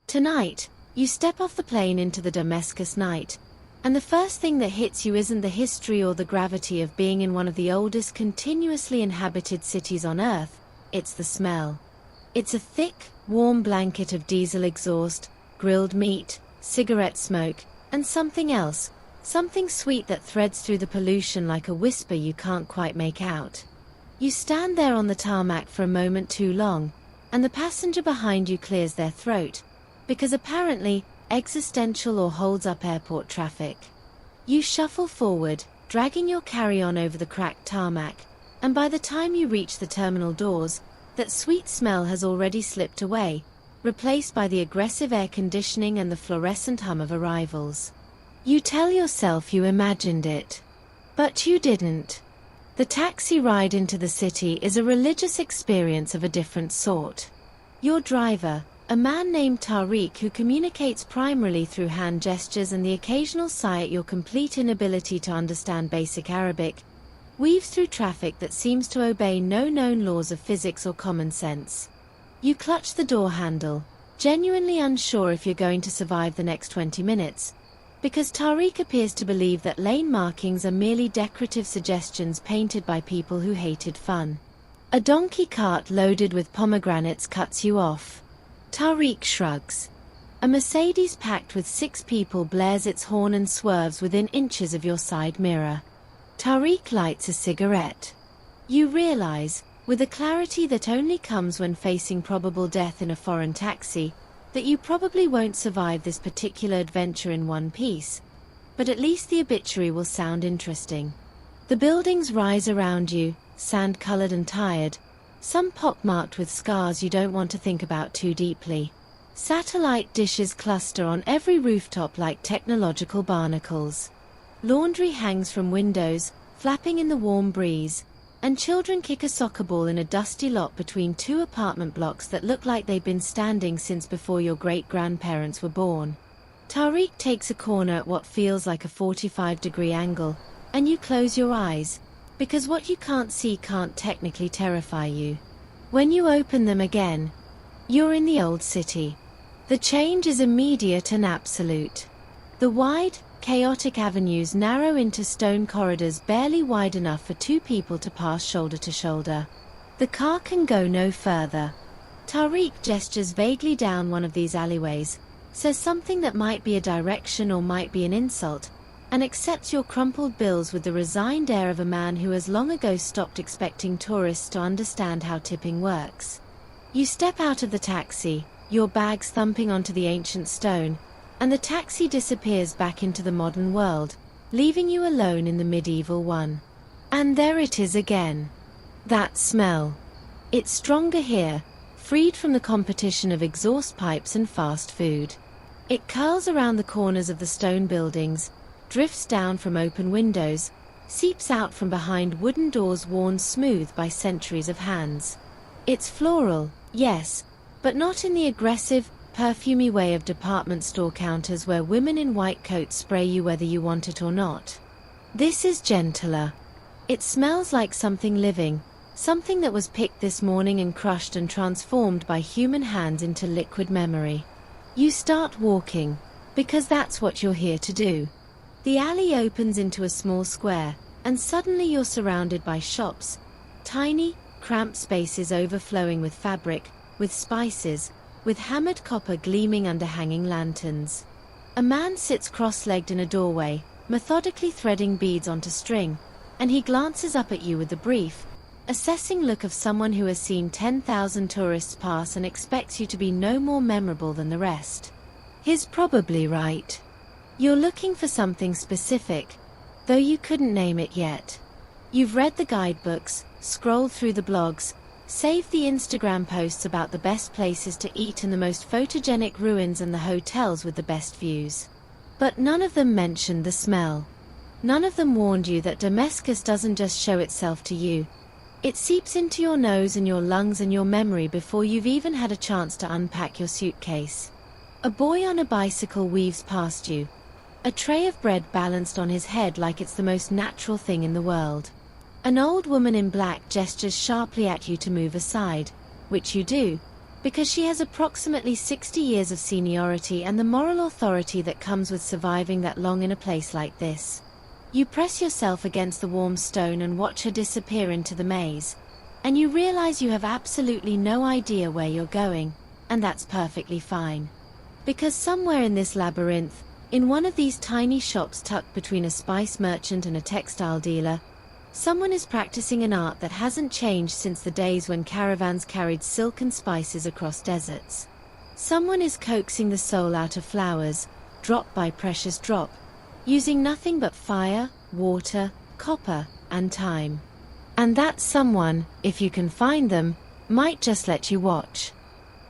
Tonight, you step off the plane into the Damascus night, and the first thing that hits you isn't the history or the gravity of being in one of the oldest continuously inhabited cities on Earth, it's the smell. It's a thick, warm blanket of diesel exhaust, grilled meat, cigarette smoke, and something else, something sweet that threads through the pollution like a whisper you can't quite make out. You stand there on the tarmac for a moment too long, and the passenger behind you clears their throat, because apparently, existential or holds up airport traffic. You shuffle forward, dragging your carry-on over the cracked tarmac, and by the time you reach the terminal doors, that sweet smell has already slipped away, replaced by the aggressive air conditioning and the fluorescent hum of arrivals. You tell yourself you imagined it. But you didn't. The taxi ride into the city is a religious experience of a different sort. Your driver, a man named Tariq who communicates primarily through hand gestures and the occasional sigh at your complete inability to understand basic Arabic, weaves through traffic that seems to obey no known laws of physics or common sense. You clutch the door handle, genuinely unsure if you're going to survive the next 20 minutes, because Tariq appears to believe that lane markings are merely decorative suggestions painted by people who hated fun. A donkey cart loaded with pomegranates cuts you off. Tariq shrugs. A Mercedes packed with 6 people blares its horn and swerves within inches of your side mirror. Tariq lights a cigarette. You realize, with a clarity that only comes when facing probable death in a foreign taxi, that you probably won't survive this particular adventure in one piece, but at least the obituary will sound interesting. The buildings rise around you, sand-colored and tired, some pockmarked with scars you don't want to think about too deeply. Satellite dishes cluster on every rooftop like technological barnacles. Laundry hangs from windows, flapping in the warm breeze, and children kick a soccer ball in a dusty lot between 2 apartment blocks that look like they've been standing since before your great-grandparents were born. Tariq takes a corner at what feels like a 45-degree angle, and you close your eyes, because what you can't see can't technically terrify you. When you open them again, you're in the old city. The change is immediate and absolute. The wide, chaotic avenues narrow into stone corridors barely wide enough for 2 people to pass shoulder to shoulder. The car can go no further. Tariq gestures vaguely down one of these alleyways, says something that might be a direction or might be an insult, and accepts your crumpled bills with the resigned air of a man who has long ago stopped expecting tourists to understand how tipping works. You step out of the taxi, your bags thumping onto the ancient stone, and the taxi disappears back into the modern world, leaving you alone in the medieval one. And there it is again. That smell. It's stronger here, freed from the competition of exhaust pipes and fast food. It curls around the corners of the stone buildings, drifts down from open windows, seeps out from behind wooden doors worn smooth by centuries of hands. It's floral, yes, but not in the aggressive, perfumey way of department store counters where women in white coats spray you whether you want it or not. This is gentler. It smells like something living, something that was picked this morning and crushed and transformed by human hands into liquid memory. You start walking, because that's what you're here to do. The alley opens into a small square, and suddenly you're surrounded by shops, tiny, cramped spaces overflowing with fabric, with spices, with hammered copper gleaming under hanging lanterns. A man sits cross-legged in a doorway, methodically threading beads onto string, and he glances up at you with the brief, assessing look of someone who has seen 10,000 tourists pass and expects you to be no more memorable than the rest. He's probably right. You're looking for something specific, though you couldn't name it yet. You've read the guidebooks, scrolled through the blogs, saved the Instagram posts about the best places to eat and the most photogenic ruins and the hotels with the best views. But none of them mentioned the smell. None of them warned you that Damascus doesn't just show itself to you. It seeps into your nose and your lungs and your memory before you've even had a chance to unpack your suitcase. A boy on a bicycle weaves past you. A tray of bread balanced on his head like it's the most natural thing in the world. An old woman in black gestures sharply at you to move aside, which you do, because she has approximately 60 years of seniority and the moral authority that comes with surviving that long in a place like this. You press yourself against the warm stone and watch her disappear into the maze, and you realize you have absolutely no idea where you're going, and that's perfectly fine. Because somewhere in this labyrinth, in one of these tiny shops tucked between a spice merchant and a textile dealer, someone is practicing an art that hasn't changed since the days when caravans carried silk and spices across deserts. Someone is coaxing the soul out of flowers, drop by precious drop, using nothing but fire, water, copper, and time. And that someone, if you can find them, might just let you watch.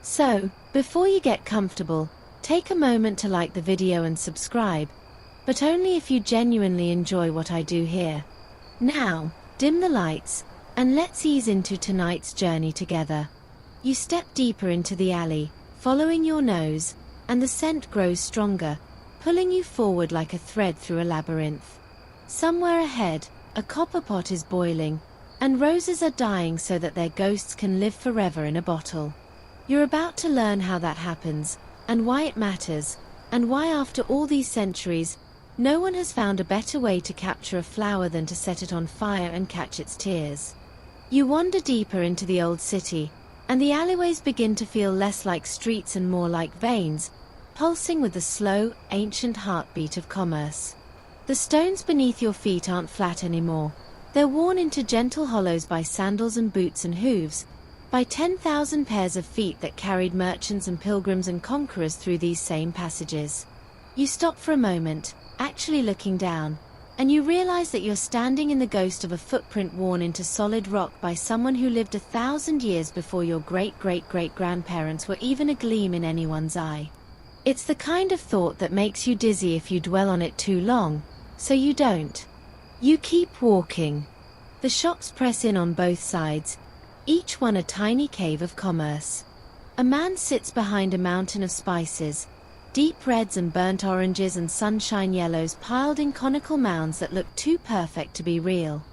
So, before you get comfortable, take a moment to like the video and subscribe, but only if you genuinely enjoy what I do here. Now, dim the lights, and let's ease into tonight's journey together. You step deeper into the alley, following your nose, and the scent grows stronger, pulling you forward like a thread through a labyrinth. Somewhere ahead, a copper pot is boiling, and roses are dying so that their ghosts can live forever in a bottle. You're about to learn how that happens, and why it matters, and why after all these centuries, no one has found a better way to capture a flower than to set it on fire and catch its tears. You wander deeper into the old city, and the alleyways begin to feel less like streets and more like veins, pulsing with the slow, ancient heartbeat of commerce. The stones beneath your feet aren't flat anymore. They're worn into gentle hollows by sandals and boots and hooves, by 10,000 pairs of feet that carried merchants and pilgrims and conquerors through these same passages. You stop for a moment, actually looking down, and you realize that you're standing in the ghost of a footprint worn into solid rock by someone who lived 1,000 years before your great-great-great-grandparents were even a gleam in anyone's eye. It's the kind of thought that makes you dizzy if you dwell on it too long, so you don't. You keep walking. The shops press in on both sides, each one a tiny cave of commerce. A man sits behind a mountain of spices, deep reds and burnt oranges and sunshine yellows piled in conical mounds that look too perfect to be real.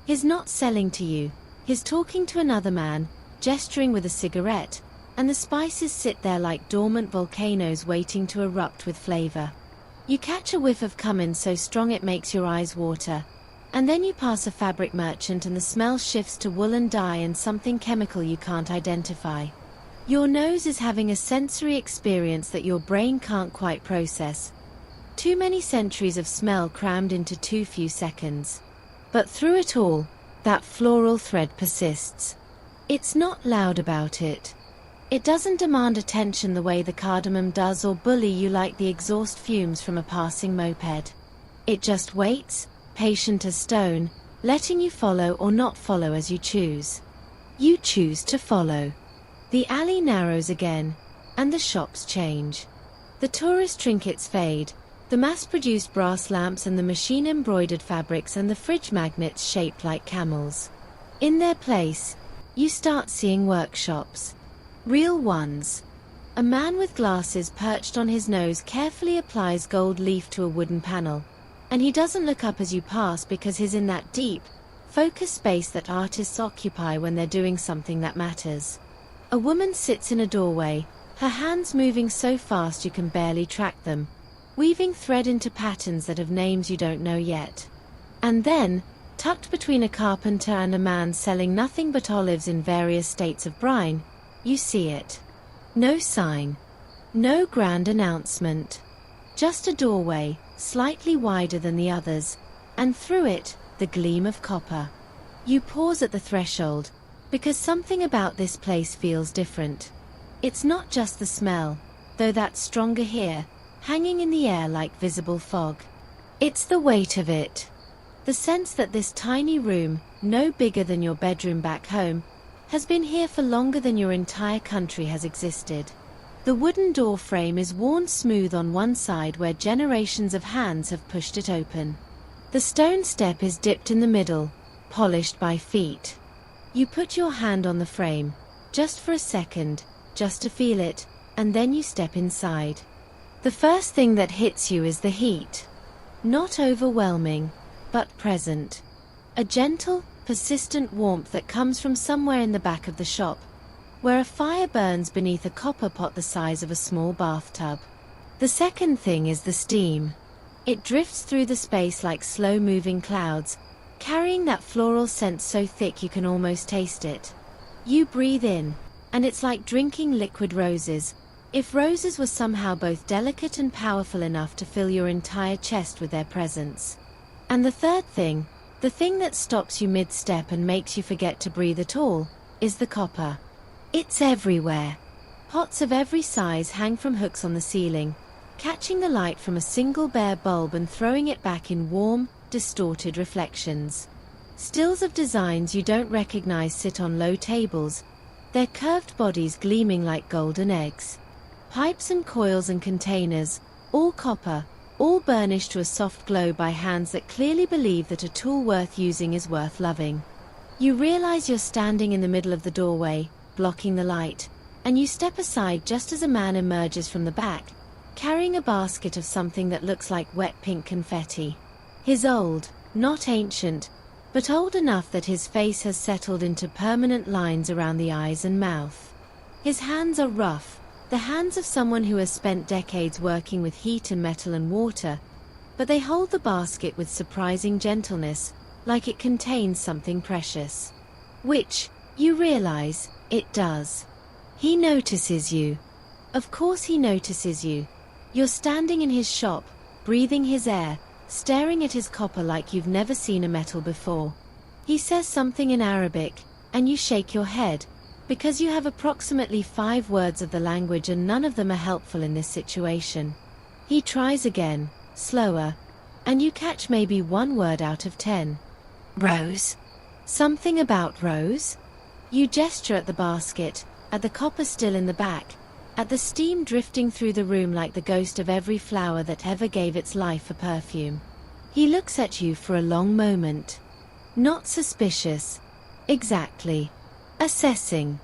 He's not selling to you, he's talking to another man, gesturing with a cigarette, and the spices sit there like dormant volcanoes waiting to erupt with flavor. You catch a whiff of cumin so strong it makes your eyes water, and then you pass a fabric merchant and the smell shifts to woolen dye and something chemical you can't identify. Your nose is having a sensory experience that your brain can't quite process. Too many centuries of smell crammed into too few seconds. But through it all, that floral thread persists. It's not loud about it. It doesn't demand attention the way the cardamom does or bully you like the exhaust fumes from a passing moped. It just waits, patient as stone, letting you follow or not follow as you choose. You choose to follow. The alley narrows again, and the shops change. The tourist trinkets fade, the mass-produced brass lamps and the machine-embroidered fabrics and the fridge magnets shaped like camels. In their place, you start seeing workshops. Real ones. A man with glasses perched on his nose carefully applies gold leaf to a wooden panel, and he doesn't look up as you pass because he's in that deep, focused space that artists occupy when they're doing something that matters. A woman sits in a doorway, her hands moving so fast you can barely track them, weaving thread into patterns that have names you don't know yet. And then, tucked between a carpenter and a man selling nothing but olives in various states of brine, you see it. No sign. No grand announcement. Just a doorway, slightly wider than the others, and through it, the gleam of copper. You pause at the threshold, because something about this place feels different. It's not just the smell, though that's stronger here, hanging in the air like visible fog. It's the weight of it. The sense that this tiny room, no bigger than your bedroom back home, has been here for longer than your entire country has existed. The wooden door frame is worn smooth on one side where generations of hands have pushed it open. The stone step is dipped in the middle, polished by feet. You put your hand on the frame, just for a second, just to feel it, and then you step inside. The first thing that hits you is the heat. Not overwhelming, but present. A gentle, persistent warmth that comes from somewhere in the back of the shop. where a fire burns beneath a copper pot the size of a small bathtub. The second thing is the steam. It drifts through the space like slow-moving clouds, carrying that floral scent so thick you can almost taste it. You breathe in, and it's like drinking liquid roses, if roses were somehow both delicate and powerful enough to fill your entire chest with their presence. And the third thing, the thing that stops you mid-step and makes you forget to breathe at all, is the copper. It's everywhere. Pots of every size hang from hooks on the ceiling, catching the light from a single bare bulb and throwing it back in warm, distorted reflections. Stills of designs you don't recognize sit on low tables, their curved bodies gleaming like golden eggs. Pipes and coils and containers, all copper, all burnished to a soft glow by hands that clearly believe that a tool worth using is worth loving. You realize you're standing in the middle of the doorway, blocking the light, and you step aside just as a man emerges from the back, carrying a basket of something that looks like wet pink confetti. He's old, not ancient, but old enough that his face has settled into permanent lines around the eyes and mouth. His hands are rough, the hands of someone who has spent decades working with heat and metal and water, but they hold the basket with surprising gentleness, like it contains something precious. Which, you realize, it does. He notices you. Of course he notices you. You're standing in his shop, breathing his air, staring at his copper like you've never seen a metal before. He says something in Arabic, and you shake your head, because you have approximately 5 words of the language and none of them are helpful in this situation. He tries again, slower, and you catch maybe 1 word out of 10. Rose. Something about rose? You gesture at the basket, at the copper still in the back, at the steam drifting through the room like the ghost of every flower that ever gave its life a perfume. He looks at you for a long moment. Not suspicious. Exactly. Assessing.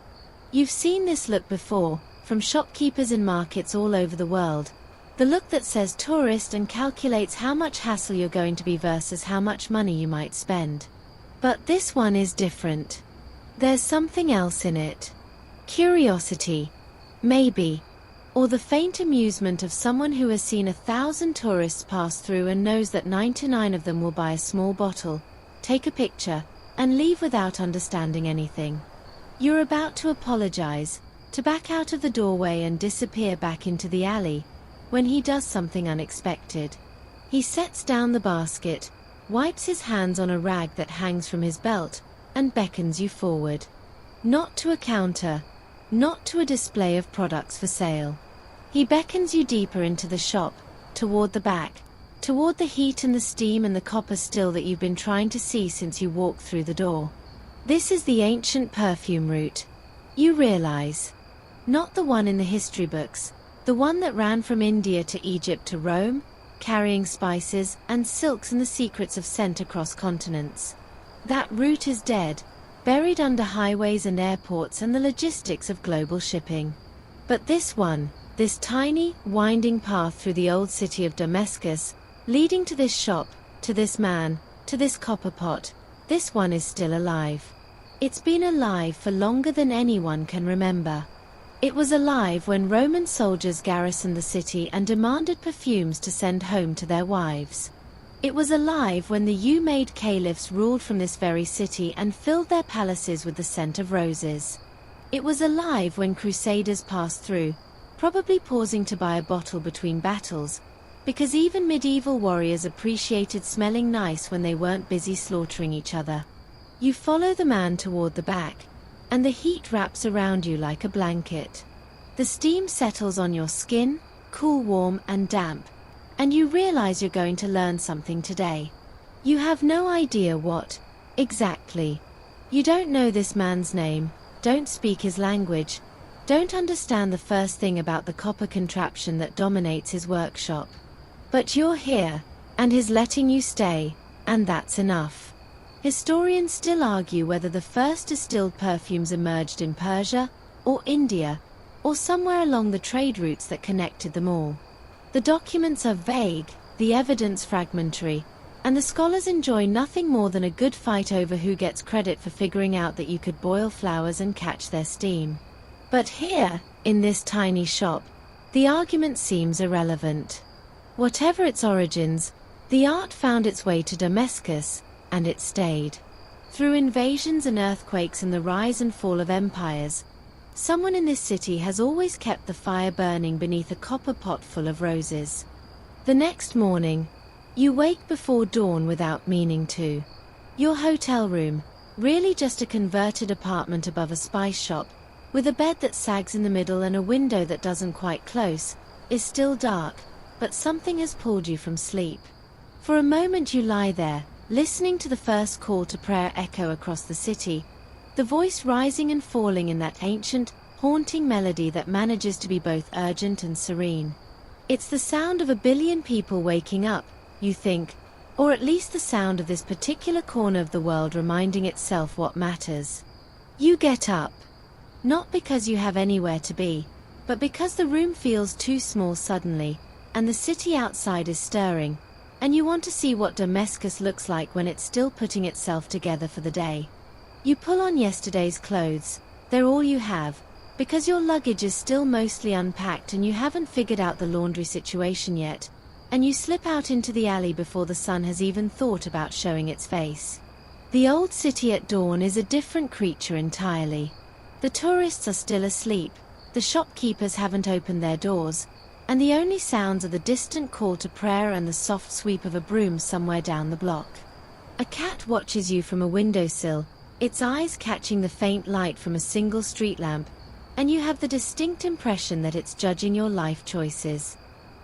You've seen this look before, from shopkeepers in markets all over the world. The look that says tourist and calculates how much hassle you're going to be versus how much money you might spend. But this one is different. There's something else in it. Curiosity. Maybe. Or the faint amusement of someone who has seen 1,000 tourists pass through and knows that 99 of them will buy a small bottle, take a picture, and leave without understanding anything. You're about to apologize, to back out of the doorway and disappear back into the alley, when he does something unexpected. He sets down the basket, wipes his hands on a rag that hangs from his belt, and beckons you forward. Not to a counter, not to a display of products for sale. He beckons you deeper into the shop, toward the back, toward the heat and the steam and the copper still that you've been trying to see since you walked through the door. This is the ancient perfume route. You realize. Not the one in the history books, the one that ran from India to Egypt to Rome, carrying spices and silks and the secrets of scent across continents. That route is dead, buried under highways and airports and the logistics of global shipping. But this one, this tiny, winding path through the old city of Damascus, leading to this shop, to this man, to this copper pot, this one is still alive. It's been alive for longer than anyone can remember. It was alive when Roman soldiers garrisoned the city and demanded perfumes to send home to their wives. It was alive when the Umayyad caliphs ruled from this very city and filled their palaces with the scent of roses. It was alive when crusaders passed through, probably pausing to buy a bottle between battles, because even medieval warriors appreciated smelling nice when they weren't busy slaughtering each other. You follow the man toward the back, and the heat wraps around you like a blanket. The steam settles on your skin, cool, warm, and damp, and you realize you're going to learn something today. You have no idea what, exactly. You don't know this man's name, don't speak his language, don't understand the first thing about the copper contraption that dominates his workshop. But you're here, and he's letting you stay, and that's enough. Historians still argue whether the first distilled perfumes emerged in Persia, or India, or somewhere along the trade routes that connected them all. The documents are vague, the evidence fragmentary, and the scholars enjoy nothing more than a good fight over who gets credit for figuring out that you could boil flowers and catch their steam. But here, in this tiny shop, the argument seems irrelevant. Whatever its origins, the art found its way to Damascus, and it stayed. Through invasions and earthquakes and the rise and fall of empires, someone in this city has always kept the fire burning beneath a copper pot full of roses. The next morning, you wake before dawn without meaning to. Your hotel room, really just a converted apartment above a spice shop, with a bed that sags in the middle and a window that doesn't quite close, is still dark, but something has pulled you from sleep. For a moment you lie there, listening to the first call to prayer echo across the city, the voice rising and falling in that ancient, haunting melody that manages to be both urgent and serene. It's the sound of a billion people waking up, you think, or at least the sound of this particular corner of the world reminding itself what matters. You get up. Not because you have anywhere to be, but because the room feels too small suddenly, and the city outside is stirring, and you want to see what Damascus looks like when it's still putting itself together for the day. You pull on yesterday's clothes, they're all you have, because your luggage is still mostly unpacked and you haven't figured out the laundry situation yet, and you slip out into the alley before the sun has even thought about showing its face. The old city at dawn is a different creature entirely. The tourists are still asleep, the shopkeepers haven't opened their doors, and the only sounds are the distant call to prayer and the soft sweep of a broom somewhere down the block. A cat watches you from a windowsill, its eyes catching the faint light from a single street lamp, and you have the distinct impression that it's judging your life choices.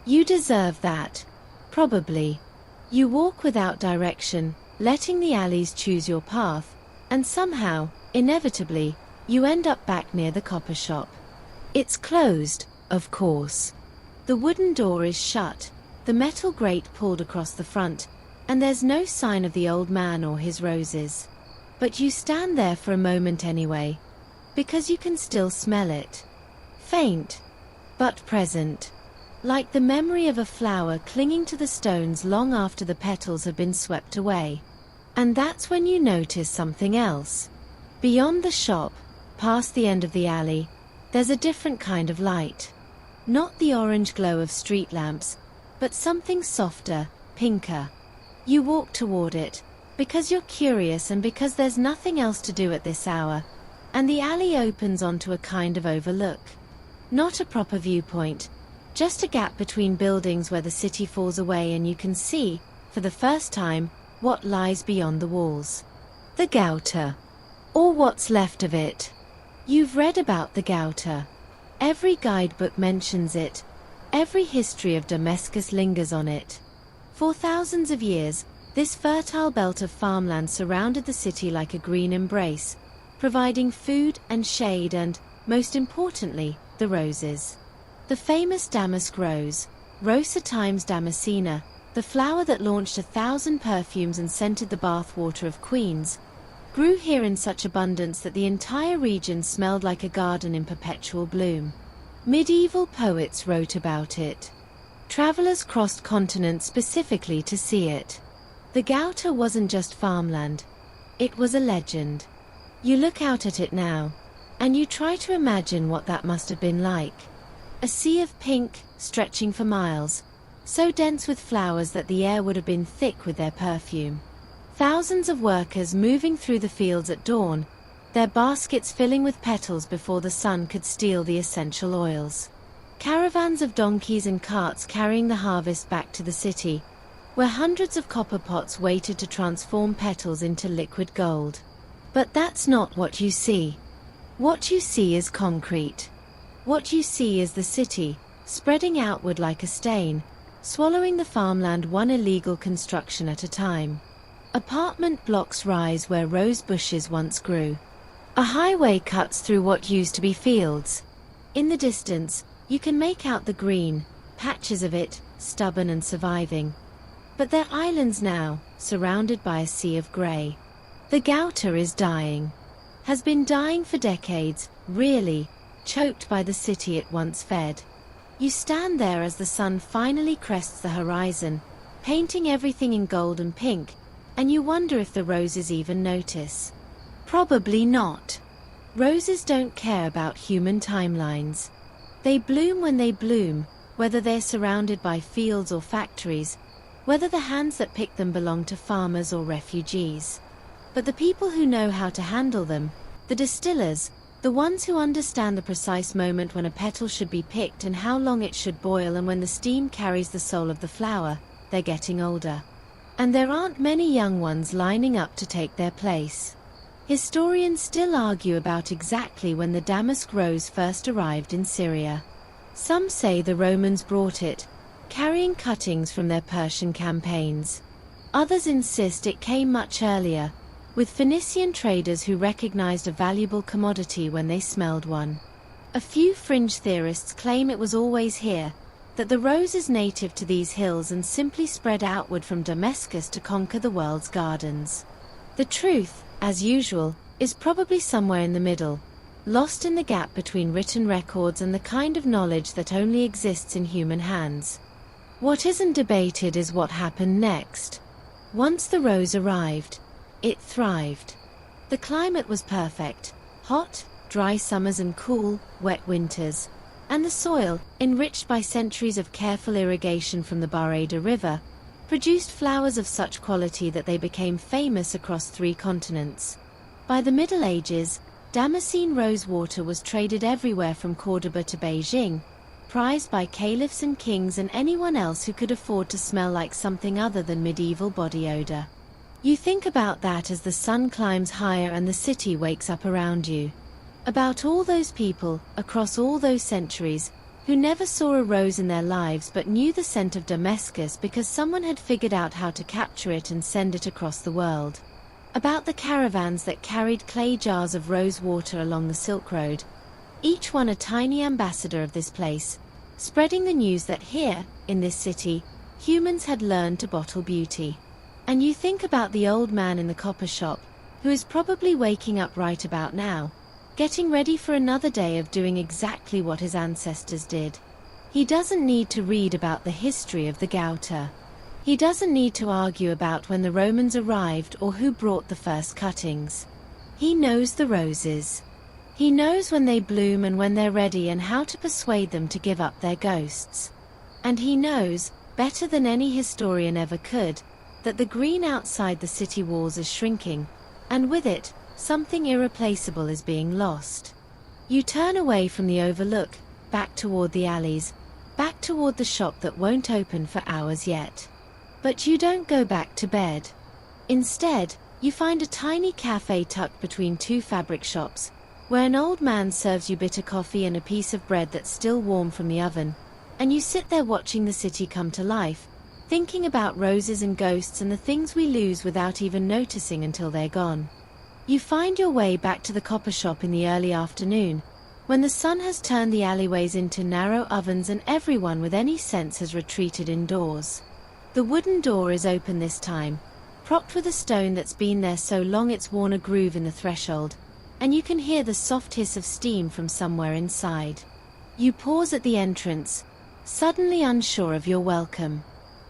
You deserve that. Probably. You walk without direction, letting the alleys choose your path, and somehow, inevitably, you end up back near the copper shop. It's closed, of course. The wooden door is shut, the metal grate pulled across the front, and there's no sign of the old man or his roses. But you stand there for a moment anyway, because you can still smell it. Faint, but present. Like the memory of a flower clinging to the stones long after the petals have been swept away. And that's when you notice something else. Beyond the shop, past the end of the alley, there's a different kind of light. Not the orange glow of street lamps, but something softer, pinker. You walk toward it, because you're curious and because there's nothing else to do at this hour, and the alley opens onto a kind of overlook. Not a proper viewpoint, just a gap between buildings where the city falls away and you can see, for the first time, what lies beyond the walls. The Gauta. Or what's left of it. You've read about the Gauta. Every guidebook mentions it. Every history of Damascus lingers on it. For thousands of years, this fertile belt of farmland surrounded the city like a green embrace, providing food and shade and, most importantly, the roses. The famous damask rose, Rosa times Damascena, the flower that launched 1,000 perfumes and scented the bathwater of queens, grew here in such abundance that the entire region smelled like a garden in perpetual bloom. Medieval poets wrote about it. Travelers crossed continents specifically to see it. The Gauta wasn't just farmland. It was a legend. You look out at it now, and you try to imagine what that must have been like. A sea of pink, stretching for miles, so dense with flowers that the air would have been thick with their perfume. Thousands of workers moving through the fields at dawn, their baskets filling with petals before the sun could steal the essential oils. Caravans of donkeys and carts carrying the harvest back to the city, where hundreds of copper pots waited to transform petals into liquid gold. But that's not what you see. What you see is concrete. What you see is the city, spreading outward like a stain, swallowing the farmland one illegal construction at a time. Apartment blocks rise where rose bushes once grew. A highway cuts through what used to be fields. In the distance, you can make out the green, patches of it, stubborn and surviving. But they're islands now, surrounded by a sea of grey. The Gauta is dying. Has been dying for decades, really, choked by the city it once fed. You stand there as the sun finally crests the horizon, painting everything in gold and pink, and you wonder if the roses even notice. Probably not. Roses don't care about human timelines. They bloom when they bloom, whether they're surrounded by fields or factories, whether the hands that pick them belong to farmers or refugees. But the people who know how to handle them, the distillers, the ones who understand the precise moment when a petal should be picked and how long it should boil and when the steam carries the soul of the flower, they're getting older. And there aren't many young ones lining up to take their place. Historians still argue about exactly when the damask rose first arrived in Syria. Some say the Romans brought it, carrying cuttings from their Persian campaigns. Others insist it came much earlier, with Phoenician traders who recognized a valuable commodity when they smelled one. A few fringe theorists claim it was always here, that the rose is native to these hills and simply spread outward from Damascus to conquer the world's gardens. The truth, as usual, is probably somewhere in the middle, lost in the gap between written records and the kind of knowledge that only exists in human hands. What isn't debated is what happened next. Once the rose arrived, it thrived. The climate was perfect: hot, dry summers and cool, wet winters. And the soil, enriched by centuries of careful irrigation from the Barada River, produced flowers of such quality that they became famous across 3 continents. By the Middle Ages, Damascene rose water was traded everywhere from Cordoba to Beijing, prized by caliphs and kings and anyone else who could afford to smell like something other than medieval body odor. You think about that as the sun climbs higher and the city wakes up around you. About all those people, across all those centuries, who never saw a rose in their lives but knew the scent of Damascus because someone had figured out how to capture it and send it across the world. About the caravans that carried clay jars of rose water along the Silk Road, each one a tiny ambassador of this place, spreading the news that here, in this city, humans had learned to bottle beauty. And you think about the old man in the copper shop, who is probably waking up right about now, getting ready for another day of doing exactly what his ancestors did. He doesn't need to read about the history of the Gauta. He doesn't need to argue about when the Romans arrived or who brought the first cuttings. He knows the roses. He knows when they bloom and when they're ready and how to persuade them to give up their ghosts. And he knows, better than any historian ever could, that the green outside the city walls is shrinking, and with it, something irreplaceable is being lost. You turn away from the overlook, back toward the alleys, back toward the shop that won't open for hours yet. But you don't go back to bed. Instead, you find a tiny cafe tucked between 2 fabric shops, where an old man serves you bitter coffee and a piece of bread that's still warm from the oven, and you sit there watching the city come to life, thinking about roses and ghosts and the things we lose without even noticing until they're gone. You find your way back to the copper shop in the early afternoon, when the sun has turned the alleyways into narrow ovens and everyone with any sense has retreated indoors. The wooden door is open this time, propped with a stone that's been there so long it's worn a groove in the threshold, and you can hear the soft hiss of steam from somewhere inside. You pause at the entrance, suddenly unsure of your welcome.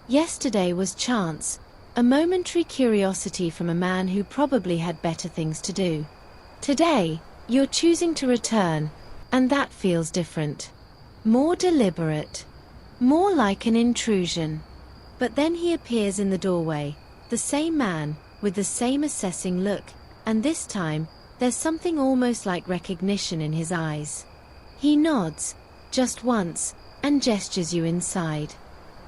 Yesterday was chance, a momentary curiosity from a man who probably had better things to do. Today, you're choosing to return, and that feels different. More deliberate. More like an intrusion. But then he appears in the doorway, the same man, with the same assessing look, and this time, there's something almost like recognition in his eyes. He nods, just once, and gestures you inside.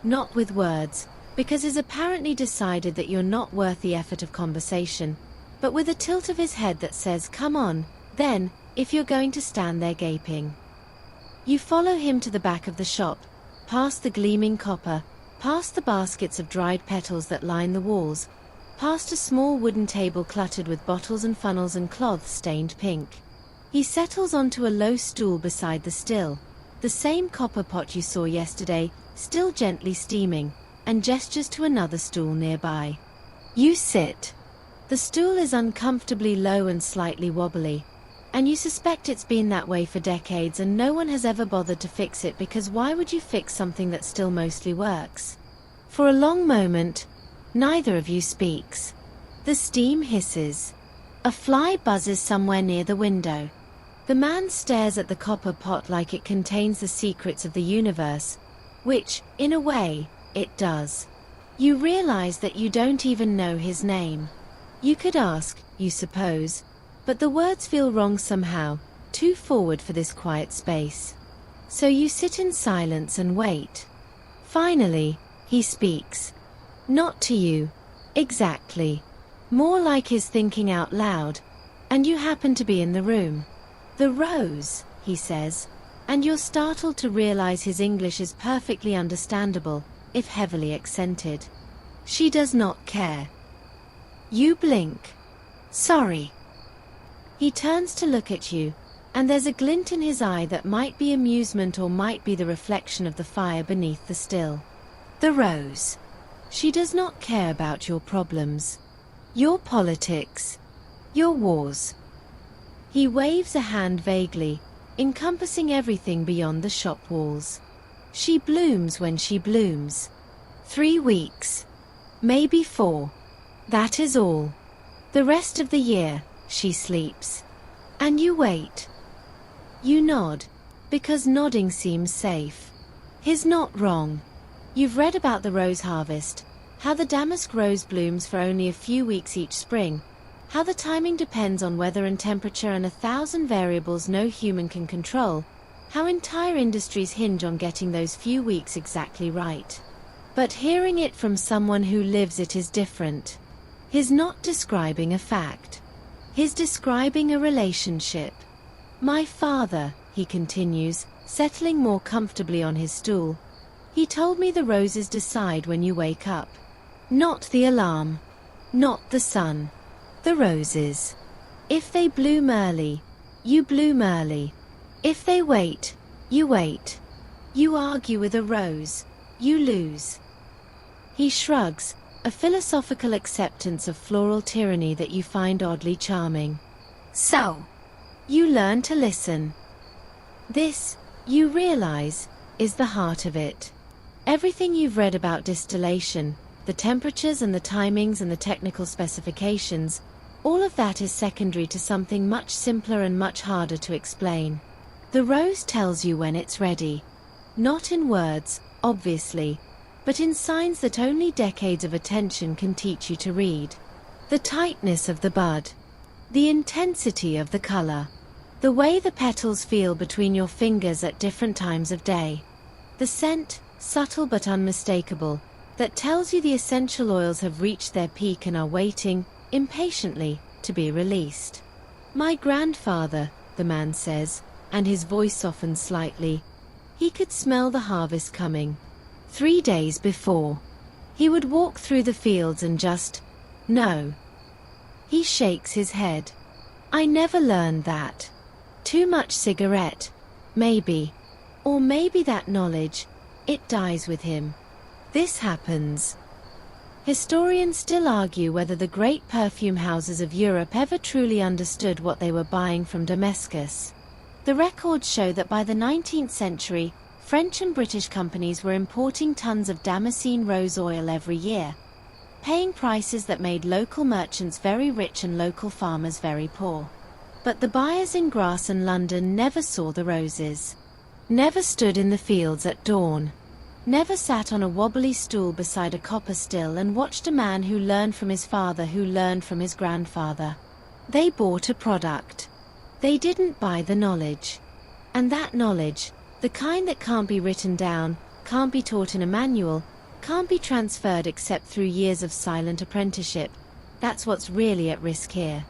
Not with words, because he's apparently decided that you're not worth the effort of conversation, but with a tilt of his head that says, "Come on, then, if you're going to stand there gaping." You follow him to the back of the shop, past the gleaming copper, past the baskets of dried petals that line the walls, past a small wooden table cluttered with bottles and funnels and cloths stained pink. He settles onto a low stool beside the still, the same copper pot you saw yesterday, still gently steaming, and gestures to another stool nearby. You sit. The stool is uncomfortably low and slightly wobbly, and you suspect it's been that way for decades and no one has ever bothered to fix it, because why would you fix something that still mostly works? For a long moment, neither of you speaks. The steam hisses. A fly buzzes somewhere near the window. The man stares at the copper pot like it contains the secrets of the universe, which, in a way, it does. You realize that you don't even know his name. You could ask, you suppose, but the words feel wrong somehow, too forward for this quiet space. So you sit in silence and wait. Finally, he speaks. Not to you. Exactly. More like his thinking out loud, and you happen to be in the room. "The rose," he says, and you're startled to realize his English is perfectly understandable, if heavily accented. "She does not care." You blink. "Sorry." He turns to look at you, and there's a glint in his eye that might be amusement or might be the reflection of the fire beneath the still. "The rose. She does not care about your problems. Your politics. Your wars." He waves a hand vaguely, encompassing everything beyond the shop walls. "She blooms when she blooms. 3 weeks. Maybe 4. That is all. The rest of the year, she sleeps. And you wait." You nod, because nodding seems safe. He's not wrong. You've read about the rose harvest, how the damask rose blooms for only a few weeks each spring, how the timing depends on weather and temperature and 1,000 variables no human can control, how entire industries hinge on getting those few weeks exactly right. But hearing it from someone who lives it is different. He's not describing a fact. He's describing a relationship. "My father," he continues, settling more comfortably on his stool, "he told me the roses decide when you wake up. Not the alarm. Not the sun. The roses. If they bloom early, you bloom early. If they wait, you wait. You argue with a rose, you lose." He shrugs, a philosophical acceptance of floral tyranny that you find oddly charming. "So, you learn to listen." This, you realize, is the heart of it. Everything you've read about distillation, the temperatures and the timings and the technical specifications, all of that is secondary to something much simpler and much harder to explain. The rose tells you when it's ready. Not in words, obviously, but in signs that only decades of attention can teach you to read. The tightness of the bud. The intensity of the color. The way the petals feel between your fingers at different times of day. The scent, subtle but unmistakable, that tells you the essential oils have reached their peak and are waiting, impatiently, to be released. "My grandfather," the man says, and his voice softens slightly, "he could smell the harvest coming. 3 days before. He would walk through the fields and just know." He shakes his head. "I never learned that. Too much cigarette. Maybe. Or maybe that knowledge, it dies with him." This happens. Historians still argue whether the great perfume houses of Europe ever truly understood what they were buying from Damascus. The records show that by the 19th century, French and British companies were importing tons of Damascene rose oil every year, paying prices that made local merchants very rich and local farmers very poor. But the buyers in Grasse and London never saw the roses. Never stood in the fields at dawn. Never sat on a wobbly stool beside a copper still and watched a man who learned from his father who learned from his grandfather. They bought a product. They didn't buy the knowledge. And that knowledge, the kind that can't be written down, can't be taught in a manual, can't be transferred except through years of silent apprenticeship, that's what's really at risk here.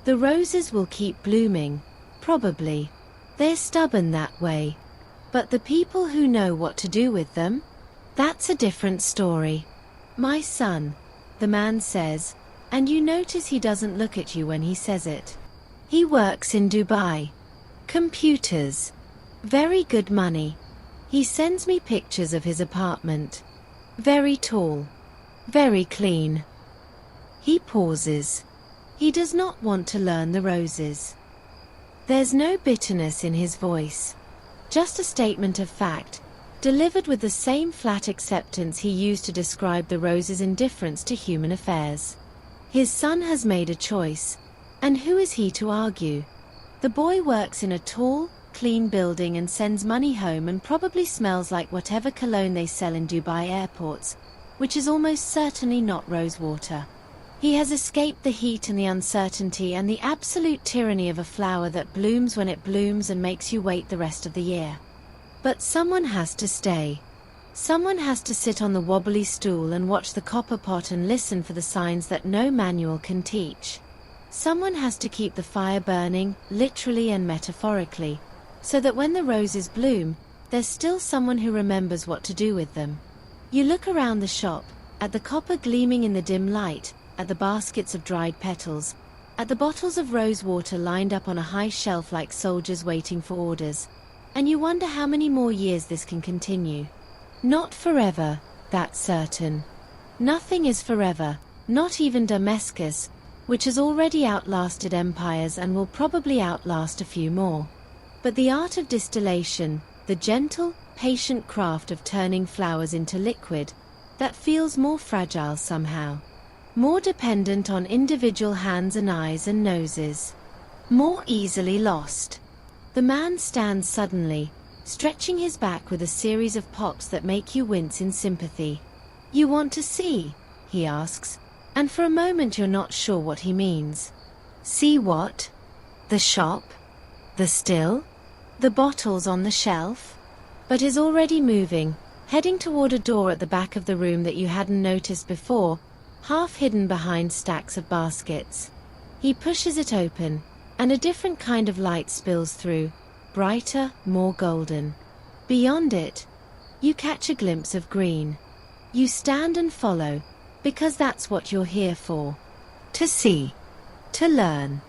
The roses will keep blooming, probably. They're stubborn that way. But the people who know what to do with them? That's a different story. "My son," the man says, and you notice he doesn't look at you when he says it. "He works in Dubai. Computers. Very good money. He sends me pictures of his apartment. Very tall. Very clean." He pauses. He does not want to learn the roses. There's no bitterness in his voice. Just a statement of fact, delivered with the same flat acceptance he used to describe the rose's indifference to human affairs. His son has made a choice, and who is he to argue? The boy works in a tall, clean building and sends money home and probably smells like whatever cologne they sell in Dubai airports, which is almost certainly not rose water. He has escaped the heat and the uncertainty and the absolute tyranny of a flower that blooms when it blooms and makes you wait the rest of the year. But someone has to stay. Someone has to sit on the wobbly stool and watch the copper pot and listen for the signs that no manual can teach. Someone has to keep the fire burning, literally and metaphorically, so that when the roses bloom, there's still someone who remembers what to do with them. You look around the shop, at the copper gleaming in the dim light, at the baskets of dried petals, at the bottles of rose water lined up on a high shelf like soldiers waiting for orders, and you wonder how many more years this can continue. Not forever, that's certain. Nothing is forever, not even Damascus, which has already outlasted empires and will probably outlast a few more. But the art of distillation, the gentle, patient craft of turning flowers into liquid, that feels more fragile somehow. More dependent on individual hands and eyes and noses. More easily lost. The man stands suddenly, stretching his back with a series of pops that make you wince in sympathy. "You want to see?" he asks, and for a moment you're not sure what he means. See what? The shop? The still? The bottles on the shelf? But is already moving, heading toward a door at the back of the room that you hadn't noticed before, half hidden behind stacks of baskets. He pushes it open, and a different kind of light spills through, brighter, more golden. Beyond it, you catch a glimpse of green. You stand and follow, because that's what you're here for. To see. To learn.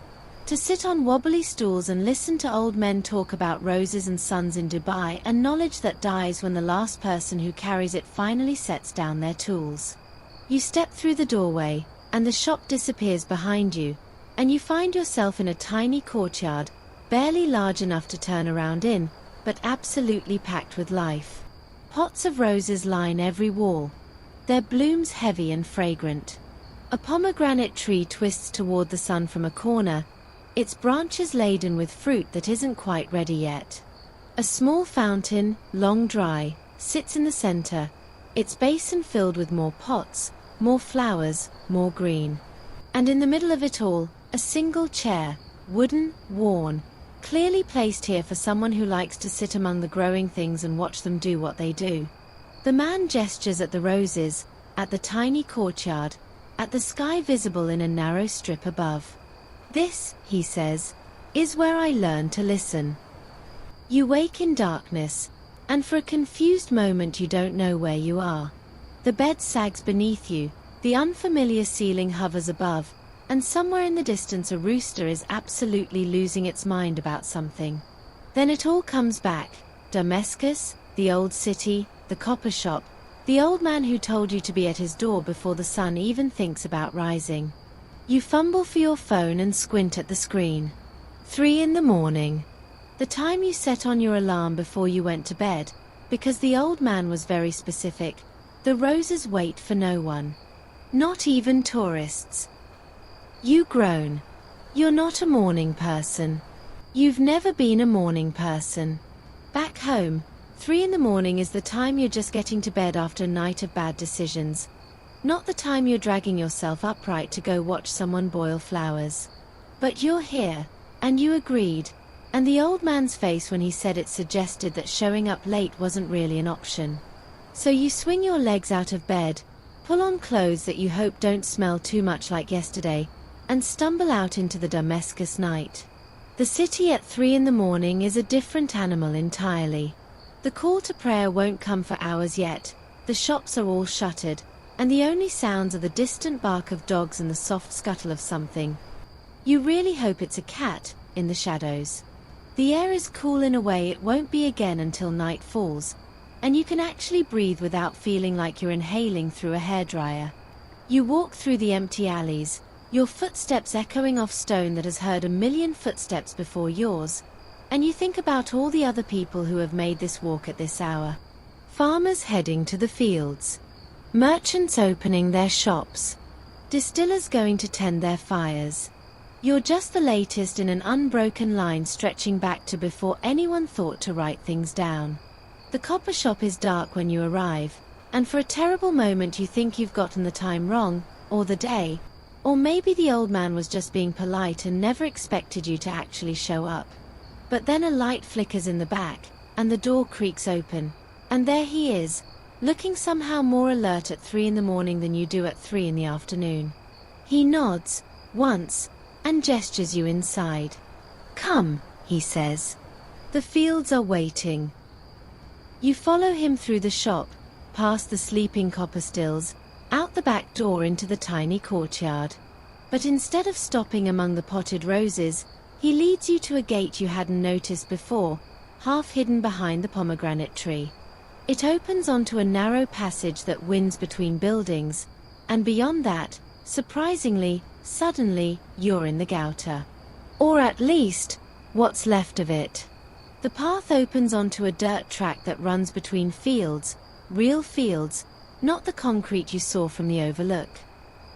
To sit on wobbly stools and listen to old men talk about roses and suns in Dubai and knowledge that dies when the last person who carries it finally sets down their tools. You step through the doorway, and the shop disappears behind you, and you find yourself in a tiny courtyard, barely large enough to turn around in, but absolutely packed with life. Pots of roses line every wall, their blooms heavy and fragrant. A pomegranate tree twists toward the sun from a corner, its branches laden with fruit that isn't quite ready yet. A small fountain, long dry, sits in the center, its basin filled with more pots, more flowers, more green. And in the middle of it all, a single chair, wooden, worn, clearly placed here for someone who likes to sit among the growing things and watch them do what they do. The man gestures at the roses, at the tiny courtyard, at the sky visible in a narrow strip above. "This," he says, "is where I learn to listen." You wake in darkness, and for a confused moment you don't know where you are. The bed sags beneath you, the unfamiliar ceiling hovers above, and somewhere in the distance a rooster is absolutely losing its mind about something. Then it all comes back. Damascus, the old city, the copper shop, the old man who told you to be at his door before the sun even thinks about rising. You fumble for your phone and squint at the screen. 3 in the morning. The time you set on your alarm before you went to bed, because the old man was very specific. The roses wait for no one. Not even tourists. You groan. You're not a morning person. You've never been a morning person. Back home, 3 in the morning is the time you're just getting to bed after a night of bad decisions. Not the time you're dragging yourself upright to go watch someone boil flowers. But you're here, and you agreed, and the old man's face when he said it suggested that showing up late wasn't really an option. So you swing your legs out of bed, pull on clothes that you hope don't smell too much like yesterday, and stumble out into the Damascus night. The city at 3 in the morning is a different animal entirely. The call to prayer won't come for hours yet, the shops are all shuttered, and the only sounds are the distant bark of dogs and the soft scuttle of something. You really hope it's a cat, in the shadows. The air is cool in a way it won't be again until night falls, and you can actually breathe without feeling like you're inhaling through a hairdryer. You walk through the empty alleys, your footsteps echoing off stone that has heard a million footsteps before yours, and you think about all the other people who have made this walk at this hour. Farmers heading to the fields. Merchants opening their shops. Distillers going to tend their fires. You're just the latest in an unbroken line stretching back to before anyone thought to write things down. The copper shop is dark when you arrive, and for a terrible moment you think you've gotten the time wrong, or the day, or maybe the old man was just being polite and never expected you to actually show up. But then a light flickers in the back, and the door creaks open, and there he is, looking somehow more alert at 3 in the morning than you do at 3 in the afternoon. He nods, once, and gestures you inside. "Come," he says. "The fields are waiting." You follow him through the shop, past the sleeping copper stills, out the back door into the tiny courtyard. But instead of stopping among the potted roses, he leads you to a gate you hadn't noticed before, half hidden behind the pomegranate tree. It opens onto a narrow passage that winds between buildings, and beyond that, surprisingly, suddenly, you're in the Gauta. Or at least, what's left of it. The path opens onto a dirt track that runs between fields, real fields, not the concrete you saw from the overlook.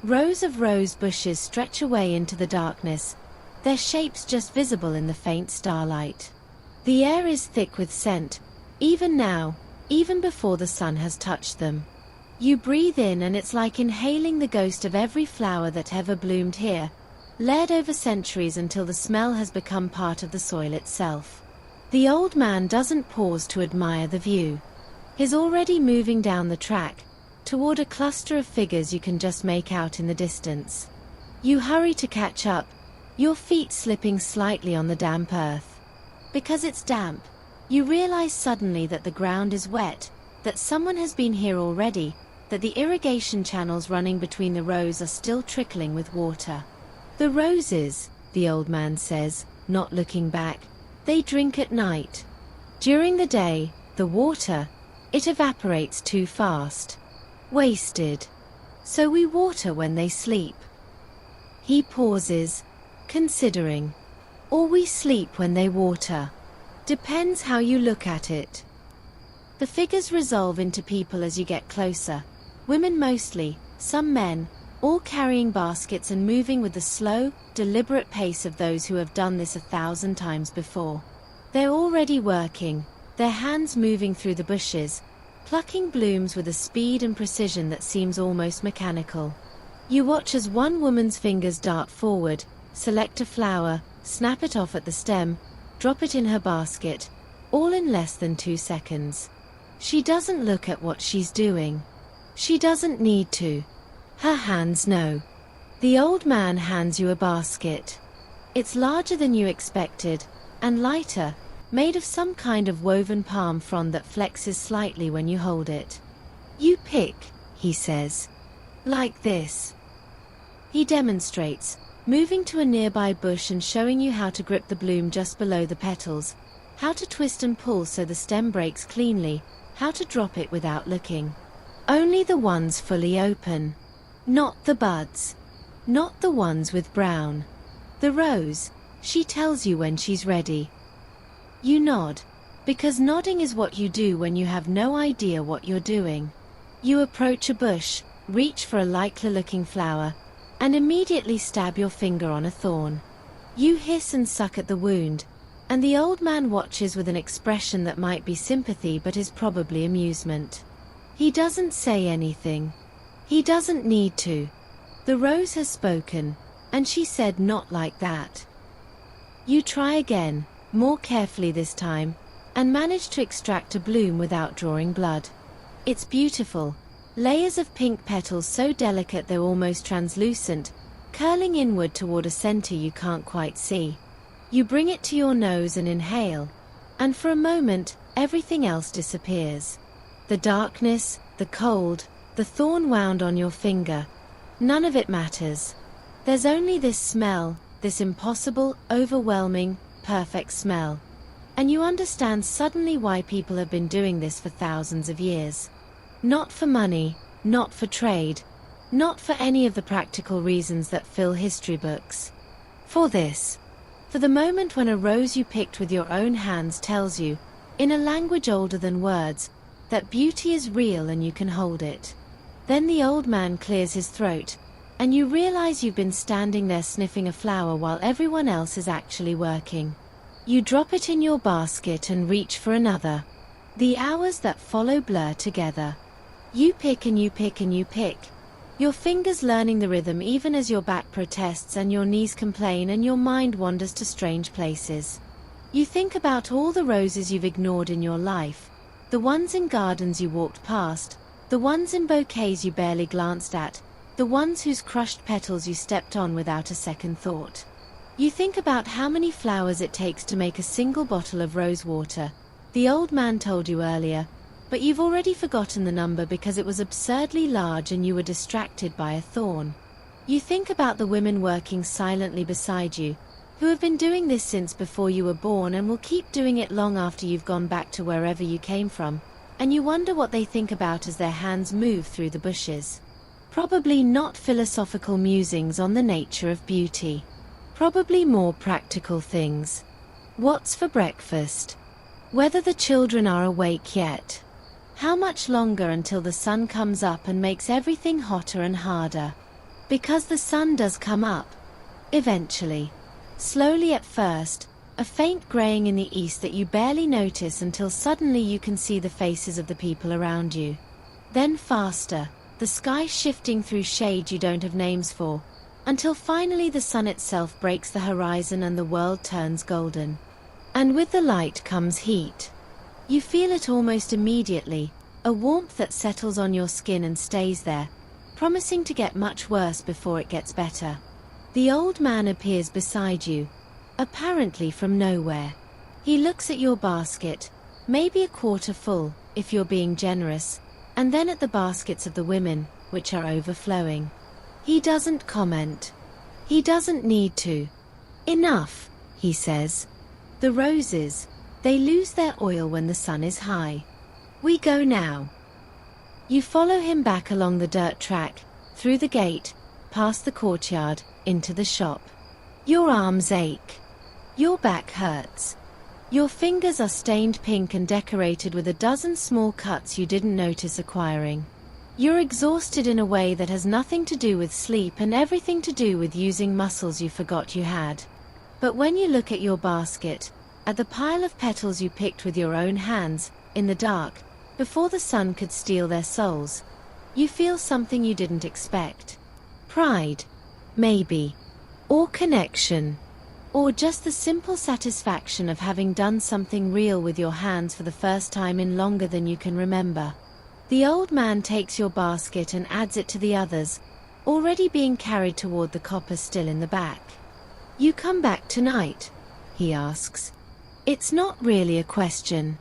Rows of rose bushes stretch away into the darkness, their shapes just visible in the faint starlight. The air is thick with scent, even now, even before the sun has touched them. You breathe in and it's like inhaling the ghost of every flower that ever bloomed here, layered over centuries until the smell has become part of the soil itself. The old man doesn't pause to admire the view. He's already moving down the track, toward a cluster of figures you can just make out in the distance. You hurry to catch up, your feet slipping slightly on the damp earth. Because it's damp, you realize suddenly that the ground is wet, that someone has been here already, that the irrigation channels running between the rows are still trickling with water. "The roses," the old man says, not looking back, "they drink at night. During the day, the water, it evaporates too fast. Wasted. So we water when they sleep." He pauses, considering. "Or we sleep when they water. Depends how you look at it." The figures resolve into people as you get closer. Women mostly, some men, all carrying baskets and moving with the slow, deliberate pace of those who have done this 1,000 times before. They're already working, their hands moving through the bushes, plucking blooms with a speed and precision that seems almost mechanical. You watch as one woman's fingers dart forward, select a flower, snap it off at the stem, drop it in her basket, all in less than 2 seconds. She doesn't look at what she's doing. She doesn't need to. Her hands know. The old man hands you a basket. It's larger than you expected, and lighter, made of some kind of woven palm frond that flexes slightly when you hold it. "You pick," he says. "Like this." He demonstrates, moving to a nearby bush and showing you how to grip the bloom just below the petals, how to twist and pull so the stem breaks cleanly, how to drop it without looking. Only the ones fully open. Not the buds. Not the ones with brown. The rose, she tells you when she's ready. You nod, because nodding is what you do when you have no idea what you're doing. You approach a bush, reach for a likely-looking flower, and immediately stab your finger on a thorn. You hiss and suck at the wound, and the old man watches with an expression that might be sympathy but is probably amusement. He doesn't say anything. He doesn't need to. The rose has spoken, and she said not like that. You try again, more carefully this time, and manage to extract a bloom without drawing blood. It's beautiful. Layers of pink petals so delicate they're almost translucent, curling inward toward a center you can't quite see. You bring it to your nose and inhale, and for a moment, everything else disappears. The darkness, the cold, the thorn wound on your finger, none of it matters. There's only this smell, this impossible, overwhelming, perfect smell. And you understand suddenly why people have been doing this for thousands of years. Not for money, not for trade, not for any of the practical reasons that fill history books. For this. For the moment when a rose you picked with your own hands tells you, in a language older than words, that beauty is real and you can hold it. Then the old man clears his throat, and you realize you've been standing there sniffing a flower while everyone else is actually working. You drop it in your basket and reach for another. The hours that follow blur together. You pick and you pick and you pick. Your fingers learning the rhythm even as your back protests and your knees complain and your mind wanders to strange places. You think about all the roses you've ignored in your life, the ones in gardens you walked past, the ones in bouquets you barely glanced at, the ones whose crushed petals you stepped on without a second thought. You think about how many flowers it takes to make a single bottle of rose water, the old man told you earlier, but you've already forgotten the number because it was absurdly large and you were distracted by a thorn. You think about the women working silently beside you, who have been doing this since before you were born and will keep doing it long after you've gone back to wherever you came from, and you wonder what they think about as their hands move through the bushes. Probably not philosophical musings on the nature of beauty. Probably more practical things. What's for breakfast? Whether the children are awake yet. How much longer until the sun comes up and makes everything hotter and harder? Because the sun does come up. Eventually. Slowly at first, a faint graying in the east that you barely notice until suddenly you can see the faces of the people around you. Then faster, the sky shifting through shade you don't have names for, until finally the sun itself breaks the horizon and the world turns golden. And with the light comes heat. You feel it almost immediately, a warmth that settles on your skin and stays there, promising to get much worse before it gets better. The old man appears beside you, apparently from nowhere. He looks at your basket, maybe a quarter full, if you're being generous, and then at the baskets of the women, which are overflowing. He doesn't comment. He doesn't need to. Enough, he says. The roses, they lose their oil when the sun is high. We go now. You follow him back along the dirt track, through the gate, past the courtyard, into the shop. Your arms ache. Your back hurts. Your fingers are stained pink and decorated with a dozen small cuts you didn't notice acquiring. You're exhausted in a way that has nothing to do with sleep and everything to do with using muscles you forgot you had. But when you look at your basket, at the pile of petals you picked with your own hands, in the dark, before the sun could steal their souls, you feel something you didn't expect. Pride, maybe. Or connection. Or just the simple satisfaction of having done something real with your hands for the first time in longer than you can remember. The old man takes your basket and adds it to the others, already being carried toward the copper still in the back. You come back tonight? He asks. It's not really a question.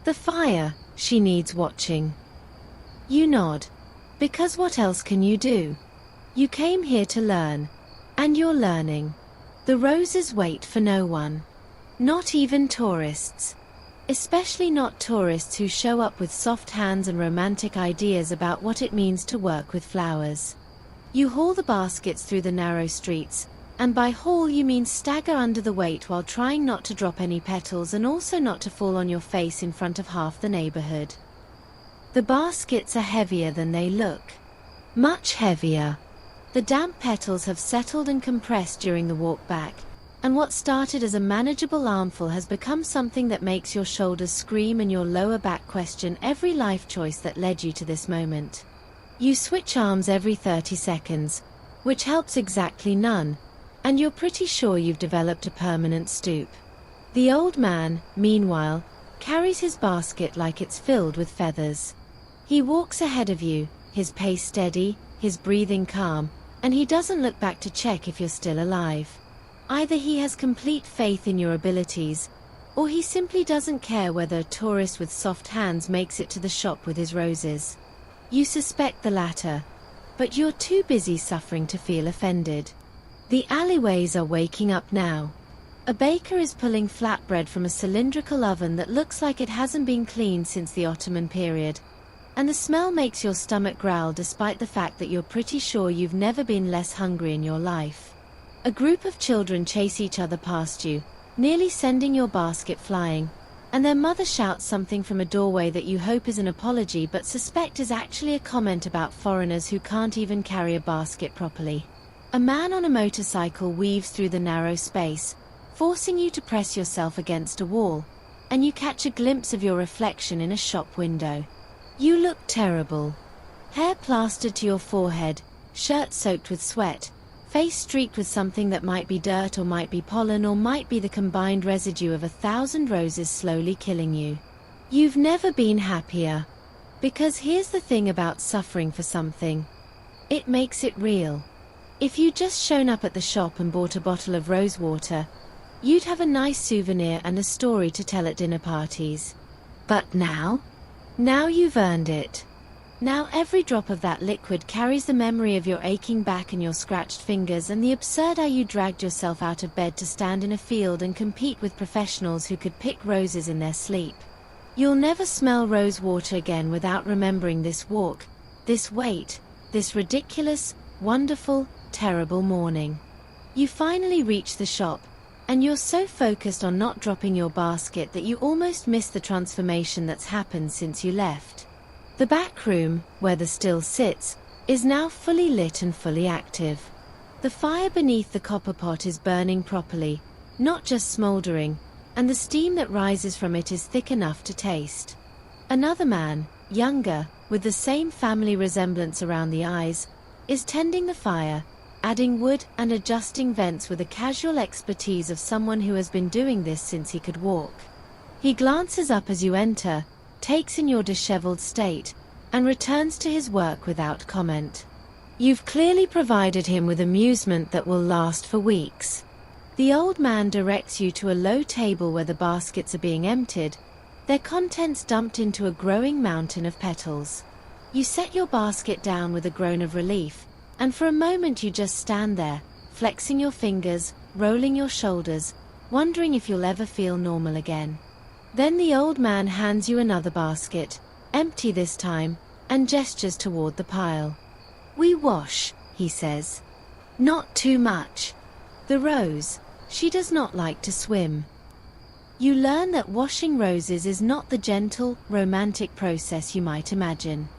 The fire, she needs watching. You nod. Because what else can you do? You came here to learn. And you're learning. The roses wait for no one. Not even tourists. Especially not tourists who show up with soft hands and romantic ideas about what it means to work with flowers. You haul the baskets through the narrow streets, and by haul you mean stagger under the weight while trying not to drop any petals and also not to fall on your face in front of half the neighborhood. The baskets are heavier than they look. Much heavier. The damp petals have settled and compressed during the walk back, and what started as a manageable armful has become something that makes your shoulders scream and your lower back question every life choice that led you to this moment. You switch arms every 30 seconds, which helps exactly none, and you're pretty sure you've developed a permanent stoop. The old man, meanwhile, carries his basket like it's filled with feathers. He walks ahead of you, his pace steady, his breathing calm, and he doesn't look back to check if you're still alive. Either he has complete faith in your abilities, or he simply doesn't care whether a tourist with soft hands makes it to the shop with his roses. You suspect the latter, but you're too busy suffering to feel offended. The alleyways are waking up now. A baker is pulling flatbread from a cylindrical oven that looks like it hasn't been cleaned since the Ottoman period, and the smell makes your stomach growl despite the fact that you're pretty sure you've never been less hungry in your life. A group of children chase each other past you, nearly sending your basket flying, and their mother shouts something from a doorway that you hope is an apology but suspect is actually a comment about foreigners who can't even carry a basket properly. A man on a motorcycle weaves through the narrow space, forcing you to press yourself against a wall, and you catch a glimpse of your reflection in a shop window. You look terrible. Hair plastered to your forehead, shirt soaked with sweat, face streaked with something that might be dirt or might be pollen or might be the combined residue of 1,000 roses slowly killing you. You've never been happier. Because here's the thing about suffering for something. It makes it real. If you'd just shown up at the shop and bought a bottle of rose water, you'd have a nice souvenir and a story to tell at dinner parties. But now? Now you've earned it. Now every drop of that liquid carries the memory of your aching back and your scratched fingers and the absurd how you dragged yourself out of bed to stand in a field and compete with professionals who could pick roses in their sleep. You'll never smell rose water again without remembering this walk, this wait, this ridiculous, wonderful, terrible morning. You finally reach the shop, and you're so focused on not dropping your basket that you almost miss the transformation that's happened since you left. The back room, where the still sits, is now fully lit and fully active. The fire beneath the copper pot is burning properly, not just smoldering, and the steam that rises from it is thick enough to taste. Another man, younger, with the same family resemblance around the eyes, is tending the fire, adding wood and adjusting vents with the casual expertise of someone who has been doing this since he could walk. He glances up as you enter, takes in your disheveled state, and returns to his work without comment. You've clearly provided him with amusement that will last for weeks. The old man directs you to a low table where the baskets are being emptied, their contents dumped into a growing mountain of petals. You set your basket down with a groan of relief, and for a moment you just stand there, flexing your fingers, rolling your shoulders, wondering if you'll ever feel normal again. Then the old man hands you another basket, empty this time, and gestures toward the pile. "We wash," he says. "Not too much. The rose, she does not like to swim." You learn that washing roses is not the gentle, romantic process you might imagine.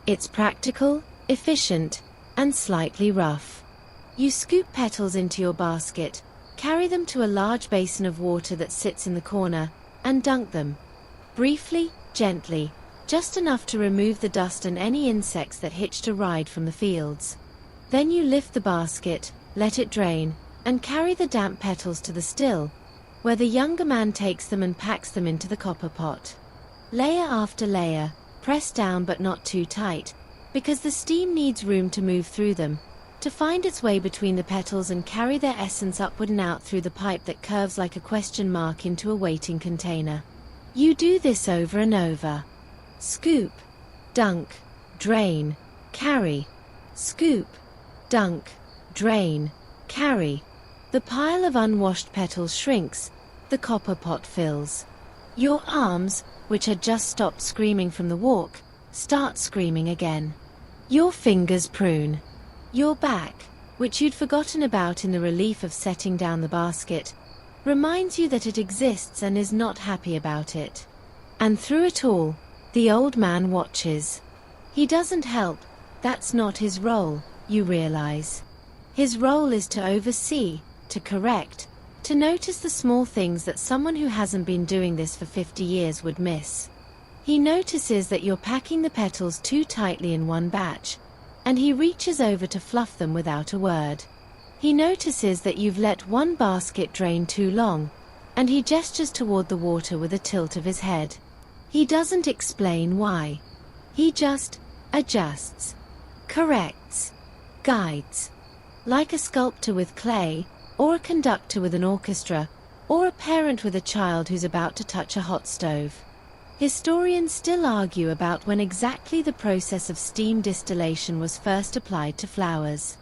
It's practical, efficient, and slightly rough. You scoop petals into your basket, carry them to a large basin of water that sits in the corner, and dunk them. Briefly, gently, just enough to remove the dust and any insects that hitched a ride from the fields. Then you lift the basket, let it drain, and carry the damp petals to the still, where the younger man takes them and packs them into the copper pot. Layer after layer, pressed down but not too tight, because the steam needs room to move through them, to find its way between the petals and carry their essence upward and out through the pipe that curves like a question mark into a waiting container. You do this over and over. Scoop, dunk, drain, carry. Scoop, dunk, drain, carry. The pile of unwashed petals shrinks, the copper pot fills. Your arms, which had just stopped screaming from the walk, start screaming again. Your fingers prune. Your back, which you'd forgotten about in the relief of setting down the basket, reminds you that it exists and is not happy about it. And through it all, the old man watches. He doesn't help, that's not his role, you realize. His role is to oversee, to correct, to notice the small things that someone who hasn't been doing this for 50 years would miss. He notices that you're packing the petals too tightly in one batch, and he reaches over to fluff them without a word. He notices that you've let one basket drain too long, and he gestures toward the water with a tilt of his head. He doesn't explain why. He just adjusts, corrects, guides. Like a sculptor with clay, or a conductor with an orchestra, or a parent with a child who's about to touch a hot stove. Historians still argue about when exactly the process of steam distillation was first applied to flowers.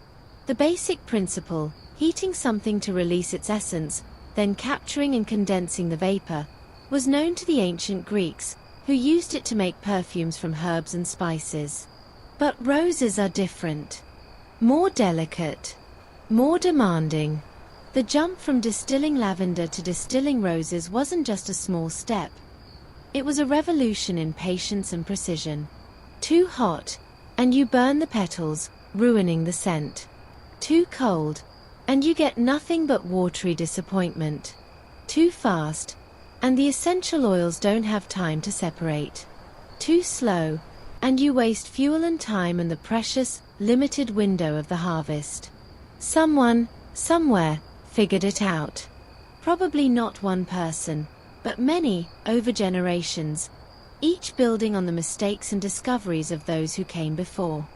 The basic principle, heating something to release its essence, then capturing and condensing the vapor, was known to the ancient Greeks, who used it to make perfumes from herbs and spices. But roses are different. More delicate. More demanding. The jump from distilling lavender to distilling roses wasn't just a small step. It was a revolution in patience and precision. Too hot, and you burn the petals, ruining the scent. Too cold, and you get nothing but watery disappointment. Too fast, and the essential oils don't have time to separate. Too slow, and you waste fuel and time and the precious, limited window of the harvest. Someone, somewhere, figured it out. Probably not one person, but many, over generations, each building on the mistakes and discoveries of those who came before.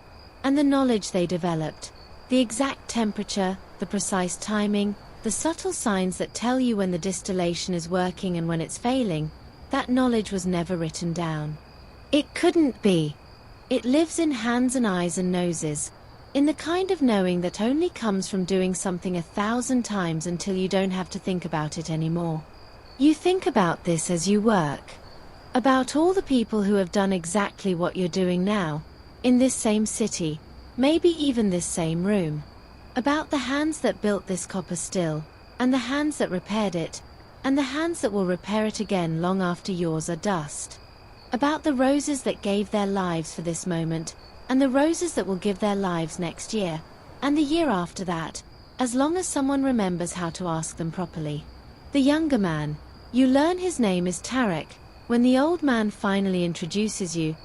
And the knowledge they developed, the exact temperature, the precise timing, the subtle signs that tell you when the distillation is working and when it's failing, that knowledge was never written down. It couldn't be. It lives in hands and eyes and noses, in the kind of knowing that only comes from doing something 1,000 times until you don't have to think about it anymore. You think about this as you work. About all the people who have done exactly what you're doing now, in this same city, maybe even this same room. About the hands that built this copper still, and the hands that repaired it, and the hands that will repair it again long after yours are dust. About the roses that gave their lives for this moment, and the roses that will give their lives next year, and the year after that, as long as someone remembers how to ask them properly. The younger man, you learn his name is Tarek, when the old man finally introduces you,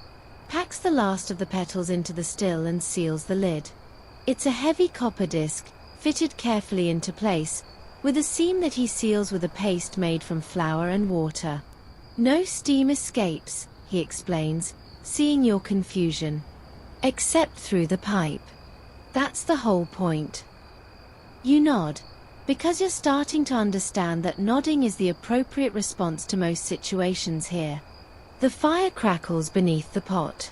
packs the last of the petals into the still and seals the lid. It's a heavy copper disc, fitted carefully into place, with a seam that he seals with a paste made from flour and water. No steam escapes, he explains, seeing your confusion. Except through the pipe. That's the whole point. You nod, because you're starting to understand that nodding is the appropriate response to most situations here. The fire crackles beneath the pot.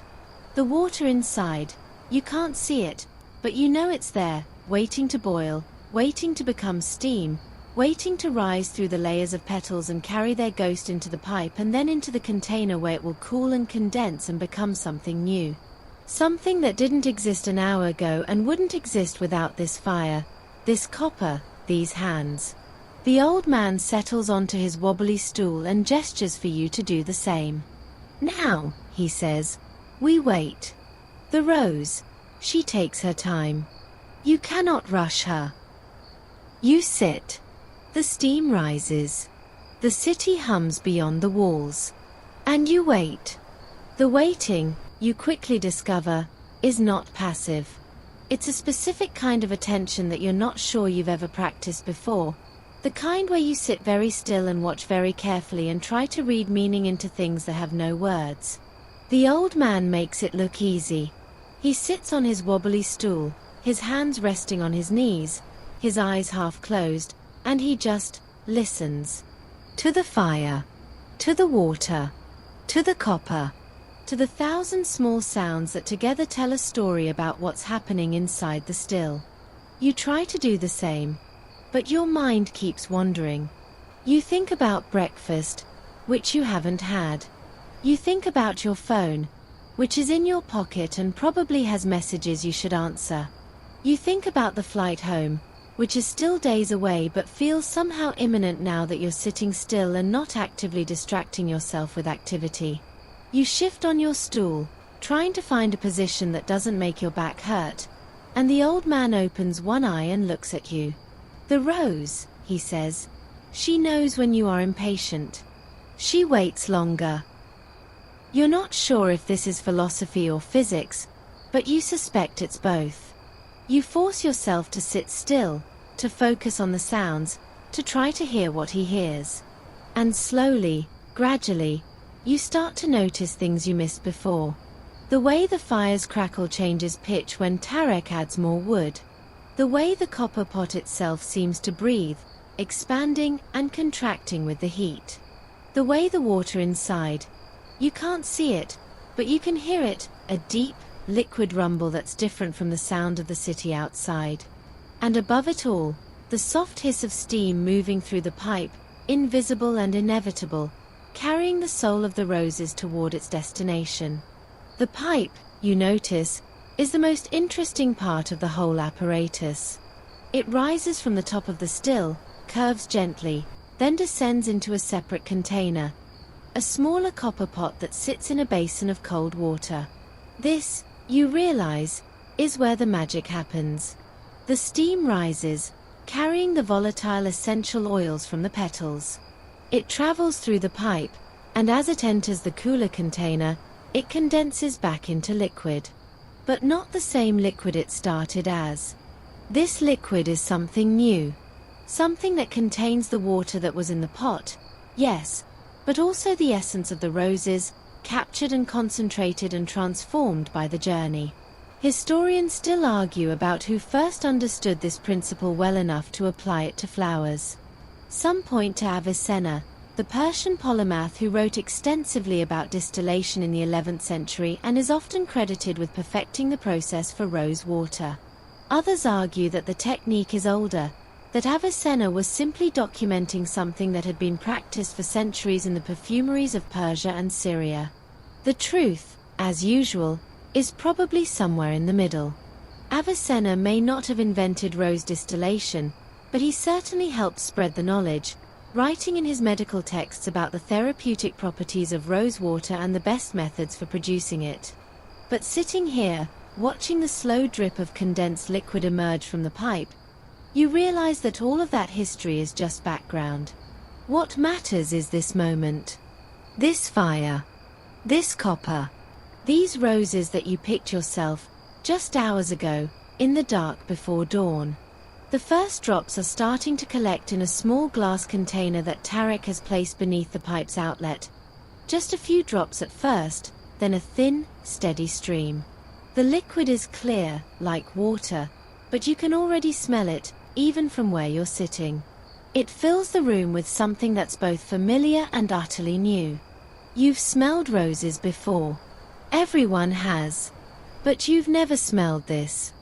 The water inside, you can't see it, but you know it's there, waiting to boil, waiting to become steam, waiting to rise through the layers of petals and carry their ghost into the pipe and then into the container where it will cool and condense and become something new. Something that didn't exist an hour ago and wouldn't exist without this fire, this copper, these hands. The old man settles onto his wobbly stool and gestures for you to do the same. Now, he says, we wait. The rose, she takes her time. You cannot rush her. You sit. The steam rises. The city hums beyond the walls. And you wait. The waiting, you quickly discover, is not passive. It's a specific kind of attention that you're not sure you've ever practiced before. The kind where you sit very still and watch very carefully and try to read meaning into things that have no words. The old man makes it look easy. He sits on his wobbly stool, his hands resting on his knees, his eyes half closed, and he just listens. To the fire, to the water, to the copper, to the 1,000 small sounds that together tell a story about what's happening inside the still. You try to do the same, but your mind keeps wandering. You think about breakfast, which you haven't had. You think about your phone, which is in your pocket and probably has messages you should answer. You think about the flight home, which is still days away but feels somehow imminent now that you're sitting still and not actively distracting yourself with activity. You shift on your stool, trying to find a position that doesn't make your back hurt, and the old man opens one eye and looks at you. The rose, he says. She knows when you are impatient. She waits longer. You're not sure if this is philosophy or physics, but you suspect it's both. You force yourself to sit still, to focus on the sounds, to try to hear what he hears. And slowly, gradually, you start to notice things you missed before. The way the fire's crackle changes pitch when Tarek adds more wood. The way the copper pot itself seems to breathe, expanding and contracting with the heat. The way the water inside, you can't see it, but you can hear it, a deep, liquid rumble that's different from the sound of the city outside. And above it all, the soft hiss of steam moving through the pipe, invisible and inevitable, carrying the soul of the roses toward its destination. The pipe, you notice, is the most interesting part of the whole apparatus. It rises from the top of the still, curves gently, then descends into a separate container. a smaller copper pot that sits in a basin of cold water. This, you realize, is where the magic happens. The steam rises, carrying the volatile essential oils from the petals. It travels through the pipe, and as it enters the cooler container, it condenses back into liquid. But not the same liquid it started as. This liquid is something new. Something that contains the water that was in the pot, yes, but also the essence of the roses, captured and concentrated and transformed by the journey. Historians still argue about who first understood this principle well enough to apply it to flowers. Some point to Avicenna, the Persian polymath who wrote extensively about distillation in the 11th century and is often credited with perfecting the process for rose water. Others argue that the technique is older, that Avicenna was simply documenting something that had been practiced for centuries in the perfumeries of Persia and Syria. The truth, as usual, is probably somewhere in the middle. Avicenna may not have invented rose distillation, but he certainly helped spread the knowledge, writing in his medical texts about the therapeutic properties of rose water and the best methods for producing it. But sitting here, watching the slow drip of condensed liquid emerge from the pipe, you realize that all of that history is just background. What matters is this moment. This fire. This copper. These roses that you picked yourself, just hours ago, in the dark before dawn. The first drops are starting to collect in a small glass container that Tarek has placed beneath the pipe's outlet. Just a few drops at first, then a thin, steady stream. The liquid is clear, like water, but you can already smell it, even from where you're sitting. It fills the room with something that's both familiar and utterly new. You've smelled roses before. Everyone has. But you've never smelled this.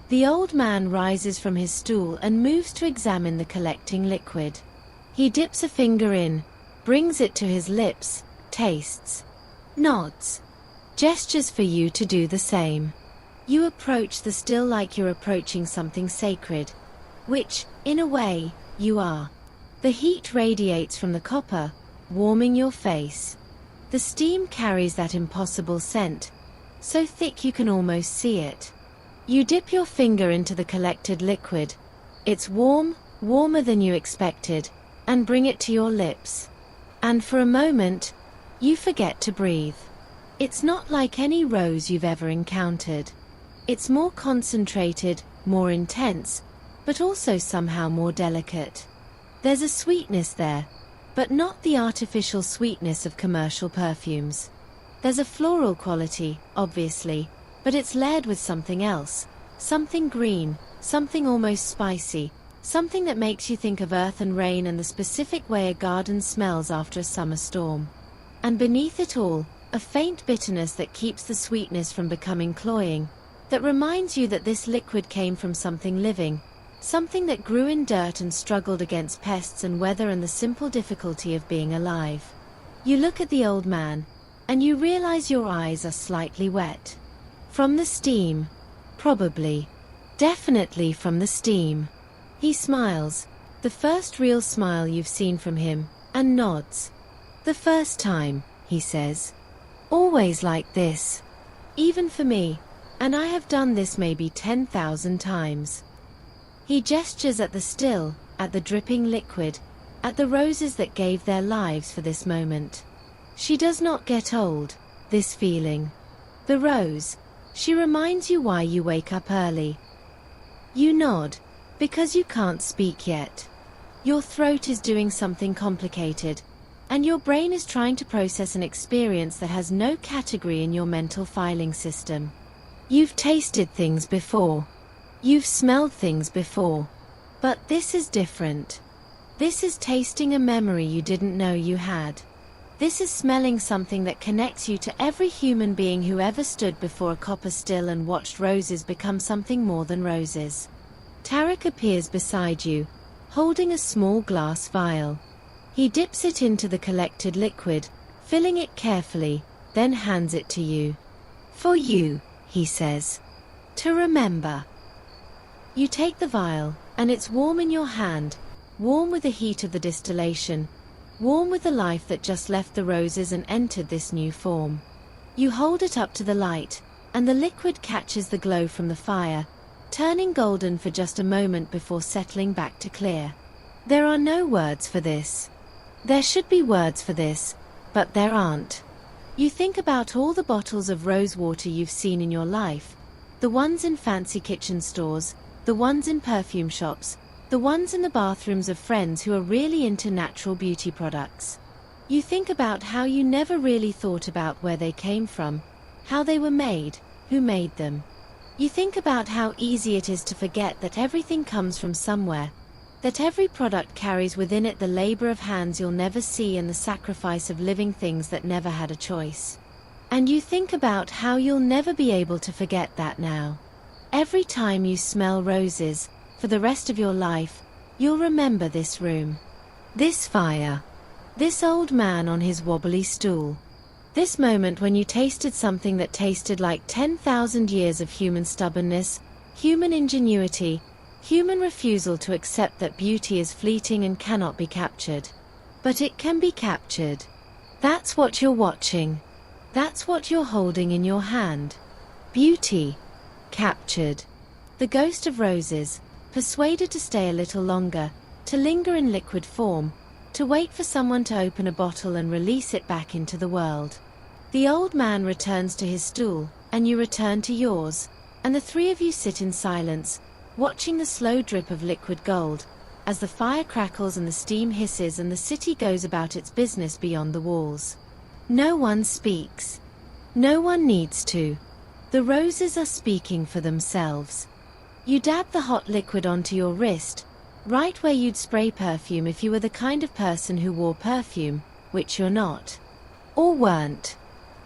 The old man rises from his stool and moves to examine the collecting liquid. He dips a finger in, brings it to his lips, tastes, nods, gestures for you to do the same. You approach the still like you're approaching something sacred, which, in a way, you are. The heat radiates from the copper, warming your face. The steam carries that impossible scent, so thick you can almost see it. You dip your finger into the collected liquid. It's warm, warmer than you expected, and bring it to your lips. And for a moment, you forget to breathe. It's not like any rose you've ever encountered. It's more concentrated, more intense, but also somehow more delicate. There's a sweetness there, but not the artificial sweetness of commercial perfumes. There's a floral quality, obviously, but it's layered with something else, something green, something almost spicy, something that makes you think of earth and rain and the specific way a garden smells after a summer storm. And beneath it all, a faint bitterness that keeps the sweetness from becoming cloying, that reminds you that this liquid came from something living, something that grew in dirt and struggled against pests and weather and the simple difficulty of being alive. You look at the old man, and you realize your eyes are slightly wet. From the steam. Probably. Definitely from the steam. He smiles, the first real smile you've seen from him, and nods. The first time, he says. Always like this. Even for me, and I have done this maybe 10,000 times. He gestures at the still, at the dripping liquid, at the roses that gave their lives for this moment. She does not get old, this feeling. The rose. She reminds you why you wake up early. You nod, because you can't speak yet. Your throat is doing something complicated, and your brain is trying to process an experience that has no category in your mental filing system. You've tasted things before. You've smelled things before. But this is different. This is tasting a memory you didn't know you had. This is smelling something that connects you to every human being who ever stood before a copper still and watched roses become something more than roses. Tarek appears beside you, holding a small glass vial. He dips it into the collected liquid, filling it carefully, then hands it to you. For you, he says. To remember. You take the vial, and it's warm in your hand, warm with the heat of the distillation, warm with the life that just left the roses and entered this new form. You hold it up to the light, and the liquid catches the glow from the fire, turning golden for just a moment before settling back to clear. There are no words for this. There should be words for this, but there aren't. You think about all the bottles of rose water you've seen in your life, the ones in fancy kitchen stores, the ones in perfume shops, the ones in the bathrooms of friends who are really into natural beauty products. You think about how you never really thought about where they came from, how they were made, who made them. You think about how easy it is to forget that everything comes from somewhere, that every product carries within it the labor of hands you'll never see and the sacrifice of living things that never had a choice. And you think about how you'll never be able to forget that now. Every time you smell roses, for the rest of your life, you'll remember this room, this fire, this old man on his wobbly stool. This moment when you tasted something that tasted like 10,000 years of human stubbornness, human ingenuity, human refusal to accept that beauty is fleeting and cannot be captured. But it can be captured. That's what you're watching. That's what you're holding in your hand. Beauty. Captured. The ghost of roses, persuaded to stay a little longer, to linger in liquid form, to wait for someone to open a bottle and release it back into the world. The old man returns to his stool, and you return to yours, and the three of you sit in silence, watching the slow drip of liquid gold, as the fire crackles and the steam hisses and the city goes about its business beyond the walls. No one speaks. No one needs to. The roses are speaking for themselves. You dab the hot liquid onto your wrist, right where you'd spray perfume if you were the kind of person who wore perfume, which you're not. Or weren't.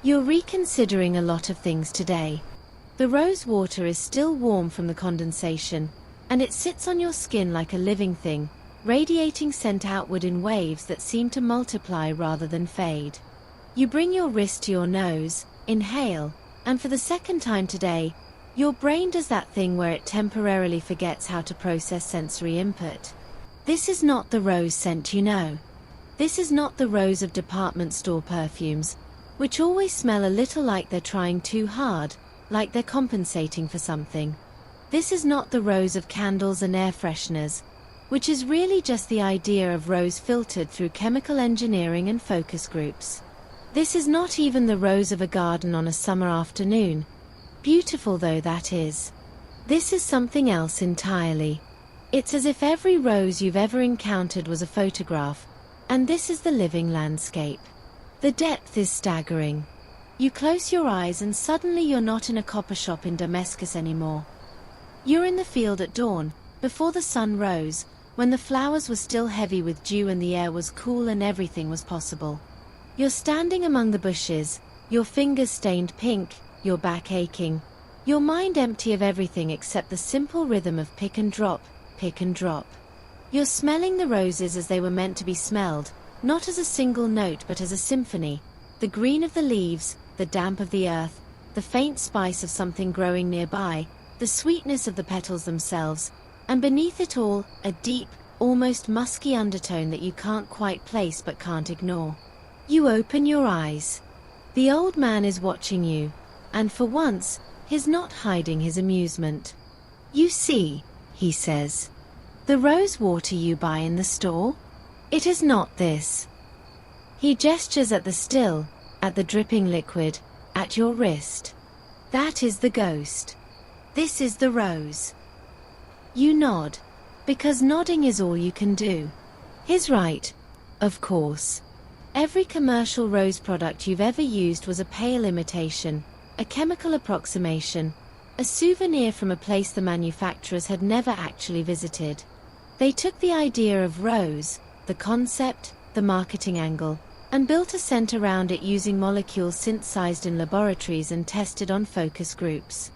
You're reconsidering a lot of things today. The rose water is still warm from the condensation, and it sits on your skin like a living thing, radiating scent outward in waves that seem to multiply rather than fade. You bring your wrist to your nose, inhale, and for the second time today, your brain does that thing where it temporarily forgets how to process sensory input. This is not the rose scent you know. This is not the rose of department store perfumes, which always smell a little like they're trying too hard, like they're compensating for something. This is not the rose of candles and air fresheners, which is really just the idea of rose filtered through chemical engineering and focus groups. This is not even the rose of a garden on a summer afternoon, beautiful though that is. This is something else entirely. It's as if every rose you've ever encountered was a photograph, and this is the living landscape. The depth is staggering. You close your eyes and suddenly you're not in a copper shop in Damascus anymore. You're in the field at dawn, before the sun rose, when the flowers were still heavy with dew and the air was cool and everything was possible. You're standing among the bushes, your fingers stained pink, your back aching, your mind empty of everything except the simple rhythm of pick and drop, pick and drop. You're smelling the roses as they were meant to be smelled, not as a single note but as a symphony, the green of the leaves, the damp of the earth, the faint spice of something growing nearby, the sweetness of the petals themselves, and beneath it all, a deep, almost musky undertone that you can't quite place but can't ignore. You open your eyes. The old man is watching you, and for once, he's not hiding his amusement. You see, he says, the rose water you buy in the store? It is not this. He gestures at the still, at the dripping liquid, at your wrist. That is the ghost. This is the rose. You nod, because nodding is all you can do. He's right, of course. Every commercial rose product you've ever used was a pale imitation, a chemical approximation, a souvenir from a place the manufacturers had never actually visited. They took the idea of rose, the concept, the marketing angle, and built a scent around it using molecules synthesized in laboratories and tested on focus groups.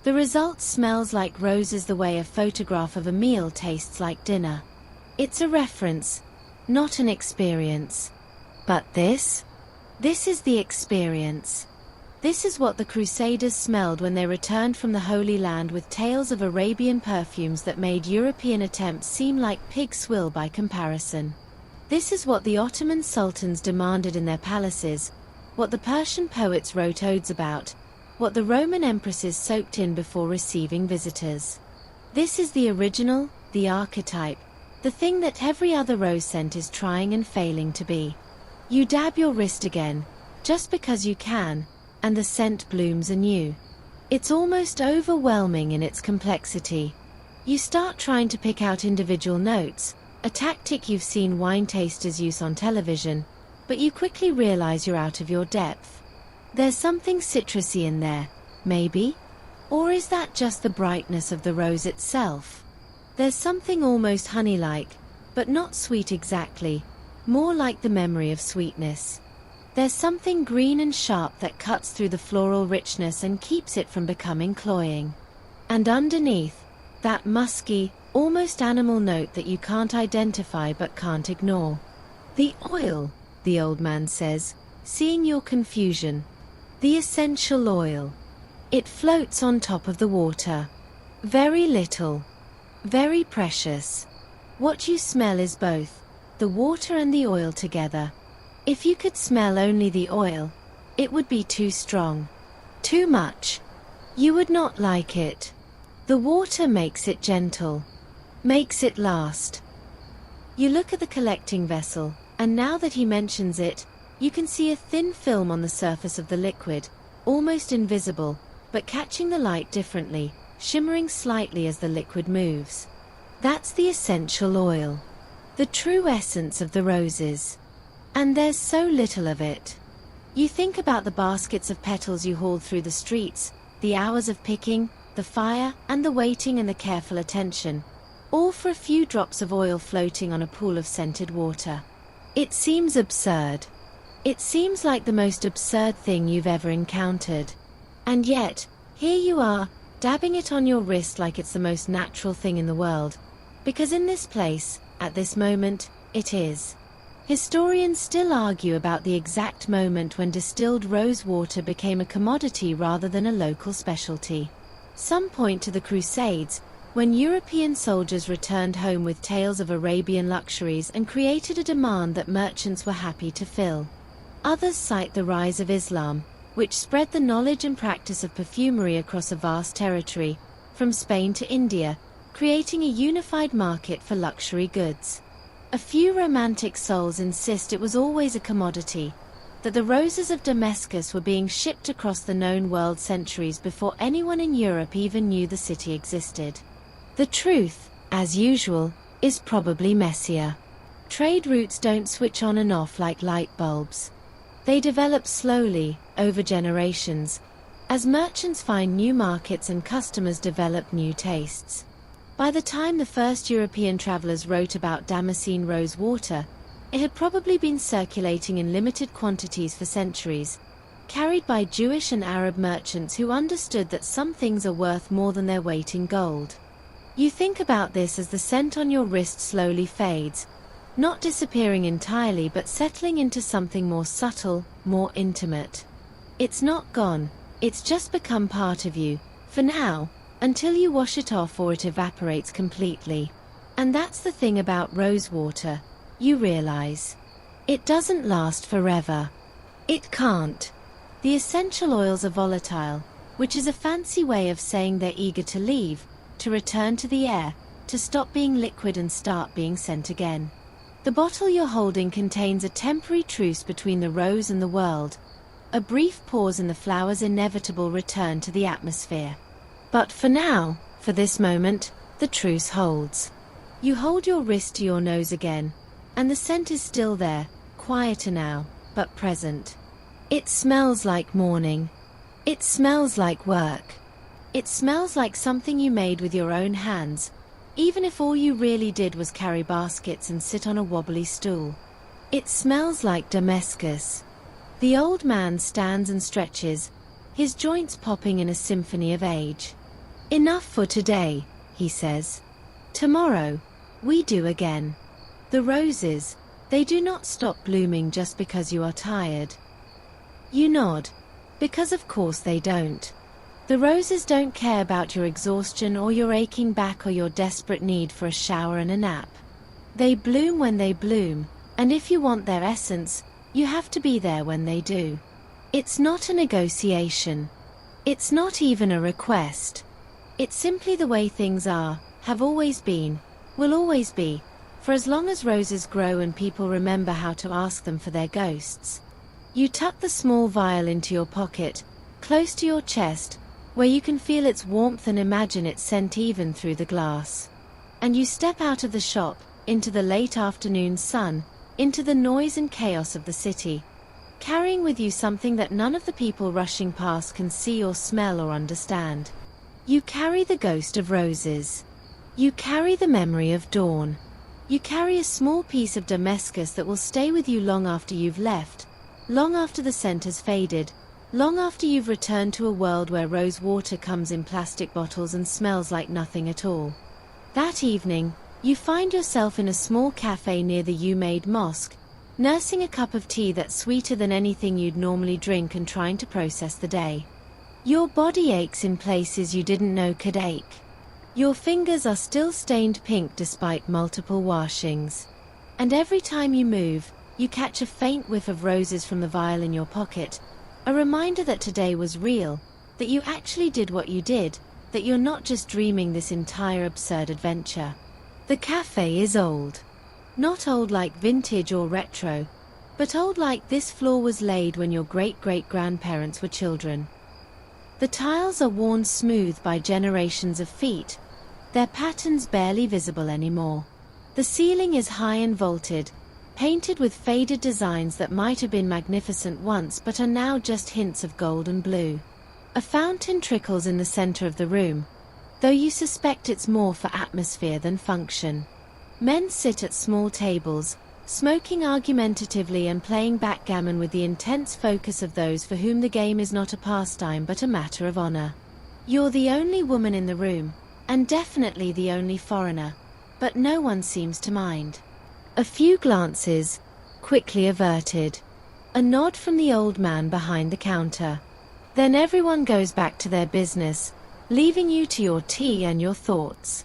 The result smells like roses the way a photograph of a meal tastes like dinner. It's a reference, not an experience. But this? This is the experience. This is what the Crusaders smelled when they returned from the Holy Land with tales of Arabian perfumes that made European attempts seem like pig swill by comparison. This is what the Ottoman sultans demanded in their palaces, what the Persian poets wrote odes about, what the Roman empresses soaked in before receiving visitors. This is the original, the archetype, the thing that every other rose scent is trying and failing to be. You dab your wrist again, just because you can, and the scent blooms anew. It's almost overwhelming in its complexity. You start trying to pick out individual notes, a tactic you've seen wine tasters use on television, but you quickly realize you're out of your depth. There's something citrusy in there, maybe? Or is that just the brightness of the rose itself? There's something almost honey-like, but not sweet exactly, more like the memory of sweetness. There's something green and sharp that cuts through the floral richness and keeps it from becoming cloying. And underneath, that musky, almost animal note that you can't identify but can't ignore. The oil, the old man says, seeing your confusion. The essential oil. It floats on top of the water. Very little. Very precious. What you smell is both, the water and the oil together. If you could smell only the oil, it would be too strong. Too much. You would not like it. The water makes it gentle. Makes it last. You look at the collecting vessel, and now that he mentions it, you can see a thin film on the surface of the liquid, almost invisible, but catching the light differently, shimmering slightly as the liquid moves. That's the essential oil. The true essence of the roses. And there's so little of it. You think about the baskets of petals you hauled through the streets, the hours of picking, the fire, and the waiting and the careful attention, all for a few drops of oil floating on a pool of scented water. It seems absurd. It seems like the most absurd thing you've ever encountered. And yet, here you are, dabbing it on your wrist like it's the most natural thing in the world. Because in this place, at this moment, it is. Historians still argue about the exact moment when distilled rose water became a commodity rather than a local specialty. Some point to the Crusades, when European soldiers returned home with tales of Arabian luxuries and created a demand that merchants were happy to fill. Others cite the rise of Islam, which spread the knowledge and practice of perfumery across a vast territory, from Spain to India, creating a unified market for luxury goods. A few romantic souls insist it was always a commodity, that the roses of Damascus were being shipped across the known world centuries before anyone in Europe even knew the city existed. The truth, as usual, is probably messier. Trade routes don't switch on and off like light bulbs. They develop slowly, over generations, as merchants find new markets and customers develop new tastes. By the time the first European travelers wrote about Damascene rose water, it had probably been circulating in limited quantities for centuries, carried by Jewish and Arab merchants who understood that some things are worth more than their weight in gold. You think about this as the scent on your wrist slowly fades, not disappearing entirely but settling into something more subtle, more intimate. It's not gone, it's just become part of you, for now, until you wash it off or it evaporates completely. And that's the thing about rose water, you realize. It doesn't last forever. It can't. The essential oils are volatile, which is a fancy way of saying they're eager to leave, to return to the air, to stop being liquid and start being scent again. The bottle you're holding contains a temporary truce between the rose and the world, a brief pause in the flower's inevitable return to the atmosphere. But for now, for this moment, the truce holds. You hold your wrist to your nose again, and the scent is still there, quieter now, but present. It smells like morning. It smells like work. It smells like something you made with your own hands, even if all you really did was carry baskets and sit on a wobbly stool. It smells like Damascus. The old man stands and stretches, his joints popping in a symphony of age. Enough for today, he says. Tomorrow, we do again. The roses, they do not stop blooming just because you are tired. You nod, because of course they don't. The roses don't care about your exhaustion or your aching back or your desperate need for a shower and a nap. They bloom when they bloom, And if you want their essence, you have to be there when they do. It's not a negotiation. It's not even a request. It's simply the way things are, have always been, will always be, for as long as roses grow and people remember how to ask them for their ghosts. You tuck the small vial into your pocket, close to your chest, where you can feel its warmth and imagine its scent even through the glass. And you step out of the shop, into the late afternoon sun, into the noise and chaos of the city, carrying with you something that none of the people rushing past can see or smell or understand. You carry the ghost of roses. You carry the memory of dawn. You carry a small piece of Damascus that will stay with you long after you've left, long after the scent has faded, long after you've returned to a world where rose water comes in plastic bottles and smells like nothing at all. That evening, you find yourself in a small cafe near the U-made mosque, nursing a cup of tea that's sweeter than anything you'd normally drink and trying to process the day. Your body aches in places you didn't know could ache. Your fingers are still stained pink despite multiple washings. And every time you move, you catch a faint whiff of roses from the vial in your pocket, a reminder that today was real, that you actually did what you did, that you're not just dreaming this entire absurd adventure. The cafe is old. Not old like vintage or retro, but old like this floor was laid when your great-great-grandparents were children. The tiles are worn smooth by generations of feet, their patterns barely visible anymore. The ceiling is high and vaulted, painted with faded designs that might have been magnificent once but are now just hints of gold and blue. A fountain trickles in the center of the room, though you suspect it's more for atmosphere than function. Men sit at small tables, smoking argumentatively and playing backgammon with the intense focus of those for whom the game is not a pastime but a matter of honor. You're the only woman in the room, and definitely the only foreigner, but no one seems to mind. A few glances, quickly averted. A nod from the old man behind the counter. Then everyone goes back to their business, leaving you to your tea and your thoughts.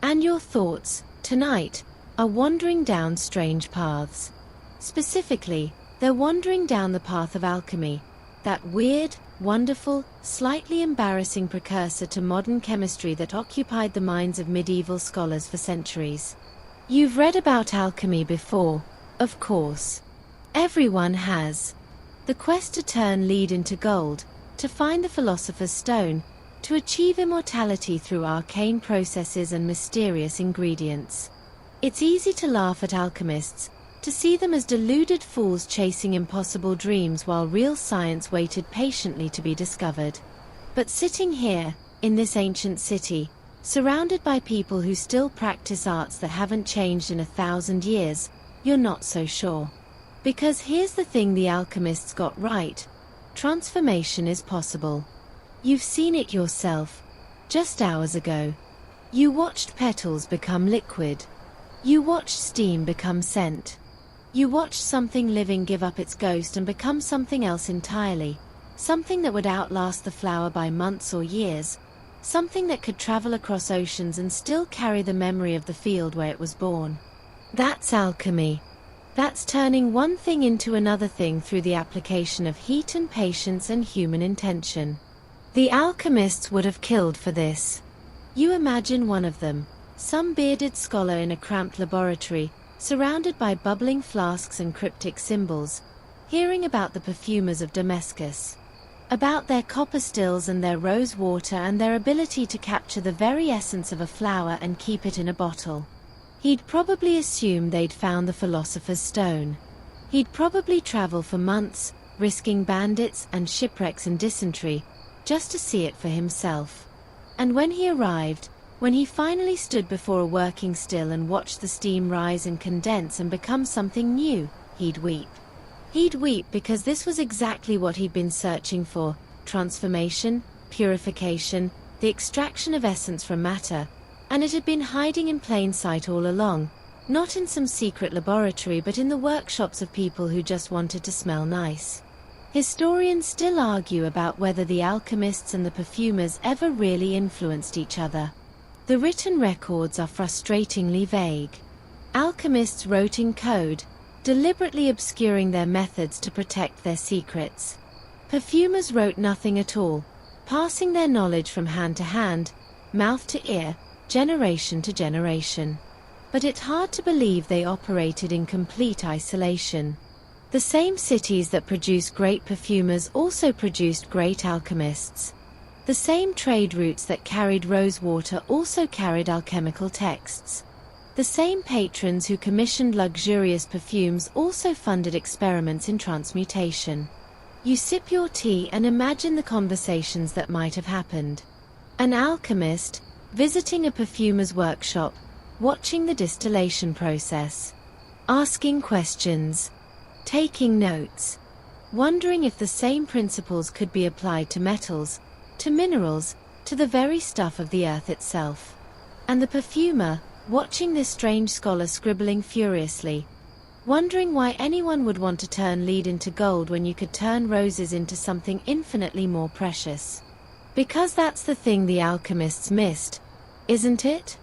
And your thoughts, tonight, are wandering down strange paths. Specifically, they're wandering down the path of alchemy, that weird, wonderful, slightly embarrassing precursor to modern chemistry that occupied the minds of medieval scholars for centuries. You've read about alchemy before, of course. Everyone has. The quest to turn lead into gold, to find the philosopher's stone, to achieve immortality through arcane processes and mysterious ingredients. It's easy to laugh at alchemists, to see them as deluded fools chasing impossible dreams while real science waited patiently to be discovered. But sitting here, in this ancient city, surrounded by people who still practice arts that haven't changed in 1,000 years, you're not so sure. Because here's the thing the alchemists got right: transformation is possible. You've seen it yourself, just hours ago. You watched petals become liquid. You watched steam become scent. You watched something living give up its ghost and become something else entirely, something that would outlast the flower by months or years, something that could travel across oceans and still carry the memory of the field where it was born. That's alchemy. That's turning one thing into another thing through the application of heat and patience and human intention. The alchemists would have killed for this. You imagine one of them, some bearded scholar in a cramped laboratory, surrounded by bubbling flasks and cryptic symbols, hearing about the perfumers of Damascus, about their copper stills and their rose water and their ability to capture the very essence of a flower and keep it in a bottle. He'd probably assume they'd found the philosopher's stone. He'd probably travel for months, risking bandits and shipwrecks and dysentery, just to see it for himself. And when he arrived, when he finally stood before a working still and watched the steam rise and condense and become something new, he'd weep. He'd weep because this was exactly what he'd been searching for: transformation, purification, the extraction of essence from matter, and it had been hiding in plain sight all along, not in some secret laboratory but in the workshops of people who just wanted to smell nice. Historians still argue about whether the alchemists and the perfumers ever really influenced each other. The written records are frustratingly vague. Alchemists wrote in code, deliberately obscuring their methods to protect their secrets. Perfumers wrote nothing at all, passing their knowledge from hand to hand, mouth to ear, generation to generation. But it's hard to believe they operated in complete isolation. The same cities that produce great perfumers also produced great alchemists. The same trade routes that carried rose water also carried alchemical texts. The same patrons who commissioned luxurious perfumes also funded experiments in transmutation. You sip your tea and imagine the conversations that might have happened. An alchemist, visiting a perfumer's workshop, watching the distillation process, asking questions, taking notes, wondering if the same principles could be applied to metals, to minerals, to the very stuff of the earth itself. And the perfumer, watching this strange scholar scribbling furiously, wondering why anyone would want to turn lead into gold when you could turn roses into something infinitely more precious. Because that's the thing the alchemists missed, isn't it?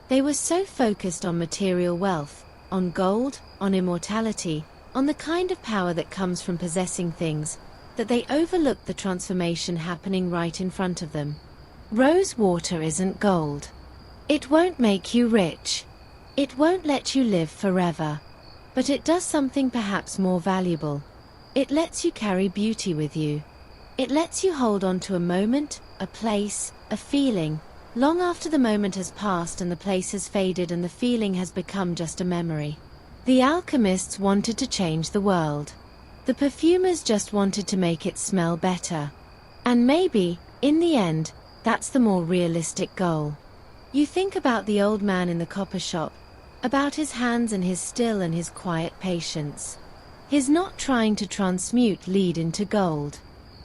They were so focused on material wealth, on gold, on immortality, on the kind of power that comes from possessing things, that they overlooked the transformation happening right in front of them. Rose water isn't gold. It won't make you rich. It won't let you live forever. But it does something perhaps more valuable. It lets you carry beauty with you. It lets you hold on to a moment, a place, a feeling, long after the moment has passed and the place has faded and the feeling has become just a memory. The alchemists wanted to change the world. The perfumers just wanted to make it smell better. And maybe, in the end, that's the more realistic goal. You think about the old man in the copper shop, about his hands and his still and his quiet patience. He's not trying to transmute lead into gold.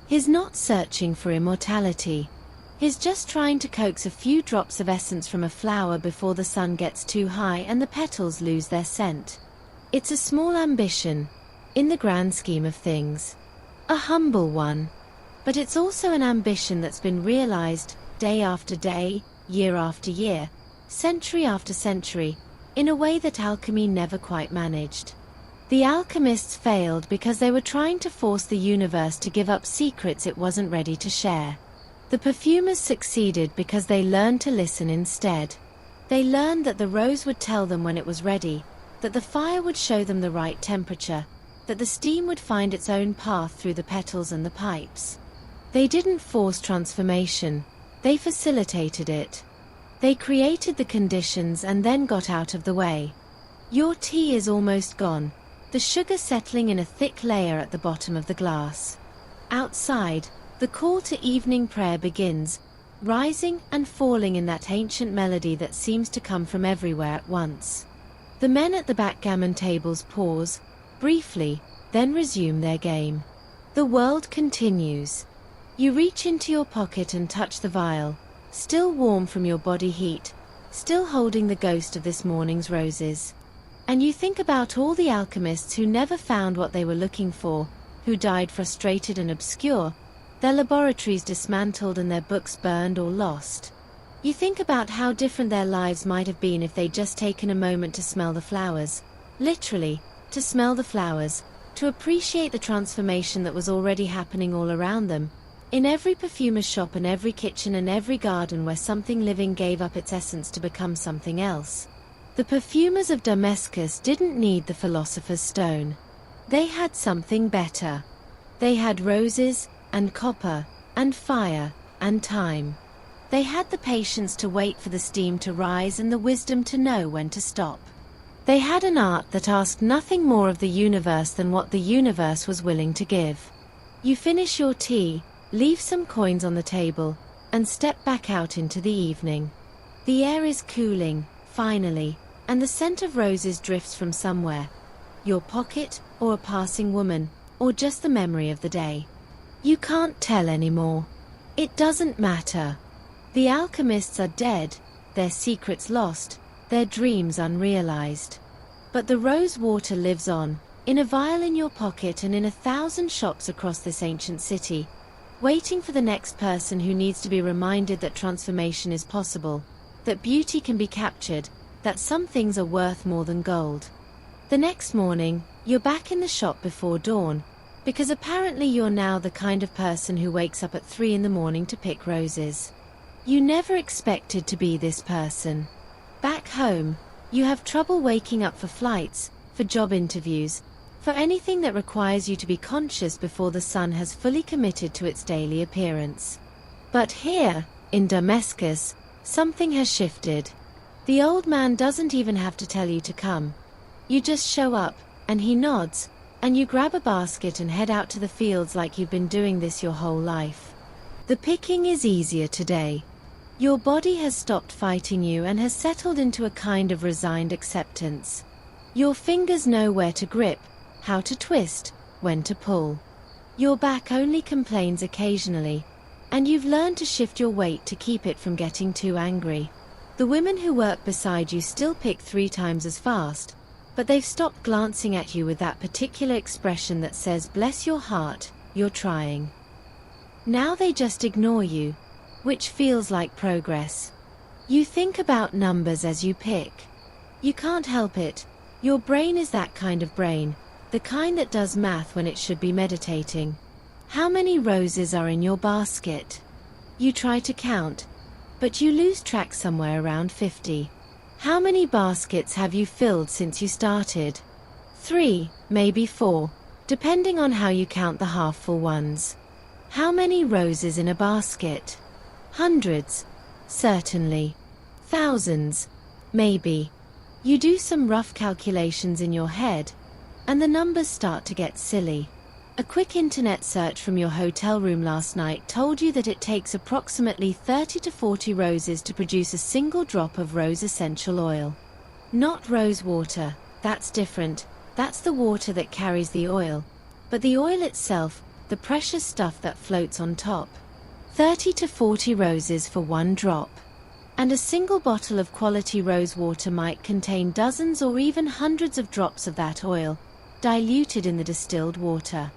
He's not searching for immortality. He's just trying to coax a few drops of essence from a flower before the sun gets too high and the petals lose their scent. It's a small ambition, in the grand scheme of things. A humble one. But it's also an ambition that's been realized, day after day, year after year, century after century, in a way that alchemy never quite managed. The alchemists failed because they were trying to force the universe to give up secrets it wasn't ready to share. The perfumers succeeded because they learned to listen instead. They learned that the rose would tell them when it was ready, that the fire would show them the right temperature, that the steam would find its own path through the petals and the pipes. They didn't force transformation, they facilitated it. They created the conditions and then got out of the way. Your tea is almost gone, the sugar settling in a thick layer at the bottom of the glass. Outside, the call to evening prayer begins, rising and falling in that ancient melody that seems to come from everywhere at once. The men at the backgammon tables pause, briefly, then resume their game. The world continues. You reach into your pocket and touch the vial, still warm from your body heat, still holding the ghost of this morning's roses. And you think about all the alchemists who never found what they were looking for, who died frustrated and obscure, their laboratories dismantled and their books burned or lost. You think about how different their lives might have been if they'd just taken a moment to smell the flowers. Literally, to smell the flowers, to appreciate the transformation that was already happening all around them, in every perfumer's shop and every kitchen and every garden where something living gave up its essence to become something else. The perfumers of Damascus didn't need the philosopher's stone. They had something better. They had roses, and copper, and fire, and time. They had the patience to wait for the steam to rise and the wisdom to know when to stop. They had an art that asked nothing more of the universe than what the universe was willing to give. You finish your tea, leave some coins on the table, and step back out into the evening. The air is cooling, finally, and the scent of roses drifts from somewhere. Your pocket, or a passing woman, or just the memory of the day. You can't tell anymore. It doesn't matter. The alchemists are dead, their secrets lost, their dreams unrealized. But the rose water lives on, in a vial in your pocket and in 1,000 shops across this ancient city, waiting for the next person who needs to be reminded that transformation is possible, that beauty can be captured, that some things are worth more than gold. The next morning, you're back in the shop before dawn, because apparently you're now the kind of person who wakes up at 3 in the morning to pick roses. You never expected to be this person. Back home, you have trouble waking up for flights, for job interviews, for anything that requires you to be conscious before the sun has fully committed to its daily appearance. But here, in Damascus, something has shifted. The old man doesn't even have to tell you to come. You just show up, and he nods, and you grab a basket and head out to the fields like you've been doing this your whole life. The picking is easier today. Your body has stopped fighting you and has settled into a kind of resigned acceptance. Your fingers know where to grip, how to twist, when to pull. Your back only complains occasionally, and you've learned to shift your weight to keep it from getting too angry. The women who work beside you still pick 3 times as fast, but they've stopped glancing at you with that particular expression that says, "Bless your heart, you're trying." Now they just ignore you, which feels like progress. You think about numbers as you pick. You can't help it. Your brain is that kind of brain, the kind that does math when it should be meditating. How many roses are in your basket? You try to count, but you lose track somewhere around 50. How many baskets have you filled since you started? 3, maybe 4, depending on how you count the half-full ones. How many roses in a basket? Hundreds, certainly. Thousands, maybe. You do some rough calculations in your head, and the numbers start to get silly. A quick internet search from your hotel room last night told you that it takes approximately 30 to 40 roses to produce a single drop of rose essential oil. Not rose water, that's different, that's the water that carries the oil, but the oil itself, the precious stuff that floats on top. 30 to 40 roses for 1 drop. And a single bottle of quality rose water might contain dozens or even hundreds of drops of that oil, diluted in the distilled water.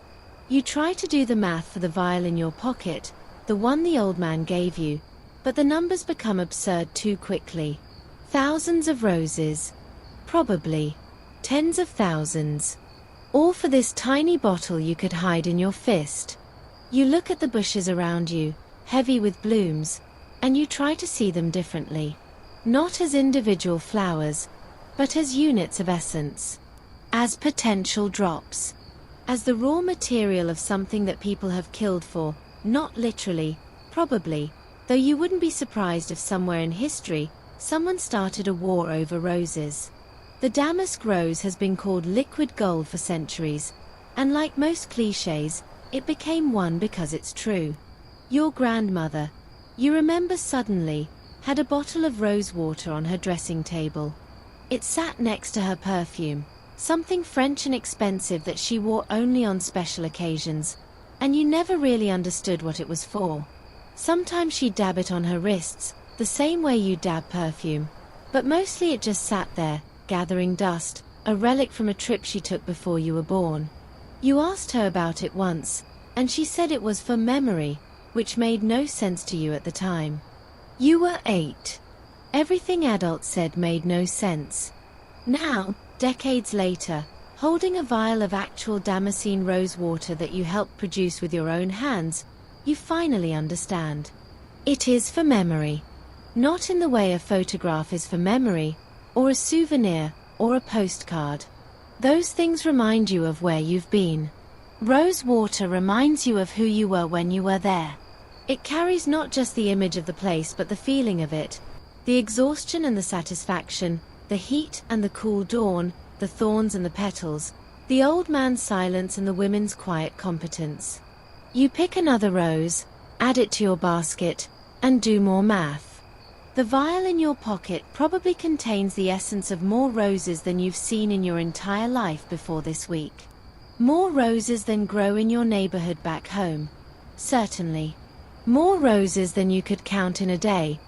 You try to do the math for the vial in your pocket, the one the old man gave you, but the numbers become absurd too quickly. Thousands of roses. Probably. Tens of thousands. All for this tiny bottle you could hide in your fist. You look at the bushes around you, heavy with blooms, and you try to see them differently. Not as individual flowers, but as units of essence. As potential drops. As the raw material of something that people have killed for, not literally, probably, though you wouldn't be surprised if somewhere in history, someone started a war over roses. The damask rose has been called liquid gold for centuries, and like most cliches, it became one because it's true. Your grandmother, you remember suddenly, had a bottle of rose water on her dressing table. It sat next to her perfume. Something French and expensive that she wore only on special occasions, and you never really understood what it was for. Sometimes she'd dab it on her wrists, the same way you dab perfume, but mostly it just sat there, gathering dust, a relic from a trip she took before you were born. You asked her about it once, and she said it was for memory, which made no sense to you at the time. You were 8. Everything adults said made no sense. Now, decades later, holding a vial of actual Damascene rose water that you helped produce with your own hands, you finally understand. It is for memory. Not in the way a photograph is for memory, or a souvenir, or a postcard. Those things remind you of where you've been. Rose water reminds you of who you were when you were there. It carries not just the image of the place but the feeling of it, the exhaustion and the satisfaction, the heat and the cool dawn, the thorns and the petals, the old man's silence and the women's quiet competence. You pick another rose, add it to your basket, and do more math. The vial in your pocket probably contains the essence of more roses than you've seen in your entire life before this week. More roses than grow in your neighborhood back home. Certainly. More roses than you could count in a day,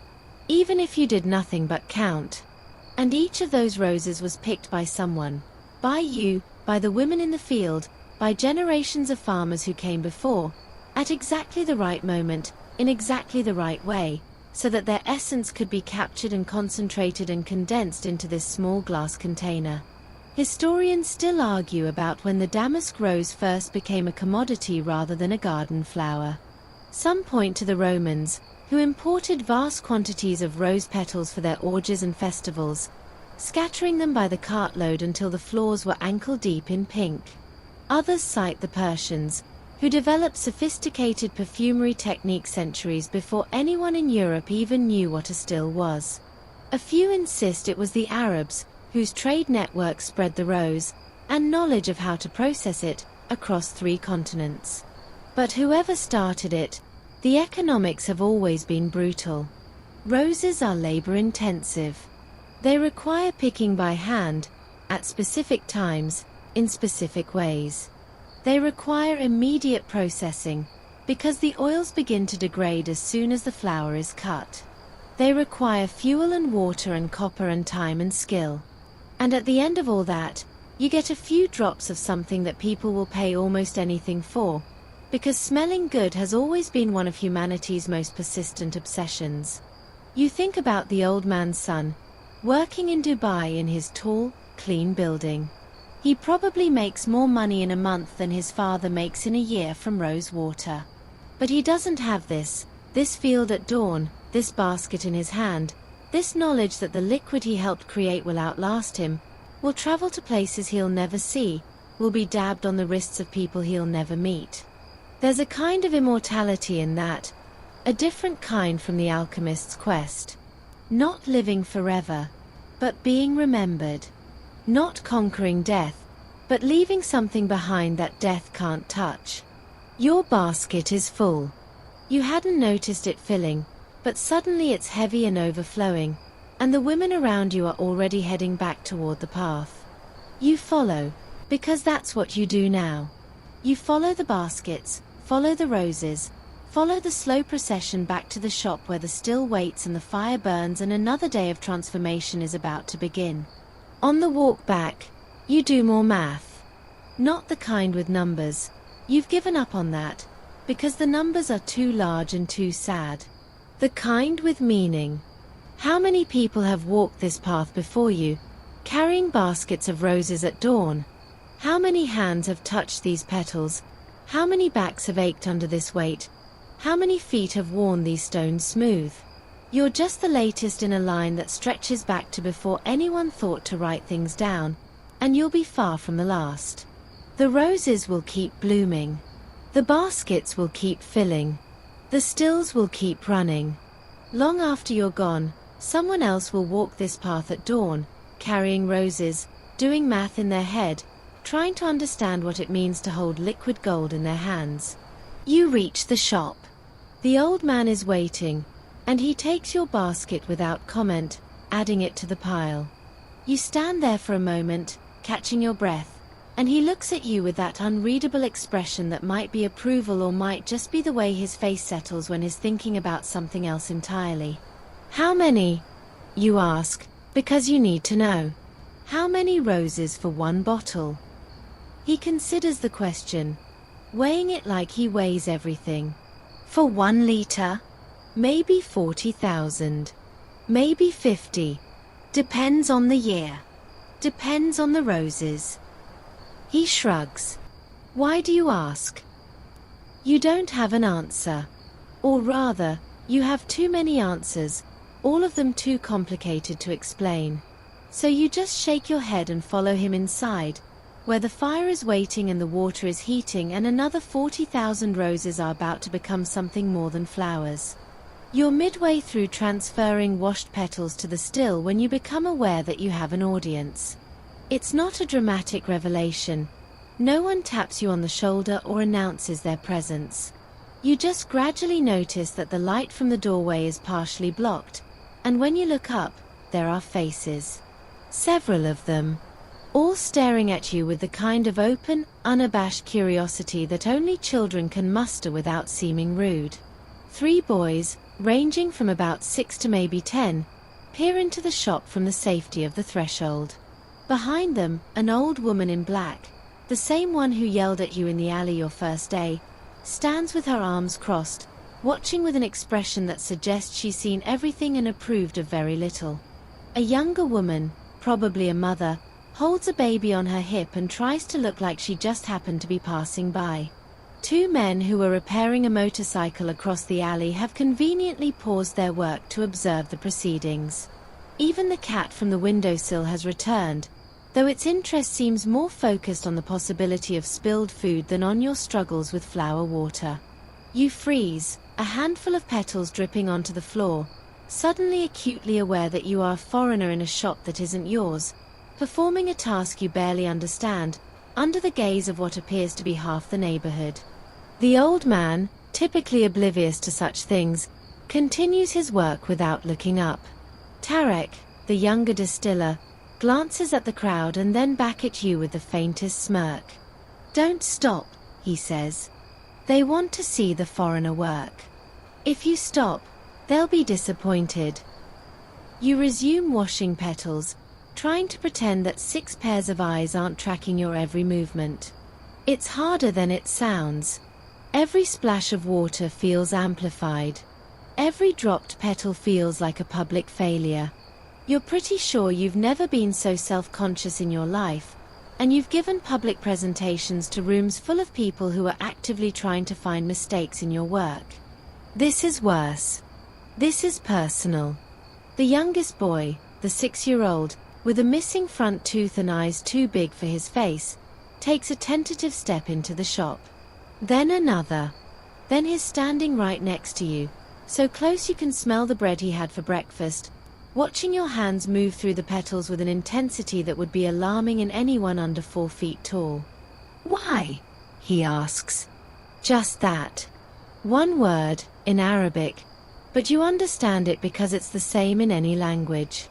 even if you did nothing but count. And each of those roses was picked by someone. By you, by the women in the field, by generations of farmers who came before, at exactly the right moment, in exactly the right way, so that their essence could be captured and concentrated and condensed into this small glass container. Historians still argue about when the damask rose first became a commodity rather than a garden flower. Some point to the Romans, who imported vast quantities of rose petals for their orgies and festivals, scattering them by the cartload until the floors were ankle-deep in pink. Others cite the Persians, who developed sophisticated perfumery techniques centuries before anyone in Europe even knew what a still was. A few insist it was the Arabs, whose trade network spread the rose, and knowledge of how to process it, across 3 continents. But whoever started it, the economics have always been brutal. Roses are labor-intensive. They require picking by hand, at specific times, in specific ways. They require immediate processing, because the oils begin to degrade as soon as the flower is cut. They require fuel and water and copper and time and skill. And at the end of all that, you get a few drops of something that people will pay almost anything for, because smelling good has always been one of humanity's most persistent obsessions. You think about the old man's son, working in Dubai in his tall, clean building. He probably makes more money in a month than his father makes in a year from rose water. But he doesn't have this field at dawn, this basket in his hand, this knowledge that the liquid he helped create will outlast him, will travel to places he'll never see, will be dabbed on the wrists of people he'll never meet. There's a kind of immortality in that, a different kind from the alchemist's quest. Not living forever, but being remembered. Not conquering death, but leaving something behind that death can't touch. Your basket is full. You hadn't noticed it filling, but suddenly it's heavy and overflowing, and the women around you are already heading back toward the path. You follow, because that's what you do now. You follow the baskets, follow the roses, follow the slow procession back to the shop where the still waits and the fire burns and another day of transformation is about to begin. On the walk back, you do more math. Not the kind with numbers. You've given up on that, because the numbers are too large and too sad. The kind with meaning. How many people have walked this path before you, carrying baskets of roses at dawn? How many hands have touched these petals? How many backs have ached under this weight? How many feet have worn these stones smooth? You're just the latest in a line that stretches back to before anyone thought to write things down, and you'll be far from the last. The roses will keep blooming. The baskets will keep filling. The stills will keep running. Long after you're gone, someone else will walk this path at dawn, carrying roses, doing math in their head, trying to understand what it means to hold liquid gold in their hands. You reach the shop. The old man is waiting, and he takes your basket without comment, adding it to the pile. You stand there for a moment, catching your breath, and he looks at you with that unreadable expression that might be approval or might just be the way his face settles when he's thinking about something else entirely. How many? You ask, because you need to know. How many roses for one bottle? He considers the question, weighing it like he weighs everything. For 1 liter? Maybe 40,000. Maybe 50. Depends on the year. Depends on the roses. He shrugs. Why do you ask? You don't have an answer. Or rather, you have too many answers, all of them too complicated to explain. So you just shake your head and follow him inside, where the fire is waiting and the water is heating and another 40,000 roses are about to become something more than flowers. You're midway through transferring washed petals to the still when you become aware that you have an audience. It's not a dramatic revelation. No one taps you on the shoulder or announces their presence. You just gradually notice that the light from the doorway is partially blocked, and when you look up, there are faces. Several of them, all staring at you with the kind of open, unabashed curiosity that only children can muster without seeming rude. 3 boys, ranging from about 6 to maybe 10, peer into the shop from the safety of the threshold. Behind them, an old woman in black, the same one who yelled at you in the alley your first day, stands with her arms crossed, watching with an expression that suggests she's seen everything and approved of very little. A younger woman, probably a mother, holds a baby on her hip and tries to look like she just happened to be passing by. Two men who were repairing a motorcycle across the alley have conveniently paused their work to observe the proceedings. Even the cat from the windowsill has returned, though its interest seems more focused on the possibility of spilled food than on your struggles with flower water. You freeze, a handful of petals dripping onto the floor, suddenly acutely aware that you are a foreigner in a shop that isn't yours, performing a task you barely understand, under the gaze of what appears to be half the neighborhood. The old man, typically oblivious to such things, continues his work without looking up. Tarek, the younger distiller, glances at the crowd and then back at you with the faintest smirk. "Don't stop," he says. "They want to see the foreigner work. If you stop, they'll be disappointed." You resume washing petals, trying to pretend that 6 pairs of eyes aren't tracking your every movement. It's harder than it sounds. Every splash of water feels amplified. Every dropped petal feels like a public failure. You're pretty sure you've never been so self-conscious in your life, and you've given public presentations to rooms full of people who are actively trying to find mistakes in your work. This is worse. This is personal. The youngest boy, the 6-year-old, with a missing front tooth and eyes too big for his face, takes a tentative step into the shop. Then another. Then he's standing right next to you, so close you can smell the bread he had for breakfast, watching your hands move through the petals with an intensity that would be alarming in anyone under 4 feet tall. "Why?" he asks. Just that. One word, in Arabic, but you understand it because it's the same in any language.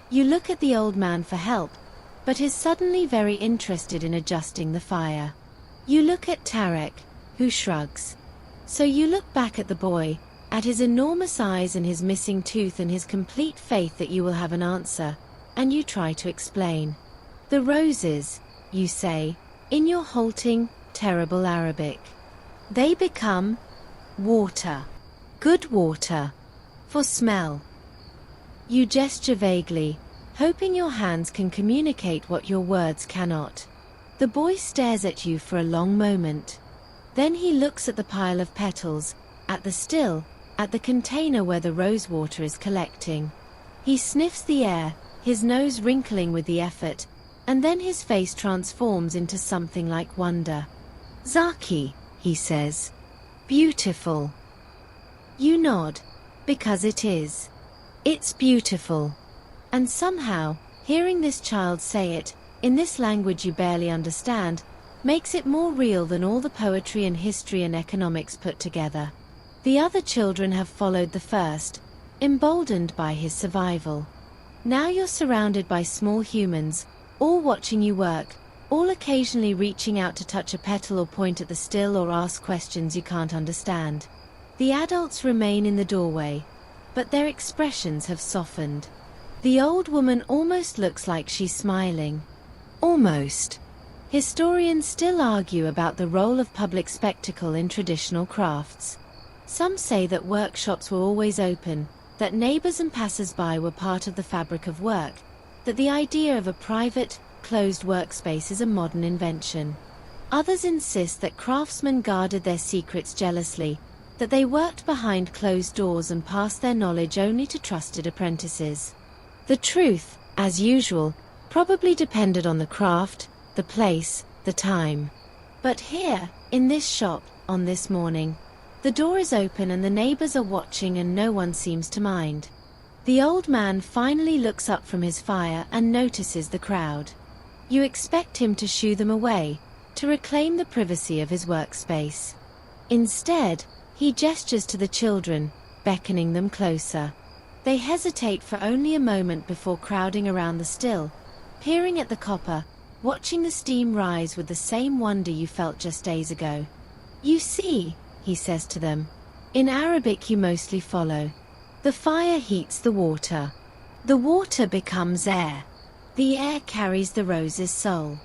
You look at the old man for help, but is suddenly very interested in adjusting the fire. You look at Tarek, who shrugs. So you look back at the boy, at his enormous eyes and his missing tooth and his complete faith that you will have an answer, and you try to explain. "The roses," you say, in your halting, terrible Arabic. "They become water. Good water. For smell." You gesture vaguely, hoping your hands can communicate what your words cannot. The boy stares at you for a long moment. Then he looks at the pile of petals, at the still, at the container where the rose water is collecting. He sniffs the air, his nose wrinkling with the effort, and then his face transforms into something like wonder. "Zaki," he says. "Beautiful." You nod, because it is. It's beautiful. And somehow, hearing this child say it, in this language you barely understand, makes it more real than all the poetry and history and economics put together. The other children have followed the first, emboldened by his survival. Now you're surrounded by small humans, all watching you work, all occasionally reaching out to touch a petal or point at the still or ask questions you can't understand. The adults remain in the doorway, but their expressions have softened. The old woman almost looks like she's smiling. Almost. Historians still argue about the role of public spectacle in traditional crafts. Some say that workshops were always open, that neighbors and passers-by were part of the fabric of work, that the idea of a private, closed workspace is a modern invention. Others insist that craftsmen guarded their secrets jealously, that they worked behind closed doors and passed their knowledge only to trusted apprentices. The truth, as usual, probably depended on the craft, the place, the time. But here, in this shop, on this morning, the door is open and the neighbors are watching and no one seems to mind. The old man finally looks up from his fire and notices the crowd. You expect him to shoo them away, to reclaim the privacy of his workspace. Instead, he gestures to the children, beckoning them closer. They hesitate for only a moment before crowding around the still, peering at the copper, watching the steam rise with the same wonder you felt just days ago. "You see," he says to them. In Arabic you mostly follow. "The fire heats the water. The water becomes air. The air carries the rose's soul.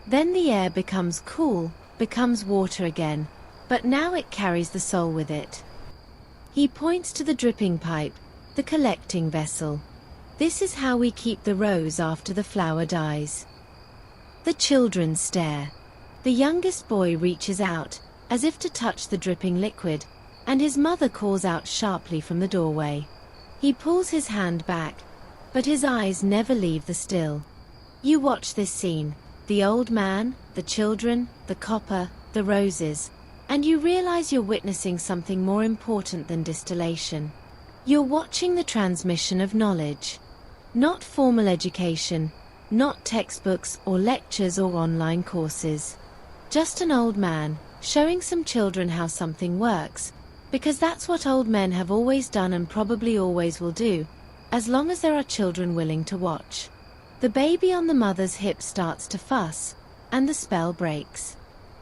Then the air becomes cool, becomes water again, but now it carries the soul with it." He points to the dripping pipe, the collecting vessel. "This is how we keep the rose after the flower dies. The children stare. The youngest boy reaches out, as if to touch the dripping liquid, and his mother calls out sharply from the doorway. He pulls his hand back, but his eyes never leave the still. You watch this scene, the old man, the children, the copper, the roses, and you realize you're witnessing something more important than distillation. You're watching the transmission of knowledge. Not formal education, not textbooks or lectures or online courses. Just an old man, showing some children how something works, because that's what old men have always done and probably always will do, as long as there are children willing to watch. The baby on the mother's hip starts to fuss, and the spell breaks.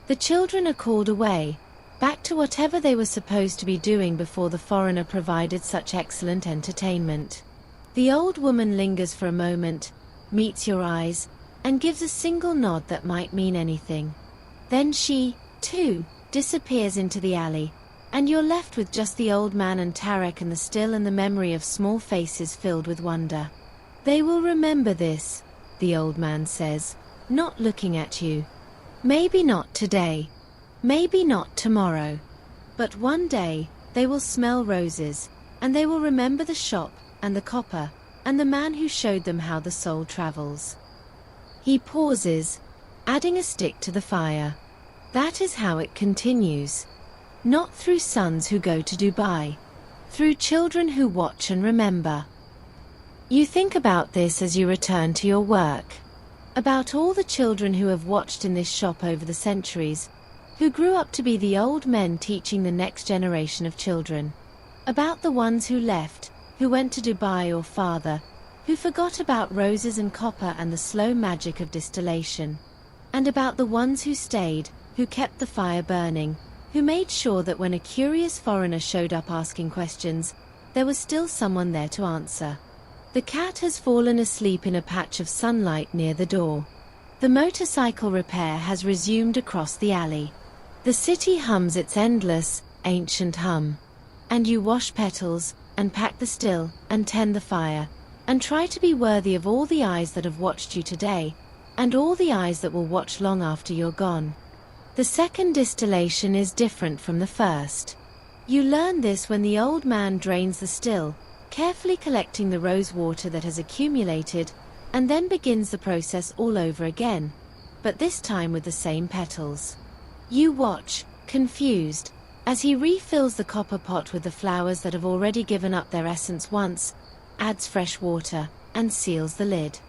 The children are called away, back to whatever they were supposed to be doing before the foreigner provided such excellent entertainment. The old woman lingers for a moment, meets your eyes, and gives a single nod that might mean anything. Then she, too, disappears into the alley, and you're left with just the old man and Tarek and the still and the memory of small faces filled with wonder. They will remember this, the old man says, not looking at you. Maybe not today, maybe not tomorrow, but one day they will smell roses, and they will remember the shop and the copper and the man who showed them how the soul travels. He pauses, adding a stick to the fire. That is how it continues. Not through sons who go to Dubai, through children who watch and remember. You think about this as you return to your work. About all the children who have watched in this shop over the centuries, who grew up to be the old men teaching the next generation of children. About the ones who left, who went to Dubai or farther, who forgot about roses and copper and the slow magic of distillation. And about the ones who stayed, who kept the fire burning, who made sure that when a curious foreigner showed up asking questions, there was still someone there to answer. The cat has fallen asleep in a patch of sunlight near the door. The motorcycle repair has resumed across the alley. The city hums its endless, ancient hum. And you wash petals, and pack the still, and tend the fire, and try to be worthy of all the eyes that have watched you today, and all the eyes that will watch long after you're gone. The second distillation is different from the first. You learn this when the old man drains the still, carefully collecting the rose water that has accumulated, and then begins the process all over again, but this time with the same petals. You watch, confused, as he refills the copper pot with the flowers that have already given up their essence once, adds fresh water, and seals the lid.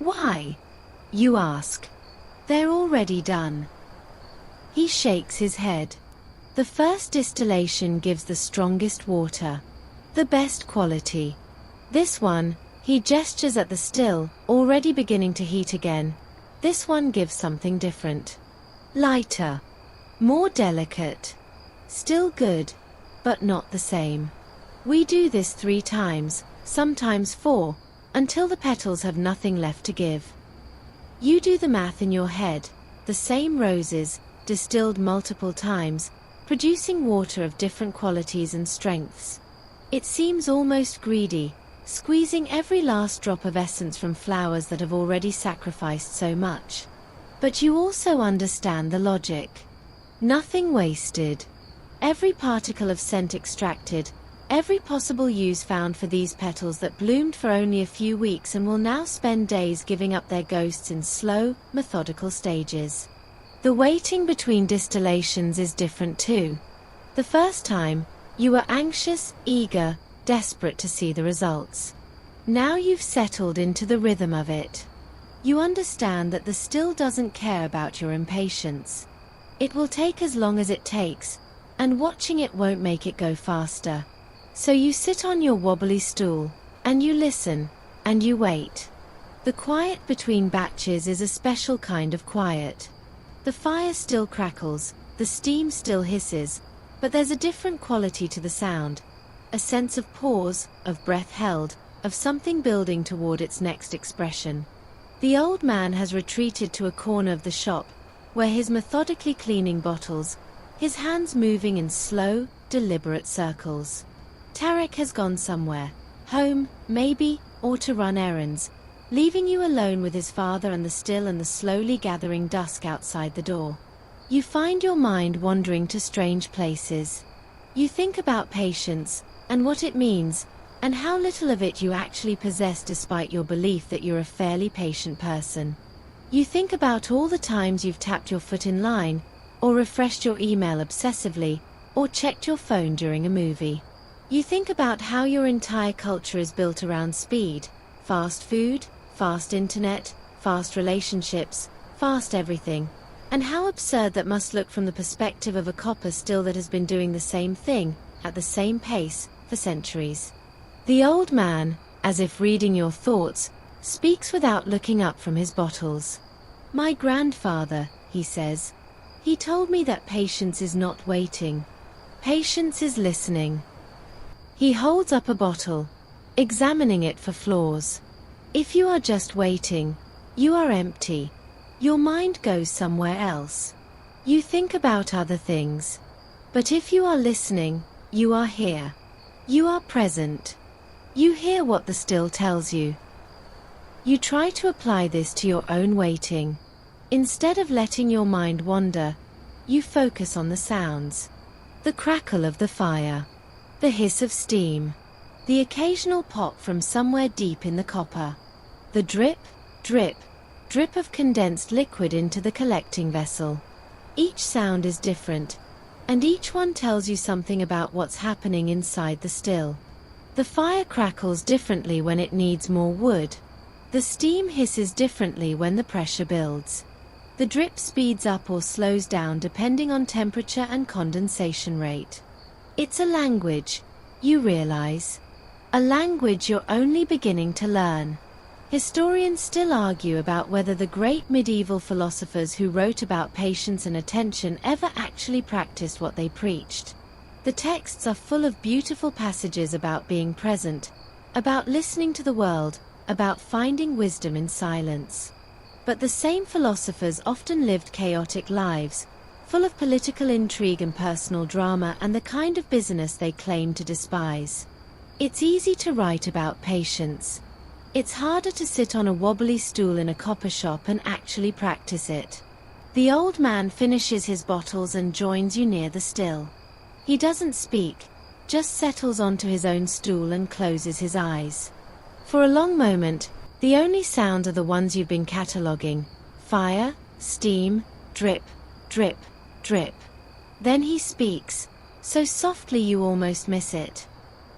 Why? You ask. They're already done. He shakes his head. The first distillation gives the strongest water. The best quality. This one, he gestures at the still, already beginning to heat again. This one gives something different. Lighter. More delicate. Still good, but not the same. We do this 3 times, sometimes 4, until the petals have nothing left to give. You do the math in your head, the same roses, distilled multiple times, producing water of different qualities and strengths. It seems almost greedy, squeezing every last drop of essence from flowers that have already sacrificed so much. But you also understand the logic. Nothing wasted. Every particle of scent extracted, every possible use found for these petals that bloomed for only a few weeks and will now spend days giving up their ghosts in slow, methodical stages. The waiting between distillations is different too. The first time, you were anxious, eager, desperate to see the results. Now you've settled into the rhythm of it. You understand that the still doesn't care about your impatience. It will take as long as it takes, and watching it won't make it go faster. So you sit on your wobbly stool, and you listen, and you wait. The quiet between batches is a special kind of quiet. The fire still crackles, the steam still hisses, but there's a different quality to the sound. A sense of pause, of breath held, of something building toward its next expression. The old man has retreated to a corner of the shop, where he's methodically cleaning bottles, his hands moving in slow, deliberate circles. Tarek has gone somewhere, home, maybe, or to run errands, leaving you alone with his father and the still and the slowly gathering dusk outside the door. You find your mind wandering to strange places. You think about patience, and what it means, and how little of it you actually possess despite your belief that you're a fairly patient person. You think about all the times you've tapped your foot in line, or refreshed your email obsessively, or checked your phone during a movie. You think about how your entire culture is built around speed, fast food, fast internet, fast relationships, fast everything, and how absurd that must look from the perspective of a copper still that has been doing the same thing, at the same pace, for centuries. The old man, as if reading your thoughts, speaks without looking up from his bottles. My grandfather, he says. He told me that patience is not waiting. Patience is listening. He holds up a bottle, examining it for flaws. If you are just waiting, you are empty. Your mind goes somewhere else. You think about other things. But if you are listening, you are here. You are present. You hear what the still tells you. You try to apply this to your own waiting. Instead of letting your mind wander, you focus on the sounds. The crackle of the fire. The hiss of steam. The occasional pop from somewhere deep in the copper. The drip, drip, drip of condensed liquid into the collecting vessel. Each sound is different, and each one tells you something about what's happening inside the still. The fire crackles differently when it needs more wood. The steam hisses differently when the pressure builds. The drip speeds up or slows down depending on temperature and condensation rate. It's a language, you realize. A language you're only beginning to learn. Historians still argue about whether the great medieval philosophers who wrote about patience and attention ever actually practiced what they preached. The texts are full of beautiful passages about being present, about listening to the world, about finding wisdom in silence. But the same philosophers often lived chaotic lives, full of political intrigue and personal drama and the kind of business they claimed to despise. It's easy to write about patience. It's harder to sit on a wobbly stool in a copper shop and actually practice it. The old man finishes his bottles and joins you near the still. He doesn't speak, just settles onto his own stool and closes his eyes. For a long moment, the only sounds are the ones you've been cataloguing: fire, steam, drip, drip, drip. Then he speaks, so softly you almost miss it.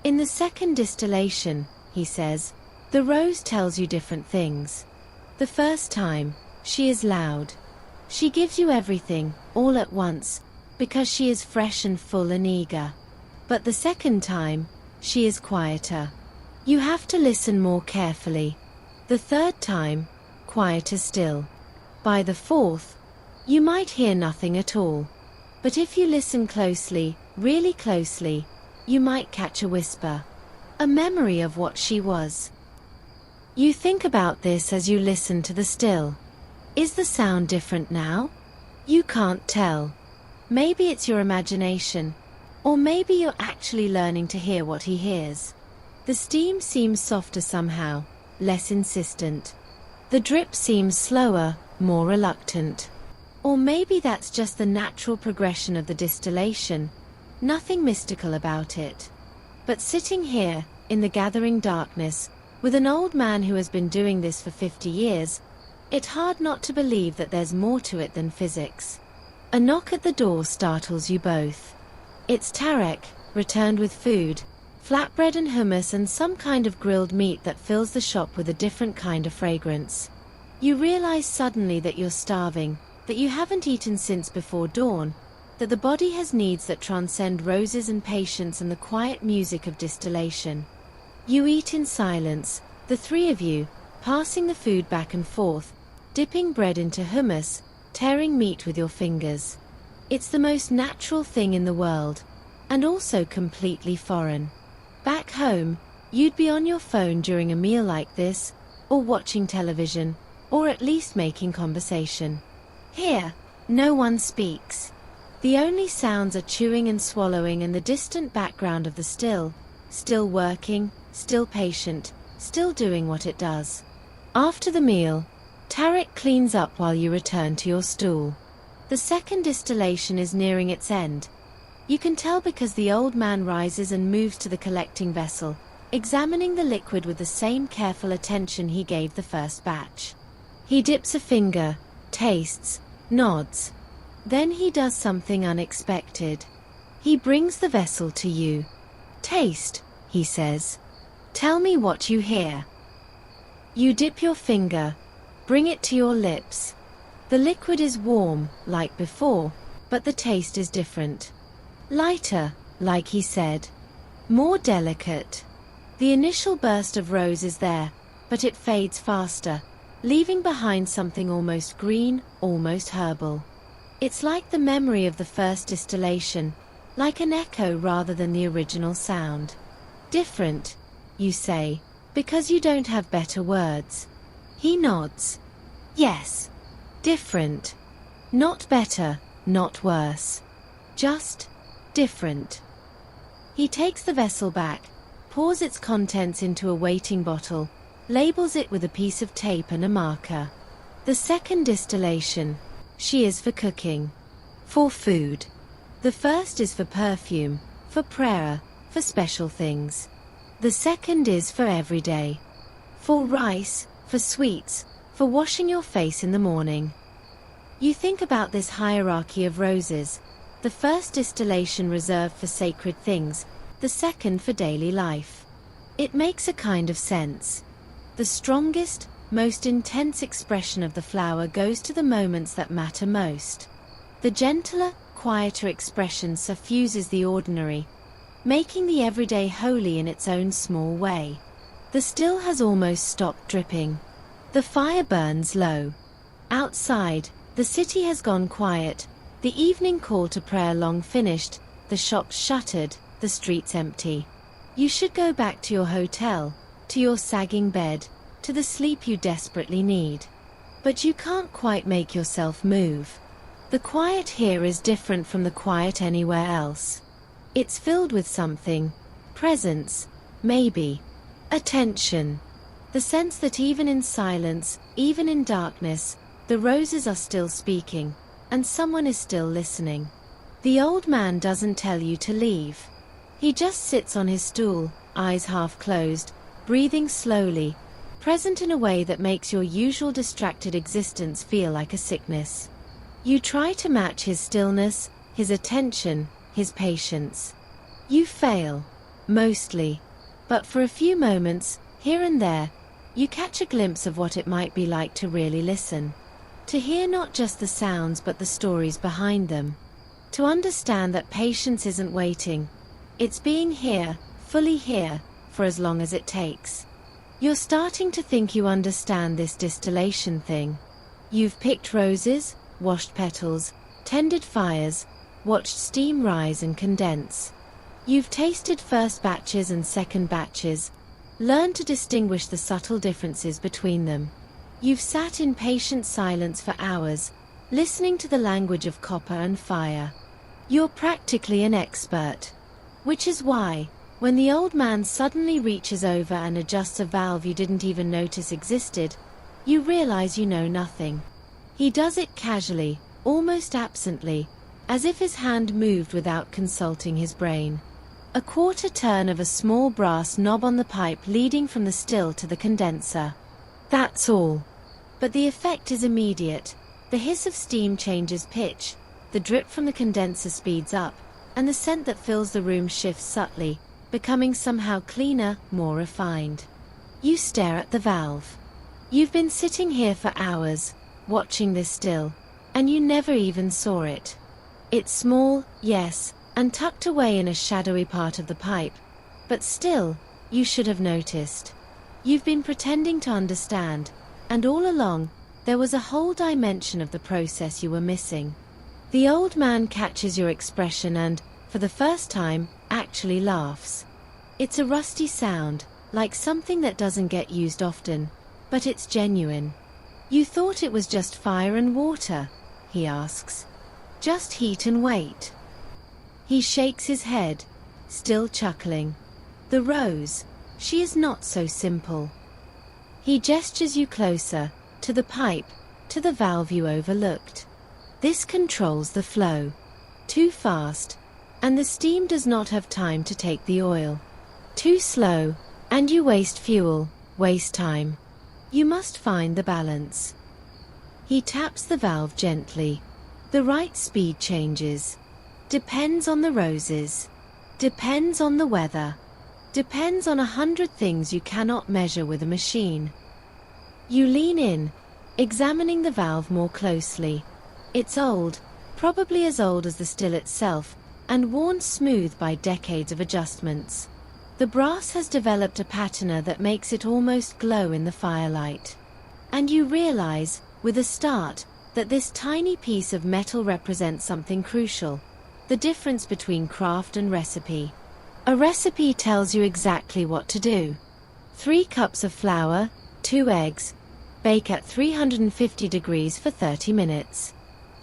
In the second distillation, he says, the rose tells you different things. The first time, she is loud. She gives you everything, all at once, because she is fresh and full and eager. But the second time, she is quieter. You have to listen more carefully. The third time, quieter still. By the fourth, you might hear nothing at all. But if you listen closely, really closely, you might catch a whisper. A memory of what she was. You think about this as you listen to the still. Is the sound different now? You can't tell. Maybe it's your imagination, or maybe you're actually learning to hear what he hears. The steam seems softer somehow, less insistent. The drip seems slower, more reluctant. Or maybe that's just the natural progression of the distillation, nothing mystical about it. But sitting here, in the gathering darkness, with an old man who has been doing this for 50 years, it's hard not to believe that there's more to it than physics. A knock at the door startles you both. It's Tarek, returned with food, flatbread and hummus and some kind of grilled meat that fills the shop with a different kind of fragrance. You realize suddenly that you're starving, that you haven't eaten since before dawn, that the body has needs that transcend roses and patience and the quiet music of distillation. You eat in silence, the three of you, passing the food back and forth, dipping bread into hummus, tearing meat with your fingers. It's the most natural thing in the world, and also completely foreign. Back home, you'd be on your phone during a meal like this, or watching television, or at least making conversation. Here, no one speaks. The only sounds are chewing and swallowing and the distant background of the still working, still patient, still doing what it does. After the meal, Tarek cleans up while you return to your stool. The second distillation is nearing its end. You can tell because the old man rises and moves to the collecting vessel, examining the liquid with the same careful attention he gave the first batch. He dips a finger, tastes, nods. Then he does something unexpected. He brings the vessel to you. "Taste," he says. "Tell me what you hear." You dip your finger, bring it to your lips. The liquid is warm, like before, but the taste is different. Lighter, like he said. More delicate. The initial burst of rose is there, but it fades faster, leaving behind something almost green, almost herbal. It's like the memory of the first distillation, like an echo rather than the original sound. Different, you say, because you don't have better words. He nods. Yes. Different. Not better, not worse. Just different. He takes the vessel back, pours its contents into a waiting bottle, labels it with a piece of tape and a marker. The second distillation, she is for cooking. For food. The first is for perfume, for prayer, for special things. The second is for everyday. For rice, for sweets, for washing your face in the morning. You think about this hierarchy of roses. The first distillation reserved for sacred things, the second for daily life. It makes a kind of sense. The strongest, most intense expression of the flower goes to the moments that matter most. The gentler, quieter expression suffuses the ordinary, making the everyday holy in its own small way. The still has almost stopped dripping. The fire burns low. Outside, the city has gone quiet, the evening call to prayer long finished, the shops shuttered, the streets empty. You should go back to your hotel, to your sagging bed, to the sleep you desperately need. But you can't quite make yourself move. The quiet here is different from the quiet anywhere else. It's filled with something. Presence, maybe. Attention. The sense that even in silence, even in darkness, the roses are still speaking, and someone is still listening. The old man doesn't tell you to leave. He just sits on his stool, eyes half closed, breathing slowly, present in a way that makes your usual distracted existence feel like a sickness. You try to match his stillness, his attention, his patience. You fail. Mostly. But for a few moments, here and there, you catch a glimpse of what it might be like to really listen. To hear not just the sounds but the stories behind them. To understand that patience isn't waiting. It's being here, fully here, for as long as it takes. You're starting to think you understand this distillation thing. You've picked roses, washed petals, tended fires, watched steam rise and condense. You've tasted first batches and second batches, learned to distinguish the subtle differences between them. You've sat in patient silence for hours, listening to the language of copper and fire. You're practically an expert. Which is why, when the old man suddenly reaches over and adjusts a valve you didn't even notice existed, you realize you know nothing. He does it casually, almost absently, as if his hand moved without consulting his brain. A quarter turn of a small brass knob on the pipe leading from the still to the condenser. That's all. But the effect is immediate. The hiss of steam changes pitch, the drip from the condenser speeds up, and the scent that fills the room shifts subtly, becoming somehow cleaner, more refined. You stare at the valve. You've been sitting here for hours, watching this still, and you never even saw it. It's small, yes, and tucked away in a shadowy part of the pipe, but still, you should have noticed. You've been pretending to understand, and all along, there was a whole dimension of the process you were missing. The old man catches your expression and, for the first time, actually laughs. It's a rusty sound, like something that doesn't get used often, but it's genuine. You thought it was just fire and water, he asks. Just heat and wait. He shakes his head, still chuckling. The rose, she is not so simple. He gestures you closer, to the pipe, to the valve you overlooked. This controls the flow. Too fast, and the steam does not have time to take the oil. Too slow, and you waste fuel, waste time. You must find the balance. He taps the valve gently. The right speed changes. Depends on the roses. Depends on the weather. Depends on 100 things you cannot measure with a machine. You lean in, examining the valve more closely. It's old, probably as old as the still itself, and worn smooth by decades of adjustments. The brass has developed a patina that makes it almost glow in the firelight. And you realize, with a start, that this tiny piece of metal represents something crucial: the difference between craft and recipe. A recipe tells you exactly what to do. 3 cups of flour, 2 eggs, bake at 350 degrees for 30 minutes.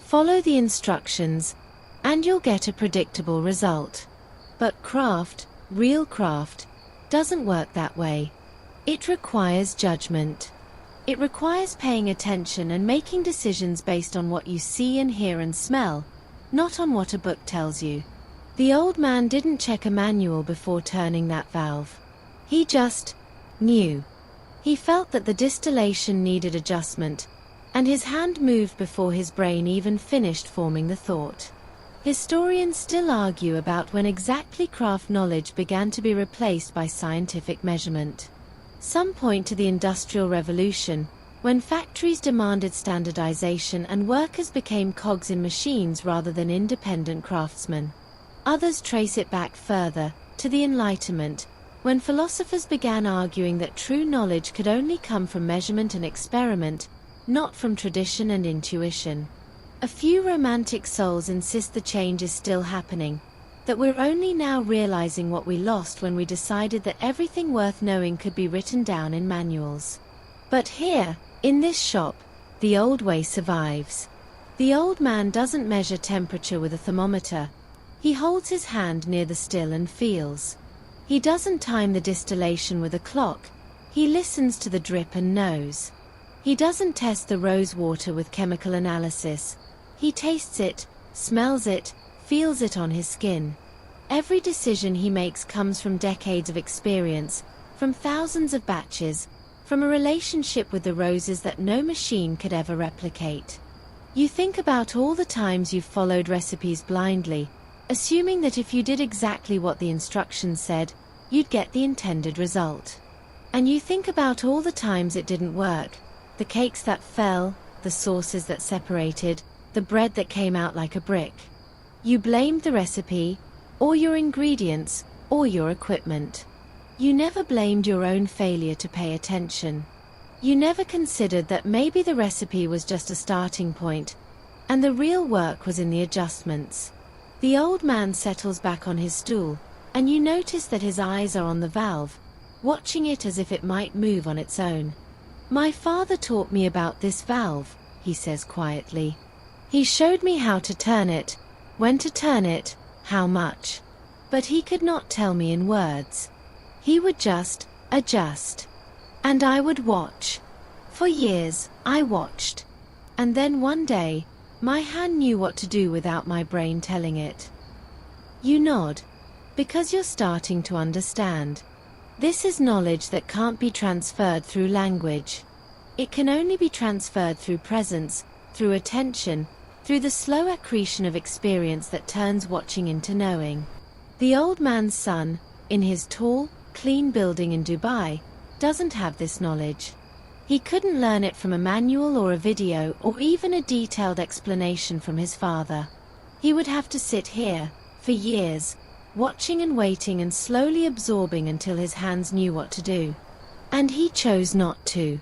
Follow the instructions, and you'll get a predictable result. But craft, real craft, doesn't work that way. It requires judgment. It requires paying attention and making decisions based on what you see and hear and smell, not on what a book tells you. The old man didn't check a manual before turning that valve. He just knew. He felt that the distillation needed adjustment, and his hand moved before his brain even finished forming the thought. Historians still argue about when exactly craft knowledge began to be replaced by scientific measurement. Some point to the Industrial Revolution, when factories demanded standardization and workers became cogs in machines rather than independent craftsmen. Others trace it back further, to the Enlightenment, when philosophers began arguing that true knowledge could only come from measurement and experiment, not from tradition and intuition. A few romantic souls insist the change is still happening, that we're only now realizing what we lost when we decided that everything worth knowing could be written down in manuals. But here, in this shop, the old way survives. The old man doesn't measure temperature with a thermometer. He holds his hand near the still and feels. He doesn't time the distillation with a clock. He listens to the drip and knows. He doesn't test the rose water with chemical analysis. He tastes it, smells it, feels it on his skin. Every decision he makes comes from decades of experience, from thousands of batches, from a relationship with the roses that no machine could ever replicate. You think about all the times you've followed recipes blindly, assuming that if you did exactly what the instructions said, you'd get the intended result. And you think about all the times it didn't work, the cakes that fell, the sauces that separated, the bread that came out like a brick. You blamed the recipe, or your ingredients, or your equipment. You never blamed your own failure to pay attention. You never considered that maybe the recipe was just a starting point, and the real work was in the adjustments. The old man settles back on his stool, and you notice that his eyes are on the valve, watching it as if it might move on its own. "My father taught me about this valve," he says quietly. "He showed me how to turn it, when to turn it, how much. But he could not tell me in words. He would just adjust. And I would watch. For years, I watched. And then one day, my hand knew what to do without my brain telling it." You nod, because you're starting to understand. This is knowledge that can't be transferred through language. It can only be transferred through presence, through attention, through the slow accretion of experience that turns watching into knowing. The old man's son, in his tall, clean building in Dubai, doesn't have this knowledge. He couldn't learn it from a manual or a video or even a detailed explanation from his father. He would have to sit here, for years, watching and waiting and slowly absorbing until his hands knew what to do. And he chose not to.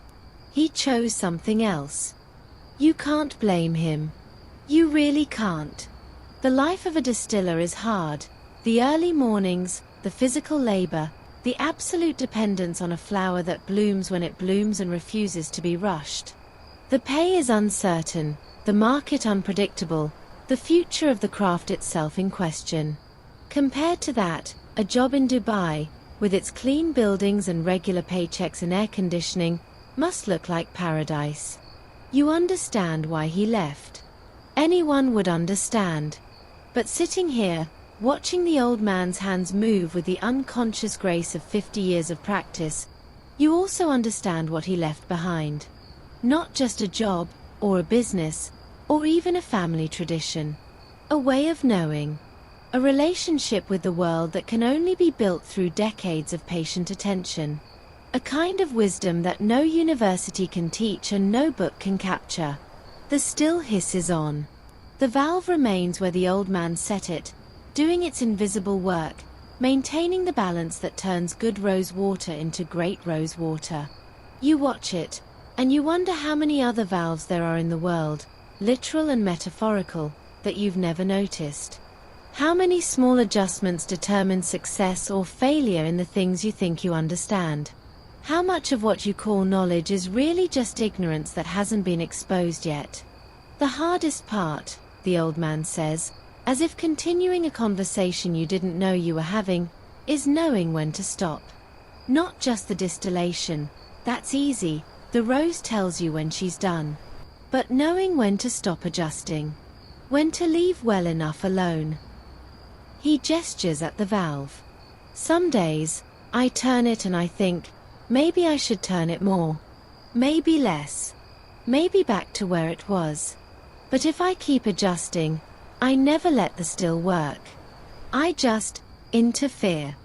He chose something else. You can't blame him. You really can't. The life of a distiller is hard. The early mornings, the physical labor, the absolute dependence on a flower that blooms when it blooms and refuses to be rushed. The pay is uncertain, the market unpredictable, the future of the craft itself in question. Compared to that, a job in Dubai, with its clean buildings and regular paychecks and air conditioning, Must look like paradise. You understand why he left. Anyone would understand. But sitting here, watching the old man's hands move with the unconscious grace of 50 years of practice, you also understand what he left behind. Not just a job, or a business, or even a family tradition. A way of knowing. A relationship with the world that can only be built through decades of patient attention. A kind of wisdom that no university can teach and no book can capture. The still hisses on. The valve remains where the old man set it, doing its invisible work, maintaining the balance that turns good rose water into great rose water. You watch it, and you wonder how many other valves there are in the world, literal and metaphorical, that you've never noticed. How many small adjustments determine success or failure in the things you think you understand? How much of what you call knowledge is really just ignorance that hasn't been exposed yet? The hardest part, the old man says, as if continuing a conversation you didn't know you were having, is knowing when to stop. Not just the distillation, that's easy, the rose tells you when she's done. But knowing when to stop adjusting. When to leave well enough alone. He gestures at the valve. Some days, I turn it and I think, maybe I should turn it more. Maybe less. Maybe back to where it was. But if I keep adjusting, I never let the still work. I just interfere.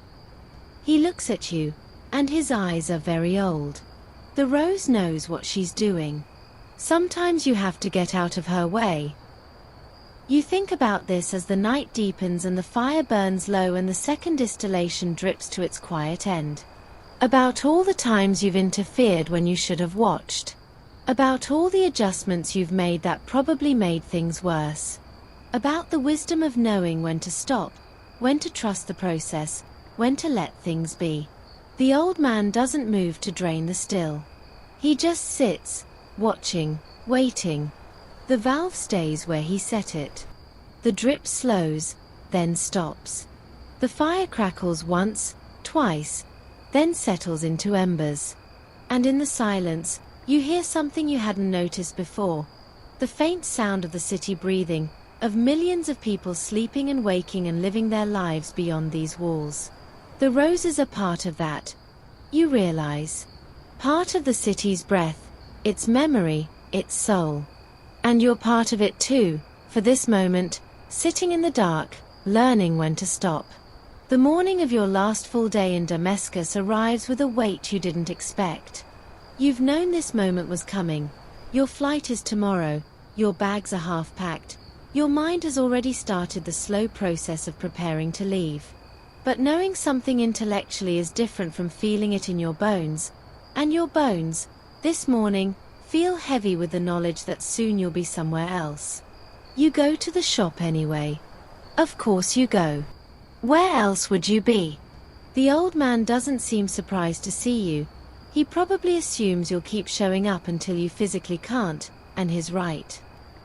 He looks at you, and his eyes are very old. The rose knows what she's doing. Sometimes you have to get out of her way. You think about this as the night deepens and the fire burns low and the second distillation drips to its quiet end. About all the times you've interfered when you should have watched. About all the adjustments you've made that probably made things worse. About the wisdom of knowing when to stop, when to trust the process, when to let things be. The old man doesn't move to drain the still. He just sits, watching, waiting. The valve stays where he set it. The drip slows, then stops. The fire crackles once, twice, then settles into embers. And in the silence, you hear something you hadn't noticed before. The faint sound of the city breathing, of millions of people sleeping and waking and living their lives beyond these walls. The roses are part of that. You realize. Part of the city's breath, its memory, its soul. And you're part of it too, for this moment, sitting in the dark, learning when to stop. The morning of your last full day in Damascus arrives with a weight you didn't expect. You've known this moment was coming. Your flight is tomorrow, your bags are half packed, your mind has already started the slow process of preparing to leave. But knowing something intellectually is different from feeling it in your bones. And your bones, this morning, feel heavy with the knowledge that soon you'll be somewhere else. You go to the shop anyway. Of course you go. Where else would you be? The old man doesn't seem surprised to see you. He probably assumes you'll keep showing up until you physically can't, and he's right.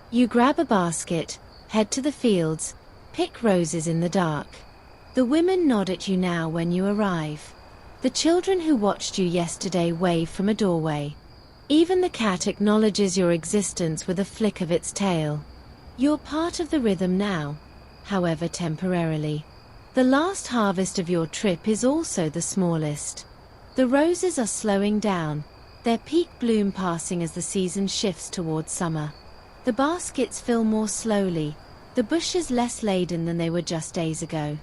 You grab a basket, head to the fields, pick roses in the dark. The women nod at you now when you arrive. The children who watched you yesterday wave from a doorway. Even the cat acknowledges your existence with a flick of its tail. You're part of the rhythm now, however temporarily. The last harvest of your trip is also the smallest. The roses are slowing down, their peak bloom passing as the season shifts towards summer. The baskets fill more slowly, the bushes less laden than they were just days ago.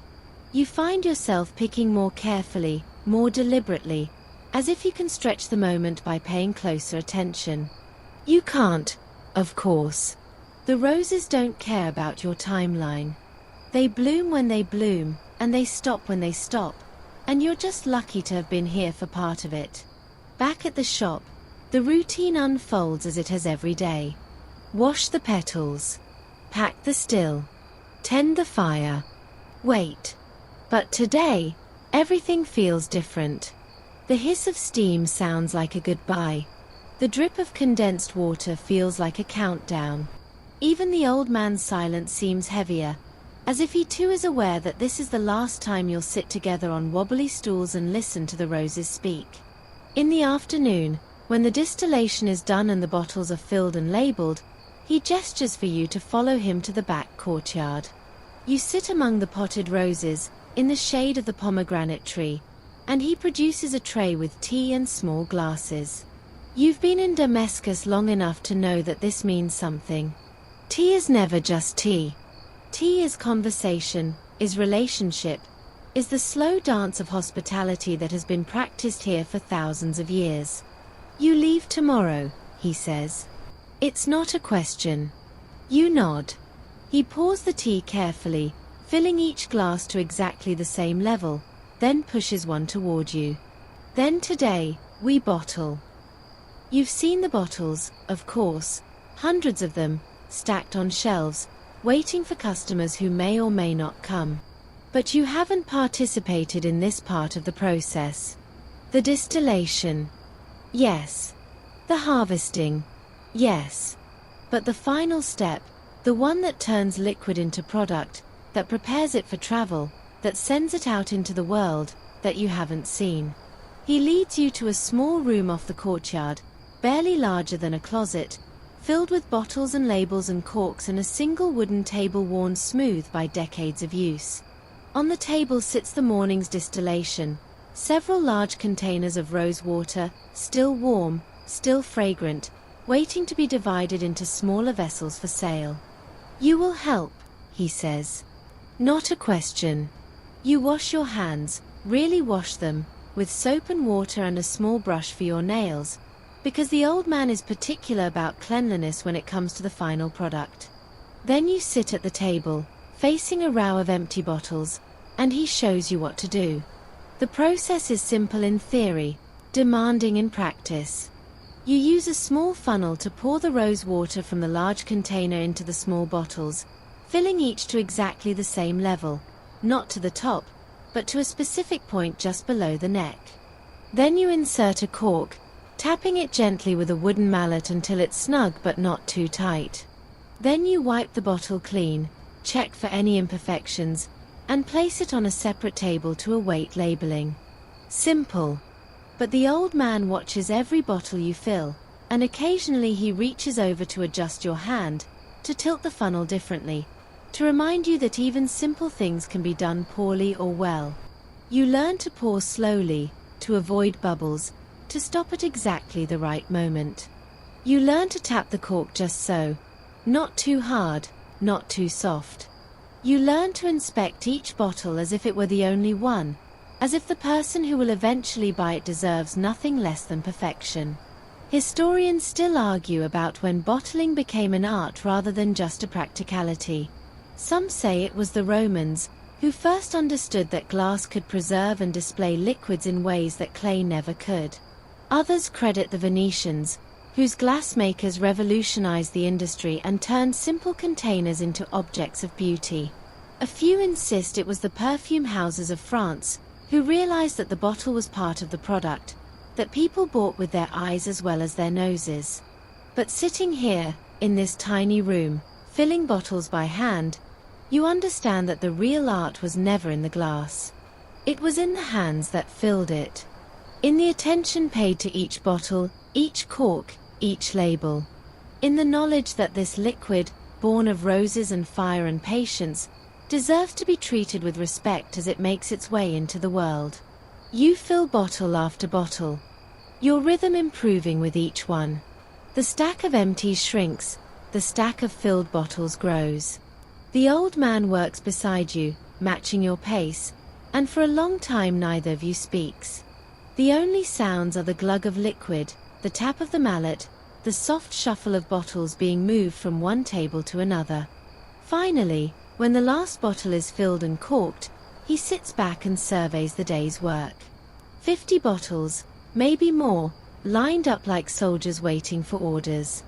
You find yourself picking more carefully, more deliberately, as if you can stretch the moment by paying closer attention. You can't, of course. The roses don't care about your timeline. They bloom when they bloom, and they stop when they stop, and you're just lucky to have been here for part of it. Back at the shop, the routine unfolds as it has every day. Wash the petals. Pack the still. Tend the fire. Wait. But today, everything feels different. The hiss of steam sounds like a goodbye. The drip of condensed water feels like a countdown. Even the old man's silence seems heavier, as if he too is aware that this is the last time you'll sit together on wobbly stools and listen to the roses speak. In the afternoon, When the distillation is done and the bottles are filled and labeled, he gestures for you to follow him to the back courtyard. You sit among the potted roses, in the shade of the pomegranate tree, and he produces a tray with tea and small glasses. You've been in Damascus long enough to know that this means something. Tea is never just tea. Tea is conversation, is relationship, is the slow dance of hospitality that has been practiced here for thousands of years. You leave tomorrow, he says. It's not a question. You nod. He pours the tea carefully, filling each glass to exactly the same level, then pushes one toward you. Then today, we bottle. You've seen the bottles, of course, hundreds of them, stacked on shelves, waiting for customers who may or may not come. But you haven't participated in this part of the process. The distillation. Yes. The harvesting. Yes. But the final step, the one that turns liquid into product, that prepares it for travel, that sends it out into the world, that you haven't seen. He leads you to a small room off the courtyard, barely larger than a closet, filled with bottles and labels and corks and a single wooden table worn smooth by decades of use. On the table sits the morning's distillation, several large containers of rose water, still warm, still fragrant, waiting to be divided into smaller vessels for sale. You will help, he says. Not a question. You wash your hands, really wash them, with soap and water and a small brush for your nails, because the old man is particular about cleanliness when it comes to the final product. Then you sit at the table, facing a row of empty bottles, and he shows you what to do. The process is simple in theory, demanding in practice. You use a small funnel to pour the rose water from the large container into the small bottles, filling each to exactly the same level, not to the top, but to a specific point just below the neck. Then you insert a cork, tapping it gently with a wooden mallet until it's snug but not too tight. Then you wipe the bottle clean, check for any imperfections, and place it on a separate table to await labeling. Simple. But the old man watches every bottle you fill, and occasionally he reaches over to adjust your hand, to tilt the funnel differently, to remind you that even simple things can be done poorly or well. You learn to pour slowly, to avoid bubbles, to stop at exactly the right moment. You learn to tap the cork just so, not too hard, not too soft. You learn to inspect each bottle as if it were the only one, as if the person who will eventually buy it deserves nothing less than perfection. Historians still argue about when bottling became an art rather than just a practicality. Some say it was the Romans, who first understood that glass could preserve and display liquids in ways that clay never could. Others credit the Venetians, whose glassmakers revolutionized the industry and turned simple containers into objects of beauty. A few insist it was the perfume houses of France, who realized that the bottle was part of the product, that people bought with their eyes as well as their noses. But sitting here, in this tiny room, filling bottles by hand, you understand that the real art was never in the glass. It was in the hands that filled it. In the attention paid to each bottle, each cork, each label. In the knowledge that this liquid, born of roses and fire and patience, deserves to be treated with respect as it makes its way into the world. You fill bottle after bottle, your rhythm improving with each one. The stack of empties shrinks, the stack of filled bottles grows. The old man works beside you, matching your pace, and for a long time neither of you speaks. The only sounds are the glug of liquid, the tap of the mallet, the soft shuffle of bottles being moved from one table to another. Finally, when the last bottle is filled and corked, he sits back and surveys the day's work. 50 bottles, maybe more, lined up like soldiers waiting for orders.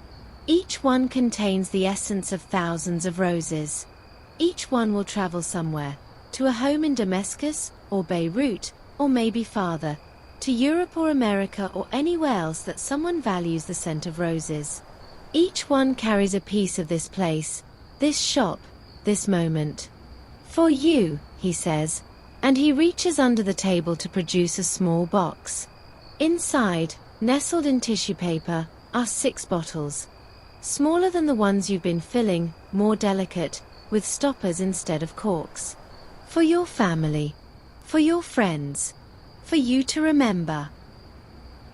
Each one contains the essence of thousands of roses. Each one will travel somewhere, to a home in Damascus, or Beirut, or maybe farther, to Europe or America or anywhere else that someone values the scent of roses. Each one carries a piece of this place, this shop, this moment. For you, he says, and he reaches under the table to produce a small box. Inside, nestled in tissue paper, are 6 bottles. Smaller than the ones you've been filling, more delicate, with stoppers instead of corks. For your family. For your friends. For you to remember.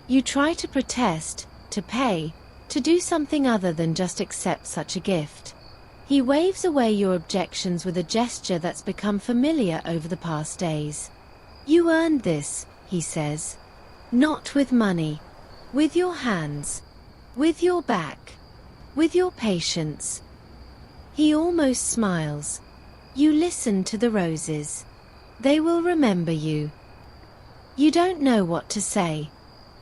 You try to protest, to pay, to do something other than just accept such a gift. He waves away your objections with a gesture that's become familiar over the past days. You earned this, he says. Not with money. With your hands. With your back. With your patience. He almost smiles. You listen to the roses. They will remember you. You don't know what to say.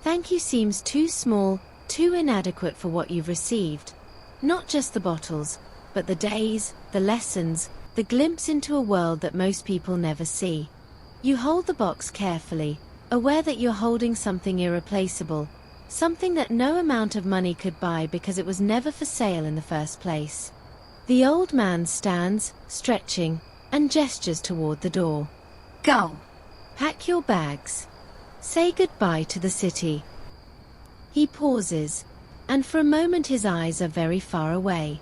Thank you seems too small, too inadequate for what you've received. Not just the bottles, but the days, the lessons, the glimpse into a world that most people never see. You hold the box carefully, aware that you're holding something irreplaceable, something that no amount of money could buy because it was never for sale in the first place. The old man stands, stretching, and gestures toward the door. Go! Pack your bags. Say goodbye to the city. He pauses, and for a moment his eyes are very far away.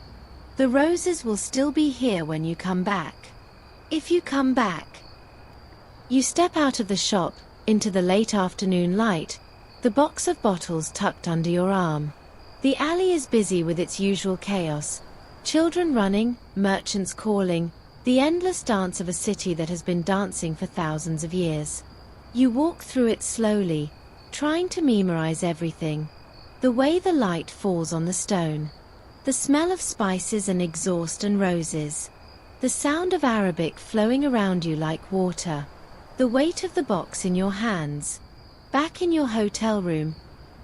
The roses will still be here when you come back. If you come back. You step out of the shop, into the late afternoon light, the box of bottles tucked under your arm. The alley is busy with its usual chaos. Children running, merchants calling, the endless dance of a city that has been dancing for thousands of years. You walk through it slowly, trying to memorize everything. The way the light falls on the stone. The smell of spices and exhaust and roses. The sound of Arabic flowing around you like water. The weight of the box in your hands. Back in your hotel room,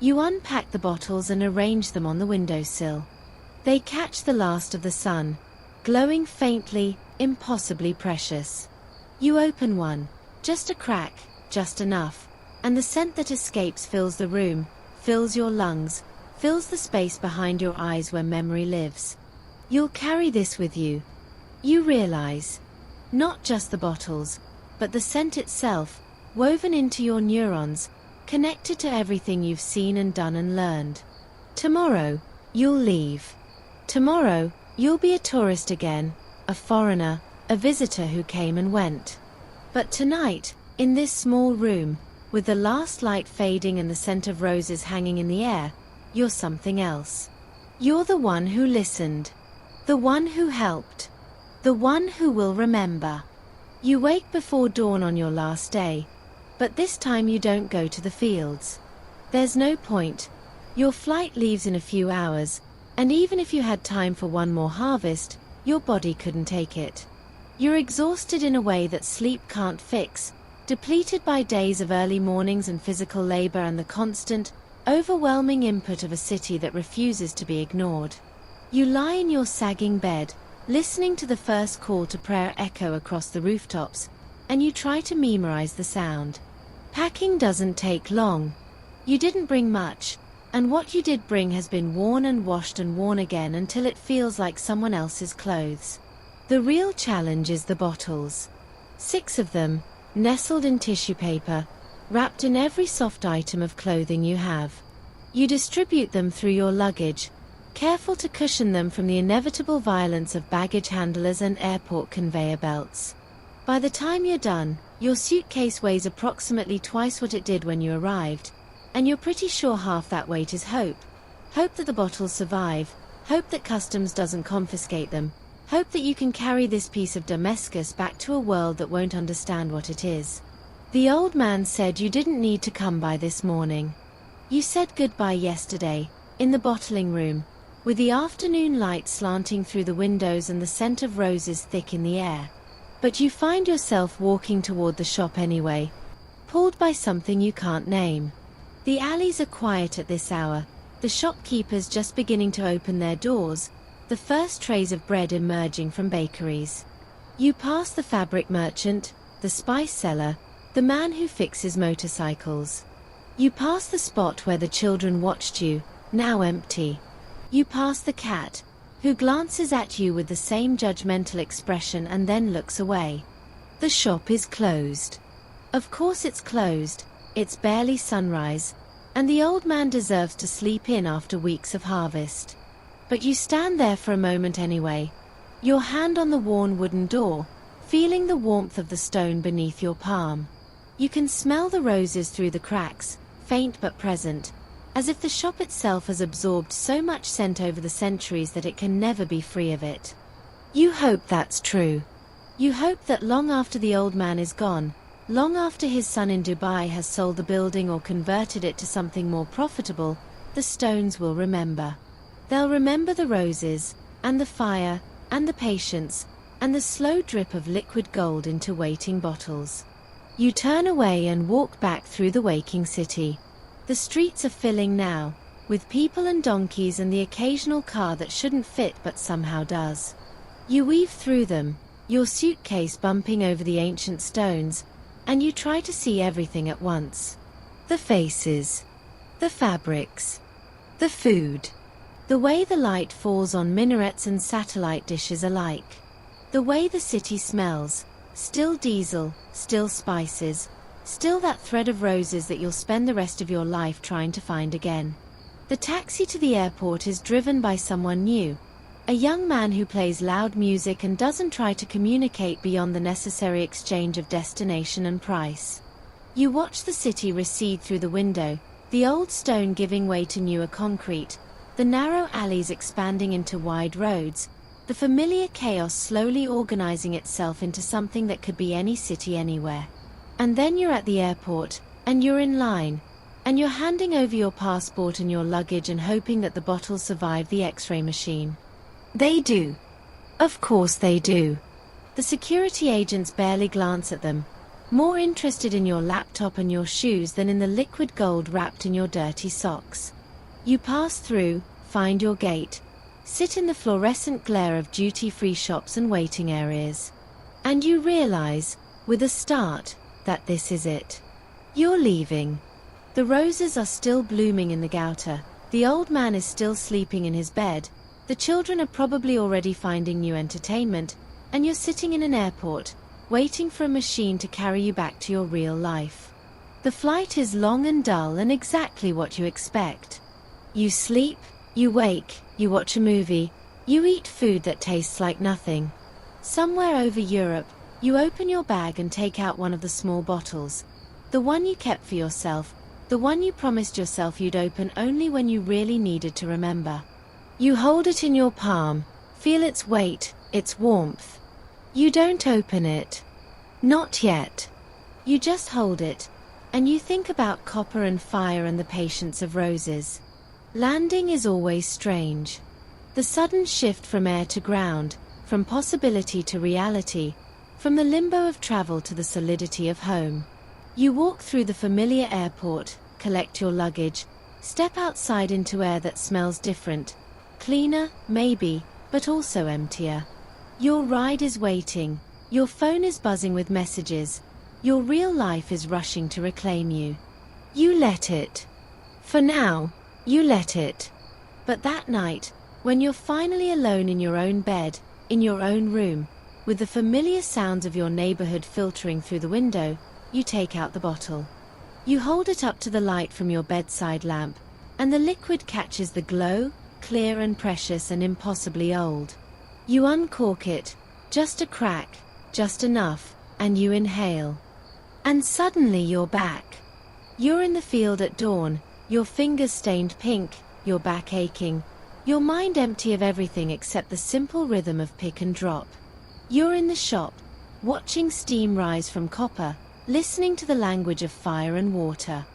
you unpack the bottles and arrange them on the windowsill. They catch the last of the sun, glowing faintly, impossibly precious. You open one, just a crack, just enough, and the scent that escapes fills the room, fills your lungs, fills the space behind your eyes where memory lives. You'll carry this with you. You realize. Not just the bottles, but the scent itself, woven into your neurons, connected to everything you've seen and done and learned. Tomorrow, you'll leave. Tomorrow, you'll be a tourist again, a foreigner, a visitor who came and went. But tonight, in this small room, with the last light fading and the scent of roses hanging in the air, you're something else. You're the one who listened. The one who helped. The one who will remember. You wake before dawn on your last day, but this time you don't go to the fields. There's no point. Your flight leaves in a few hours, and even if you had time for one more harvest, your body couldn't take it. You're exhausted in a way that sleep can't fix, depleted by days of early mornings and physical labor and the constant, overwhelming input of a city that refuses to be ignored. You lie in your sagging bed, listening to the first call to prayer echo across the rooftops, and you try to memorize the sound. Packing doesn't take long. You didn't bring much, and what you did bring has been worn and washed and worn again until it feels like someone else's clothes. The real challenge is the bottles. 6 of them, nestled in tissue paper, wrapped in every soft item of clothing you have. You distribute them through your luggage, careful to cushion them from the inevitable violence of baggage handlers and airport conveyor belts. By the time you're done, your suitcase weighs approximately twice what it did when you arrived, and you're pretty sure half that weight is hope. Hope that the bottles survive, hope that customs doesn't confiscate them, hope that you can carry this piece of Damascus back to a world that won't understand what it is. The old man said you didn't need to come by this morning. You said goodbye yesterday, in the bottling room, with the afternoon light slanting through the windows and the scent of roses thick in the air. But you find yourself walking toward the shop anyway, pulled by something you can't name. The alleys are quiet at this hour, the shopkeepers just beginning to open their doors, the first trays of bread emerging from bakeries. You pass the fabric merchant, the spice seller, the man who fixes motorcycles. You pass the spot where the children watched you, now empty. You pass the cat, who glances at you with the same judgmental expression and then looks away. The shop is closed. Of course it's closed, it's barely sunrise, And the old man deserves to sleep in after weeks of harvest. But you stand there for a moment anyway, your hand on the worn wooden door, feeling the warmth of the stone beneath your palm. You can smell the roses through the cracks, faint but present, as if the shop itself has absorbed so much scent over the centuries that it can never be free of it. You hope that's true. You hope that long after the old man is gone, long after his son in Dubai has sold the building or converted it to something more profitable, the stones will remember. They'll remember the roses, and the fire, and the patience, and the slow drip of liquid gold into waiting bottles. You turn away and walk back through the waking city. The streets are filling now, with people and donkeys and the occasional car that shouldn't fit but somehow does. You weave through them, your suitcase bumping over the ancient stones, and you try to see everything at once. The faces, the fabrics, the food, the way the light falls on minarets and satellite dishes alike, the way the city smells, still diesel, still spices, still that thread of roses that you'll spend the rest of your life trying to find again. The taxi to the airport is driven by someone new, a young man who plays loud music and doesn't try to communicate beyond the necessary exchange of destination and price. You watch the city recede through the window, the old stone giving way to newer concrete, the narrow alleys expanding into wide roads, the familiar chaos slowly organizing itself into something that could be any city anywhere. And then you're at the airport, and you're in line, and you're handing over your passport and your luggage and hoping that the bottles survive the X-ray machine. They do. Of course they do. The security agents barely glance at them, more interested in your laptop and your shoes than in the liquid gold wrapped in your dirty socks. You pass through, find your gate, sit in the fluorescent glare of duty-free shops and waiting areas. And you realize, with a start, that this is it. You're leaving. The roses are still blooming in the gutter, the old man is still sleeping in his bed, the children are probably already finding new entertainment, and you're sitting in an airport, waiting for a machine to carry you back to your real life. The flight is long and dull and exactly what you expect. You sleep, you wake, you watch a movie, you eat food that tastes like nothing. Somewhere over Europe, you open your bag and take out one of the small bottles, the one you kept for yourself, the one you promised yourself you'd open only when you really needed to remember. You hold it in your palm, feel its weight, its warmth. You don't open it. Not yet. You just hold it, and you think about copper and fire and the patience of roses. Landing is always strange. The sudden shift from air to ground, from possibility to reality, from the limbo of travel to the solidity of home. You walk through the familiar airport, collect your luggage, step outside into air that smells different, cleaner, maybe, but also emptier. Your ride is waiting, your phone is buzzing with messages, your real life is rushing to reclaim you. You let it. For now, you let it. But that night, when you're finally alone in your own bed, in your own room, with the familiar sounds of your neighborhood filtering through the window, you take out the bottle. You hold it up to the light from your bedside lamp, and the liquid catches the glow, clear and precious and impossibly old. You uncork it, just a crack, just enough, and you inhale. And suddenly you're back. You're in the field at dawn, your fingers stained pink, your back aching, your mind empty of everything except the simple rhythm of pick and drop. You're in the shop, watching steam rise from copper, listening to the language of fire and water.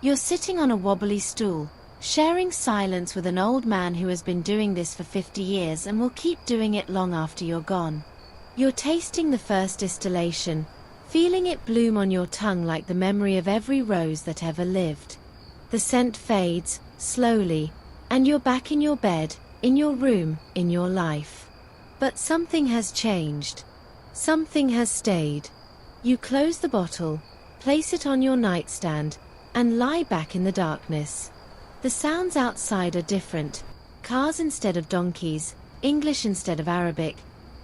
You're sitting on a wobbly stool, sharing silence with an old man who has been doing this for 50 years and will keep doing it long after you're gone. You're tasting the first distillation, feeling it bloom on your tongue like the memory of every rose that ever lived. The scent fades, slowly, and you're back in your bed, in your room, in your life. But something has changed. Something has stayed. You close the bottle, place it on your nightstand, and lie back in the darkness. The sounds outside are different, cars instead of donkeys, English instead of Arabic,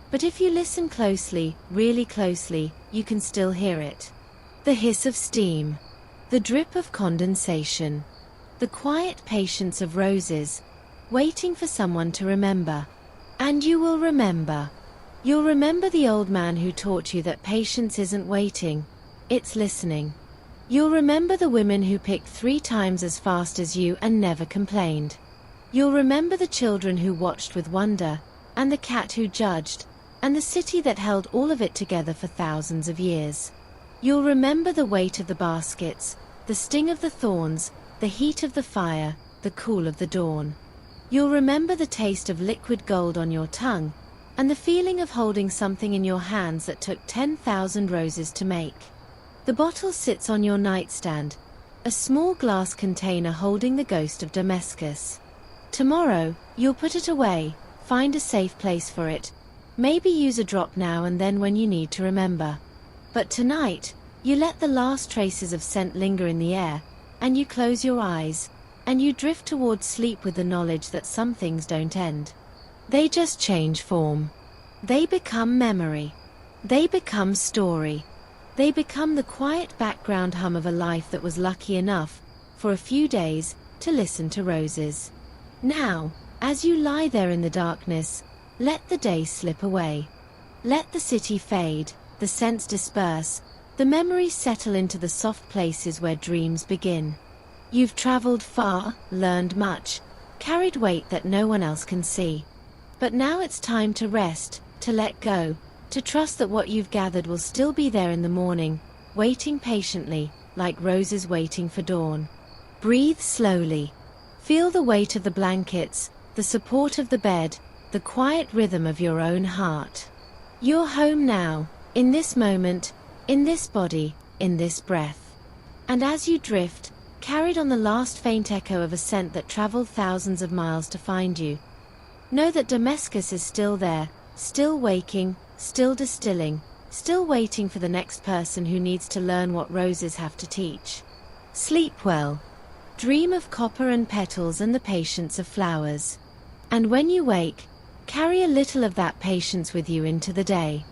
but if you listen closely, really closely, you can still hear it. The hiss of steam, the drip of condensation, the quiet patience of roses, waiting for someone to remember. And you will remember. You'll remember the old man who taught you that patience isn't waiting, it's listening. You'll remember the women who picked 3 times as fast as you and never complained. You'll remember the children who watched with wonder, and the cat who judged, and the city that held all of it together for thousands of years. You'll remember the weight of the baskets, the sting of the thorns, the heat of the fire, the cool of the dawn. You'll remember the taste of liquid gold on your tongue, and the feeling of holding something in your hands that took 10,000 roses to make. The bottle sits on your nightstand, a small glass container holding the ghost of Damascus. Tomorrow, you'll put it away, find a safe place for it, maybe use a drop now and then when you need to remember. But tonight, you let the last traces of scent linger in the air, and you close your eyes, and you drift towards sleep with the knowledge that some things don't end. They just change form. They become memory. They become story. They become the quiet background hum of a life that was lucky enough, for a few days, to listen to roses. Now, as you lie there in the darkness, let the day slip away. Let the city fade, the scents disperse, the memories settle into the soft places where dreams begin. You've traveled far, learned much, carried weight that no one else can see. But now it's time to rest, to let go, to trust that what you've gathered will still be there in the morning, waiting patiently, like roses waiting for dawn. Breathe slowly. Feel the weight of the blankets, the support of the bed, the quiet rhythm of your own heart. You're home now, in this moment, in this body, in this breath. And as you drift, carried on the last faint echo of a scent that traveled thousands of miles to find you, know that Damascus is still there, still waking, still distilling, still waiting for the next person who needs to learn what roses have to teach. Sleep well. Dream of copper and petals and the patience of flowers. And when you wake, carry a little of that patience with you into the day.